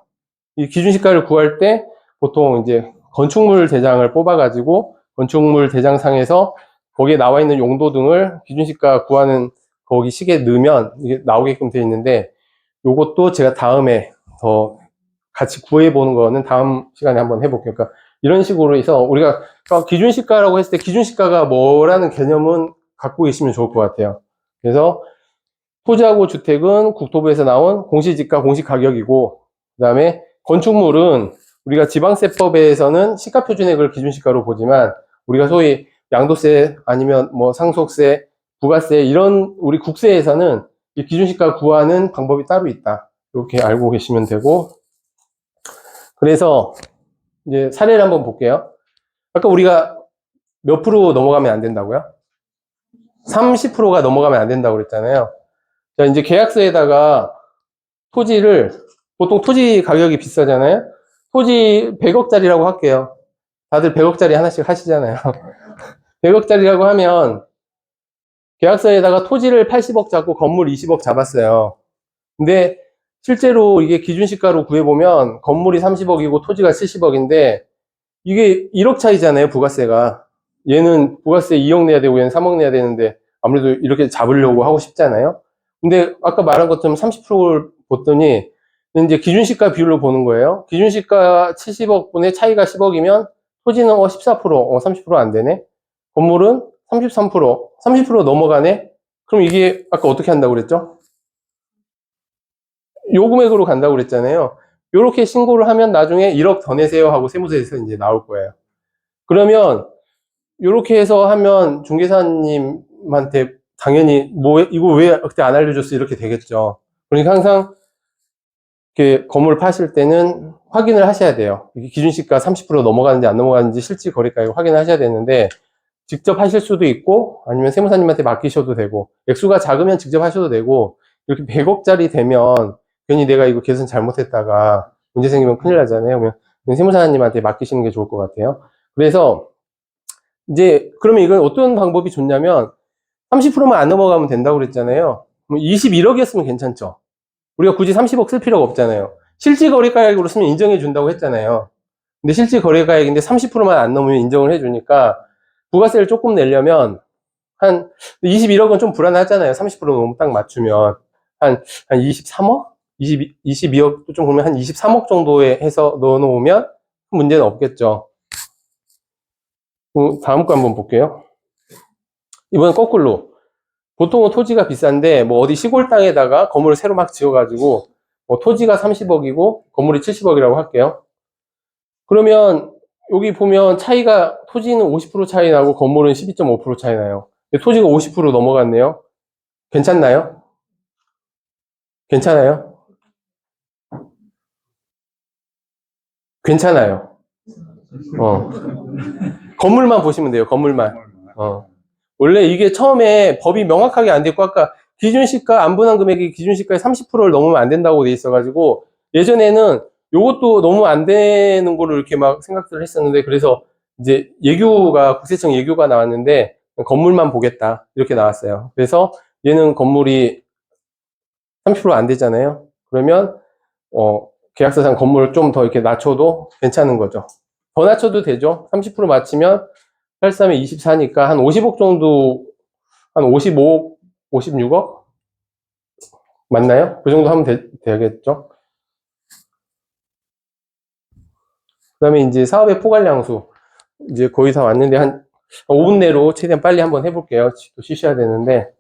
이 기준시가를 구할 때 보통 이제 건축물 대장을 뽑아가지고 건축물 대장상에서 거기에 나와 있는 용도 등을 기준시가 구하는 거기 식에 넣으면 이게 나오게끔 돼 있는데, 요것도 제가 다음에 더 같이 구해보는 거는 다음 시간에 한번 해볼게요. 그러니까 이런 식으로 해서 우리가 기준시가라고 했을 때 기준시가가 뭐라는 개념은 갖고 계시면 좋을 것 같아요. 그래서 토지하고 주택은 국토부에서 나온 공시지가 공시가격이고, 그 다음에 건축물은 우리가 지방세법에서는 시가표준액을 기준시가로 보지만 우리가 소위 양도세 아니면 뭐 상속세, 부가세 이런 우리 국세에서는 이 기준시가 구하는 방법이 따로 있다. 이렇게 알고 계시면 되고, 그래서 이제 사례를 한번 볼게요. 아까 우리가 몇 프로 넘어가면 안 된다고요? 30%가 넘어가면 안 된다고 그랬잖아요. 자, 이제 계약서에다가 토지를, 보통 토지 가격이 비싸잖아요. 토지 100억짜리라고 할게요. 다들 100억짜리 하나씩 하시잖아요. 100억짜리라고 하면 계약서에다가 토지를 80억 잡고 건물 20억 잡았어요. 근데 실제로 이게 기준시가로 구해보면 건물이 30억이고 토지가 70억인데 이게 1억 차이잖아요, 부가세가. 얘는 부가세 2억 내야 되고 얘는 3억 내야 되는데 아무래도 이렇게 잡으려고 하고 싶잖아요. 근데 아까 말한 것처럼 30%를 봤더니 이제 기준시가 비율로 보는 거예요. 기준시가 70억 분의 차이가 10억이면 토지는 14%, 30% 안 되네. 건물은 33%, 30% 넘어가네. 그럼 이게 아까 어떻게 한다고 그랬죠? 요 금액으로 간다고 그랬잖아요. 요렇게 신고를 하면 나중에 1억 더 내세요 하고 세무서에서 이제 나올 거예요. 그러면 요렇게 해서 하면 중개사님한테 당연히 뭐 이거 왜 그때 안 알려줬어 이렇게 되겠죠. 그러니까 항상 이렇게 건물 파실 때는 확인을 하셔야 돼요. 이게 기준시가 30% 넘어가는지 안 넘어가는지 실질 거래가액 확인을 하셔야 되는데, 직접 하실 수도 있고 아니면 세무사님한테 맡기셔도 되고, 액수가 작으면 직접 하셔도 되고, 이렇게 100억짜리 되면 괜히 내가 이거 계산 잘못했다가 문제 생기면 큰일 나잖아요. 그러면 세무사님한테 맡기시는 게 좋을 것 같아요. 그래서 이제 그러면 이건 어떤 방법이 좋냐면 30%만 안 넘어가면 된다고 그랬잖아요. 21억이었으면 괜찮죠. 우리가 굳이 30억 쓸 필요가 없잖아요. 실질거래가액으로 쓰면 인정해 준다고 했잖아요. 근데 실질거래가액인데 30%만 안 넘으면 인정을 해 주니까 부가세를 조금 내려면 한 21억은 좀 불안하잖아요. 30% 너무 딱 맞추면 한 23억? 22억도 좀 보면 한 23억 정도에 해서 넣어 놓으면 문제는 없겠죠. 다음 거 한번 볼게요. 이번엔 거꾸로. 보통은 토지가 비싼데 뭐 어디 시골 땅에다가 건물을 새로 막 지어가지고 뭐 토지가 30억이고 건물이 70억이라고 할게요. 그러면 여기 보면 차이가 토지는 50% 차이 나고 건물은 12.5% 차이 나요. 근데 토지가 50% 넘어갔네요. 괜찮나요? 괜찮아요? 괜찮아요. 건물만 보시면 돼요. 건물만. 원래 이게 처음에 법이 명확하게 안 됐고 아까 기준시가 안분한 금액이 기준시가의 30%를 넘으면 안 된다고 돼 있어가지고 예전에는 요것도 너무 안 되는 걸로 이렇게 막 생각들을 했었는데 그래서 이제 예규가 국세청 예규가 나왔는데 건물만 보겠다 이렇게 나왔어요. 그래서 얘는 건물이 30%안 되잖아요. 그러면 계약서상 건물을 좀 더 이렇게 낮춰도 괜찮은 거죠. 더 낮춰도 되죠. 30% 맞추면 83에 24니까 한 50억 정도, 한 55억, 56억? 맞나요? 그 정도 하면 되겠죠. 그 다음에 이제 사업의 포괄량수. 이제 거의 다 왔는데 한 5분 내로 최대한 빨리 한번 해볼게요. 또 쉬셔야 되는데.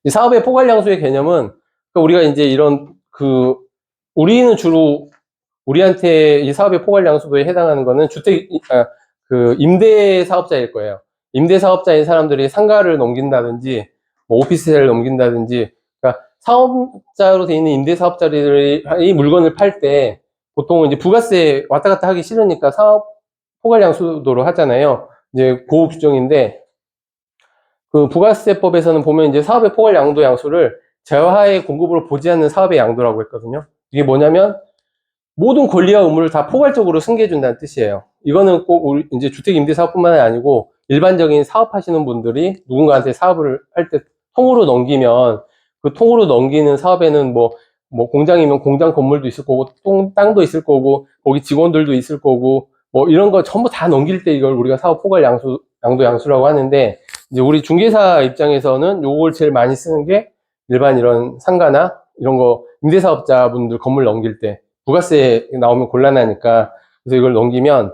사업의 포괄량수의 개념은 그러니까 우리가 이제 이런 우리는 주로 우리한테 이 사업의 포괄량수도에 해당하는 거는 임대 사업자일 거예요. 임대 사업자인 사람들이 상가를 넘긴다든지, 뭐 오피스텔을 넘긴다든지, 그러니까 사업자로 돼 있는 임대 사업자들이 이 물건을 팔 때 보통은 이제 부가세 왔다 갔다 하기 싫으니까 사업 포괄량수도로 하잖아요. 이제 그 규정인데, 그 부가세법에서는 보면 이제 사업의 포괄 양도 양수를 재화의 공급으로 보지 않는 사업의 양도라고 했거든요. 이게 뭐냐면 모든 권리와 의무를 다 포괄적으로 승계해준다는 뜻이에요. 이거는 꼭 우리 이제 주택임대사업뿐만 아니고 일반적인 사업하시는 분들이 누군가한테 사업을 할 때 통으로 넘기면 그 통으로 넘기는 사업에는 뭐 공장이면 공장 건물도 있을 거고 땅도 있을 거고 거기 직원들도 있을 거고 뭐 이런 거 전부 다 넘길 때 이걸 우리가 사업 포괄 양도 양수라고 하는데 이제 우리 중개사 입장에서는 요걸 제일 많이 쓰는 게 일반 이런 상가나 이런 거 임대사업자분들 건물 넘길 때 부가세 나오면 곤란하니까 그래서 이걸 넘기면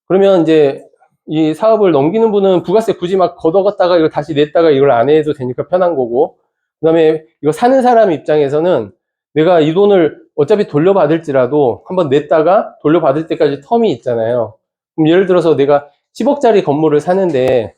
그러면 이제 이 사업을 넘기는 분은 부가세 굳이 막 걷어갔다가 이걸 다시 냈다가 이걸 안 해도 되니까 편한 거고 그 다음에 이거 사는 사람 입장에서는 내가 이 돈을 어차피 돌려받을지라도 한번 냈다가 돌려받을 때까지 텀이 있잖아요. 그럼 예를 들어서 내가 10억짜리 건물을 사는데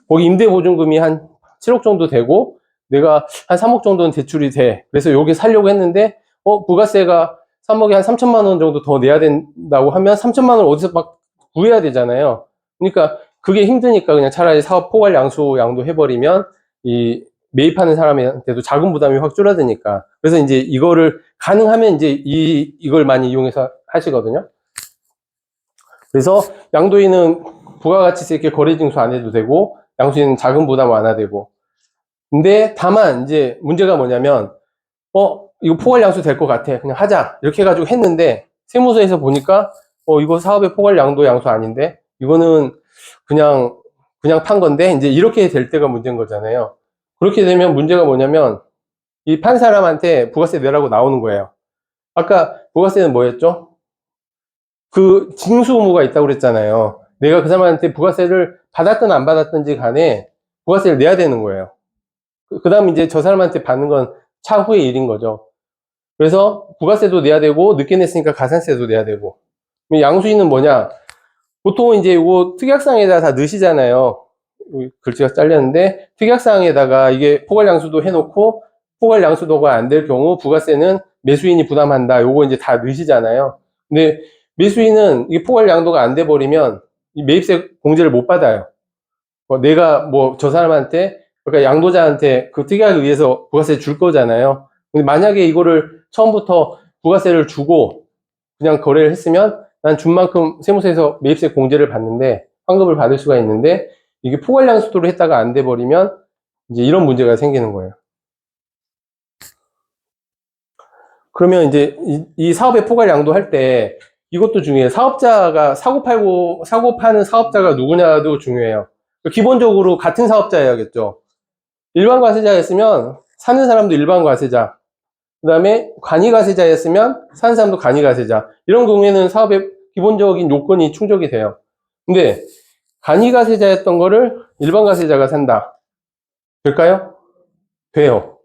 거기 임대보증금이 한 7억 정도 되고 내가 한 3억 정도는 대출이 돼. 그래서 여기 살려고 했는데 부가세가 3억에 한 3천만 원 정도 더 내야 된다고 하면 3천만 원을 어디서 막 구해야 되잖아요. 그러니까 그게 힘드니까 그냥 차라리 사업 포괄 양도 해버리면 이 매입하는 사람한테도 자금 부담이 확 줄어드니까. 그래서 이제 이거를 가능하면 이제 이걸 많이 이용해서 하시거든요. 그래서 양도인은 부가가치세 있게 거래징수 안 해도 되고 양수인은 자금 부담 완화되고. 근데 다만 이제 문제가 뭐냐면 이거 포괄양수 될 것 같아. 그냥 하자. 이렇게 해가지고 했는데, 세무서에서 보니까, 이거 사업의 포괄양도 양수 아닌데, 이거는 그냥 판 건데, 이제 이렇게 될 때가 문제인 거잖아요. 그렇게 되면 문제가 뭐냐면, 이 판 사람한테 부가세 내라고 나오는 거예요. 아까 부가세는 뭐였죠? 그 징수 의무가 있다고 그랬잖아요. 내가 그 사람한테 부가세를 받았든 안 받았든지 간에 부가세를 내야 되는 거예요. 그 다음 이제 저 사람한테 받는 건 차후의 일인 거죠. 그래서 부가세도 내야 되고 늦게 냈으니까 가산세도 내야 되고. 양수인은 뭐냐? 보통은 이제 이거 특약사항에다 다 넣으시잖아요. 글씨가 잘렸는데 특약사항에다가 이게 포괄양수도 해놓고 포괄양수도가 안 될 경우 부가세는 매수인이 부담한다. 요거 이제 다 넣으시잖아요. 근데 매수인은 이게 포괄양도가 안 돼 버리면 이 매입세 공제를 못 받아요. 내가 저 사람한테 그러니까 양도자한테 그 특약에 의해서 부가세 줄 거잖아요. 근데 만약에 이거를 처음부터 부가세를 주고 그냥 거래를 했으면 난 준 만큼 세무서에서 매입세 공제를 받는데 환급을 받을 수가 있는데 이게 포괄량수도로 했다가 안 돼 버리면 이제 이런 문제가 생기는 거예요. 그러면 이제 이 사업의 포괄량도 할 때 이것도 중요해요. 사업자가 사고 파는 사업자가 누구냐도 중요해요. 기본적으로 같은 사업자여야겠죠. 일반 과세자였으면 사는 사람도 일반 과세자, 그 다음에 간이 과세자였으면 사는 사람도 간이 과세자. 이런 경우에는 사업의 기본적인 요건이 충족이 돼요. 근데 간이 과세자였던 거를 일반 과세자가 산다. 될까요? 돼요.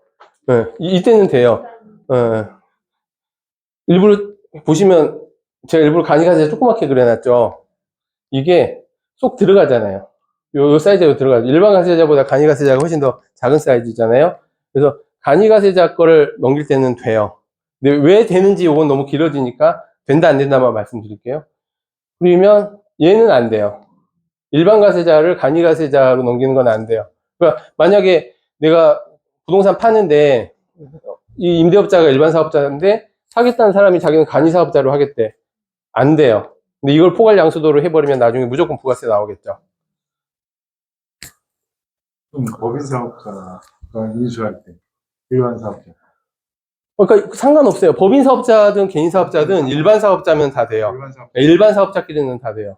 네, 이때는 돼요. 네. 일부러 보시면 제가 일부러 간이 과세자 조그맣게 그려놨죠. 이게 쏙 들어가잖아요. 요 사이즈로 들어가죠. 일반 과세자보다 간이 과세자가 훨씬 더 작은 사이즈잖아요. 그래서 간이 과세자 거를 넘길 때는 돼요. 근데 왜 되는지 요건 너무 길어지니까 된다 안 된다만 말씀드릴게요. 그러면 얘는 안 돼요. 일반 과세자를 간이 과세자로 넘기는 건 안 돼요. 그러니까 만약에 내가 부동산 파는데 이 임대업자가 일반 사업자인데 사겠다는 사람이 자기는 간이 사업자로 하겠대. 안 돼요. 근데 이걸 포괄 양수도로 해버리면 나중에 무조건 부가세 나오겠죠. 그럼 법인 사업자가 인수할 때 일반 사업자. 그러니까 상관없어요. 법인 사업자든 개인 사업자든 일반 사업자면 다 돼요. 일반 사업자. 일반 사업자끼리는 다 돼요.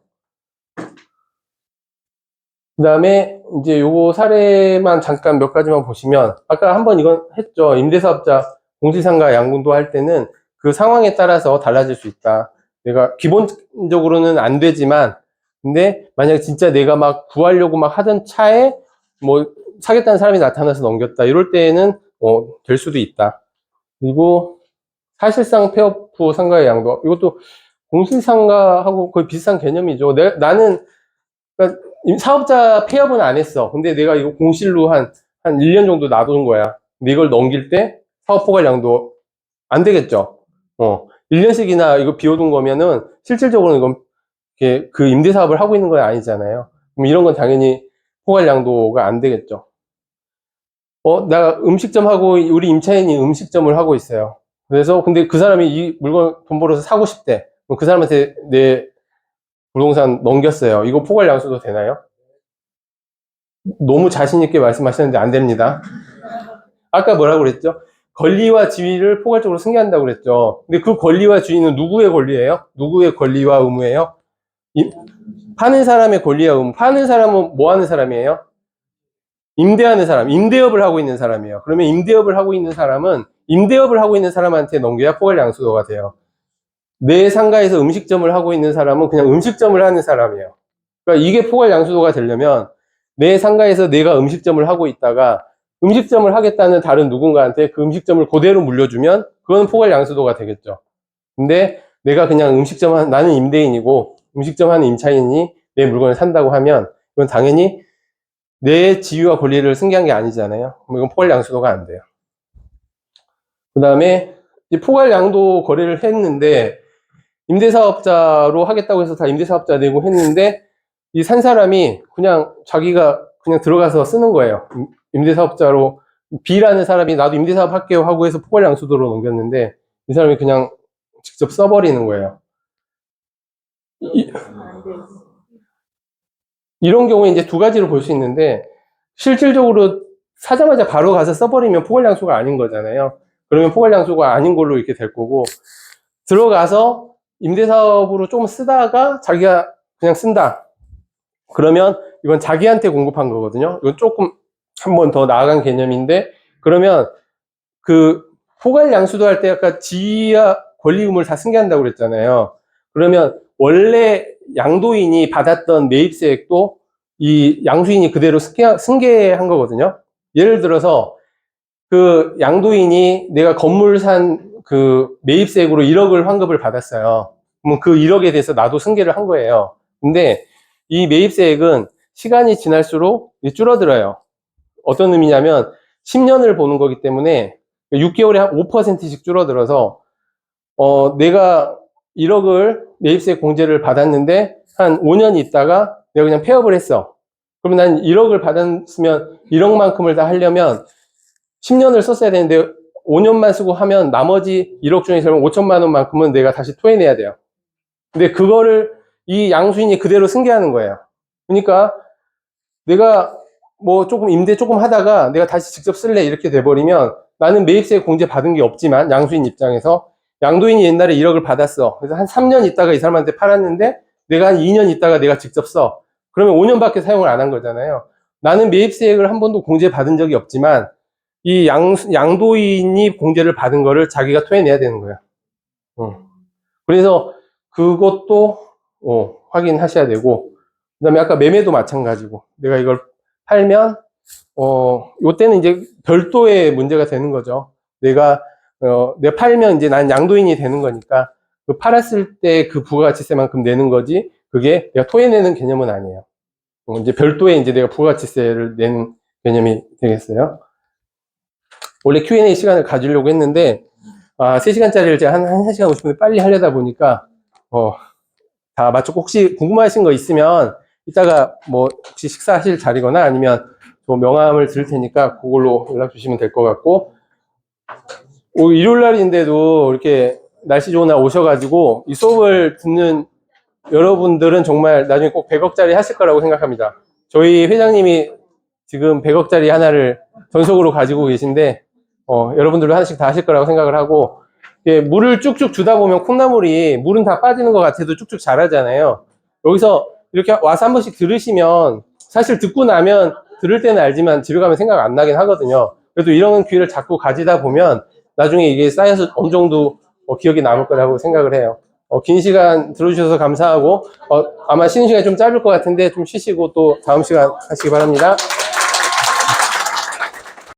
그 다음에 이제 요거 사례만 잠깐 몇 가지만 보시면 아까 한번 이건 했죠. 임대사업자 공시상가 양분도 할 때는 그 상황에 따라서 달라질 수 있다. 내가 기본적으로는 안 되지만 근데 만약에 진짜 내가 막 구하려고 막 하던 차에 뭐 사겠다는 사람이 나타나서 넘겼다. 이럴 때에는 될 수도 있다. 그리고 사실상 폐업 후 상가의 양도 이것도 공시상가하고 거의 비슷한 개념이죠. 나는 그러니까 사업자 폐업은 안 했어. 근데 내가 이거 공실로 한 1년 정도 놔둔 거야. 근데 이걸 넘길 때 사업 포괄 양도 안 되겠죠. 1년씩이나 이거 비워둔 거면은 실질적으로는 이건 그 임대 사업을 하고 있는 건 아니잖아요. 그럼 이런 건 당연히 포괄 양도가 안 되겠죠. 나 음식점 하고 우리 임차인이 음식점을 하고 있어요. 그래서 근데 그 사람이 이 물건 돈 벌어서 사고 싶대. 그럼 그 사람한테 내 부동산 넘겼어요. 이거 포괄 양수도 되나요? 너무 자신 있게 말씀하셨는데 안 됩니다. 아까 뭐라고 그랬죠? 권리와 지위를 포괄적으로 승계한다고 그랬죠. 근데 그 권리와 지위는 누구의 권리예요? 누구의 권리와 의무예요? 파는 사람의 권리와 의무. 파는 사람은 뭐 하는 사람이에요? 임대하는 사람, 임대업을 하고 있는 사람이에요. 그러면 임대업을 하고 있는 사람은 임대업을 하고 있는 사람한테 넘겨야 포괄 양수도가 돼요. 내 상가에서 음식점을 하고 있는 사람은 그냥 음식점을 하는 사람이에요. 그러니까 이게 포괄 양수도가 되려면 내 상가에서 내가 음식점을 하고 있다가 음식점을 하겠다는 다른 누군가한테 그 음식점을 그대로 물려주면 그건 포괄 양수도가 되겠죠. 근데 내가 그냥 나는 임대인이고 음식점 하는 임차인이 내 물건을 산다고 하면 이건 당연히 내 지위와 권리를 승계한 게 아니잖아요. 그럼 이건 포괄 양수도가 안 돼요. 그 다음에 포괄 양도 거래를 했는데 임대사업자로 하겠다고 해서 다 임대사업자 내고 했는데 이 산 사람이 그냥 자기가 그냥 들어가서 쓰는 거예요. 임대사업자로 B라는 사람이 나도 임대사업 할게요 하고 해서 포괄 양수도로 넘겼는데 이 사람이 그냥 직접 써버리는 거예요. 이런 경우에 이제 두 가지로 볼 수 있는데 실질적으로 사자마자 바로 가서 써버리면 포괄 양수가 아닌 거잖아요. 그러면 포괄 양수가 아닌 걸로 이렇게 될 거고 들어가서 임대사업으로 좀 쓰다가 자기가 그냥 쓴다. 그러면 이건 자기한테 공급한 거거든요. 이건 조금 한 번 더 나아간 개념인데 그러면 그 포괄 양수도 할 때 아까 지위와 권리 의무를 다 승계한다고 그랬잖아요. 그러면 원래 양도인이 받았던 매입세액도 이 양수인이 그대로 승계한 거거든요. 예를 들어서 그 양도인이 내가 건물 산 그 매입세액으로 1억을 환급을 받았어요. 그러면 그 1억에 대해서 나도 승계를 한 거예요. 근데 이 매입세액은 시간이 지날수록 줄어들어요. 어떤 의미냐면 10년을 보는 거기 때문에 6개월에 한 5%씩 줄어들어서 내가 1억을 매입세액 공제를 받았는데 한 5년 있다가 내가 그냥 폐업을 했어. 그러면 난 1억을 받았으면 1억만큼을 다 하려면 10년을 썼어야 되는데 5년만 쓰고 하면 나머지 1억 중에서 5천만 원만큼은 내가 다시 토해내야 돼요. 근데 그거를 이 양수인이 그대로 승계하는 거예요. 그러니까 내가 뭐 조금 임대 조금 하다가 내가 다시 직접 쓸래 이렇게 돼버리면 나는 매입세 공제 받은 게 없지만 양수인 입장에서 양도인이 옛날에 1억을 받았어. 그래서 한 3년 있다가 이 사람한테 팔았는데 내가 한 2년 있다가 내가 직접 써. 그러면 5년밖에 사용을 안 한 거잖아요. 나는 매입세액을 한 번도 공제받은 적이 없지만 이 양도인이 공제를 받은 거를 자기가 토해내야 되는 거야. 그래서 그것도 확인하셔야 되고, 그 다음에 아까 매매도 마찬가지고, 내가 이걸 팔면 요때는 이제 별도의 문제가 되는 거죠. 내가 팔면 이제 난 양도인이 되는 거니까 그 팔았을 때 그 부가가치세만큼 내는 거지, 그게 내가 토해내는 개념은 아니에요. 이제 별도의 이제 내가 부가가치세를 내는 개념이 되겠어요. 원래 Q&A 시간을 가지려고 했는데 3시간짜리를 제가 한 1시간 50분에 빨리 하려다 보니까 다 맞췄고, 혹시 궁금하신 거 있으면 이따가 뭐 혹시 식사하실 자리거나 아니면 저 명함을 드릴 테니까 그걸로 연락 주시면 될 것 같고, 일요일 날인데도 이렇게 날씨 좋은 날 오셔가지고 이 수업을 듣는 여러분들은 정말 나중에 꼭 100억짜리 하실 거라고 생각합니다. 저희 회장님이 지금 100억짜리 하나를 전속으로 가지고 계신데 여러분들도 하나씩 다 하실 거라고 생각을 하고, 물을 쭉쭉 주다 보면 콩나물이 물은 다 빠지는 것 같아도 쭉쭉 자라잖아요. 여기서 이렇게 와서 한 번씩 들으시면, 사실 듣고 나면 들을 때는 알지만 집에 가면 생각 안 나긴 하거든요. 그래도 이런 기회를 자꾸 가지다 보면 나중에 이게 쌓여서 어느 정도 기억이 남을 거라고 생각을 해요. 긴 시간 들어주셔서 감사하고, 아마 쉬는 시간이 좀 짧을 것 같은데 좀 쉬시고 또 다음 시간 하시기 바랍니다.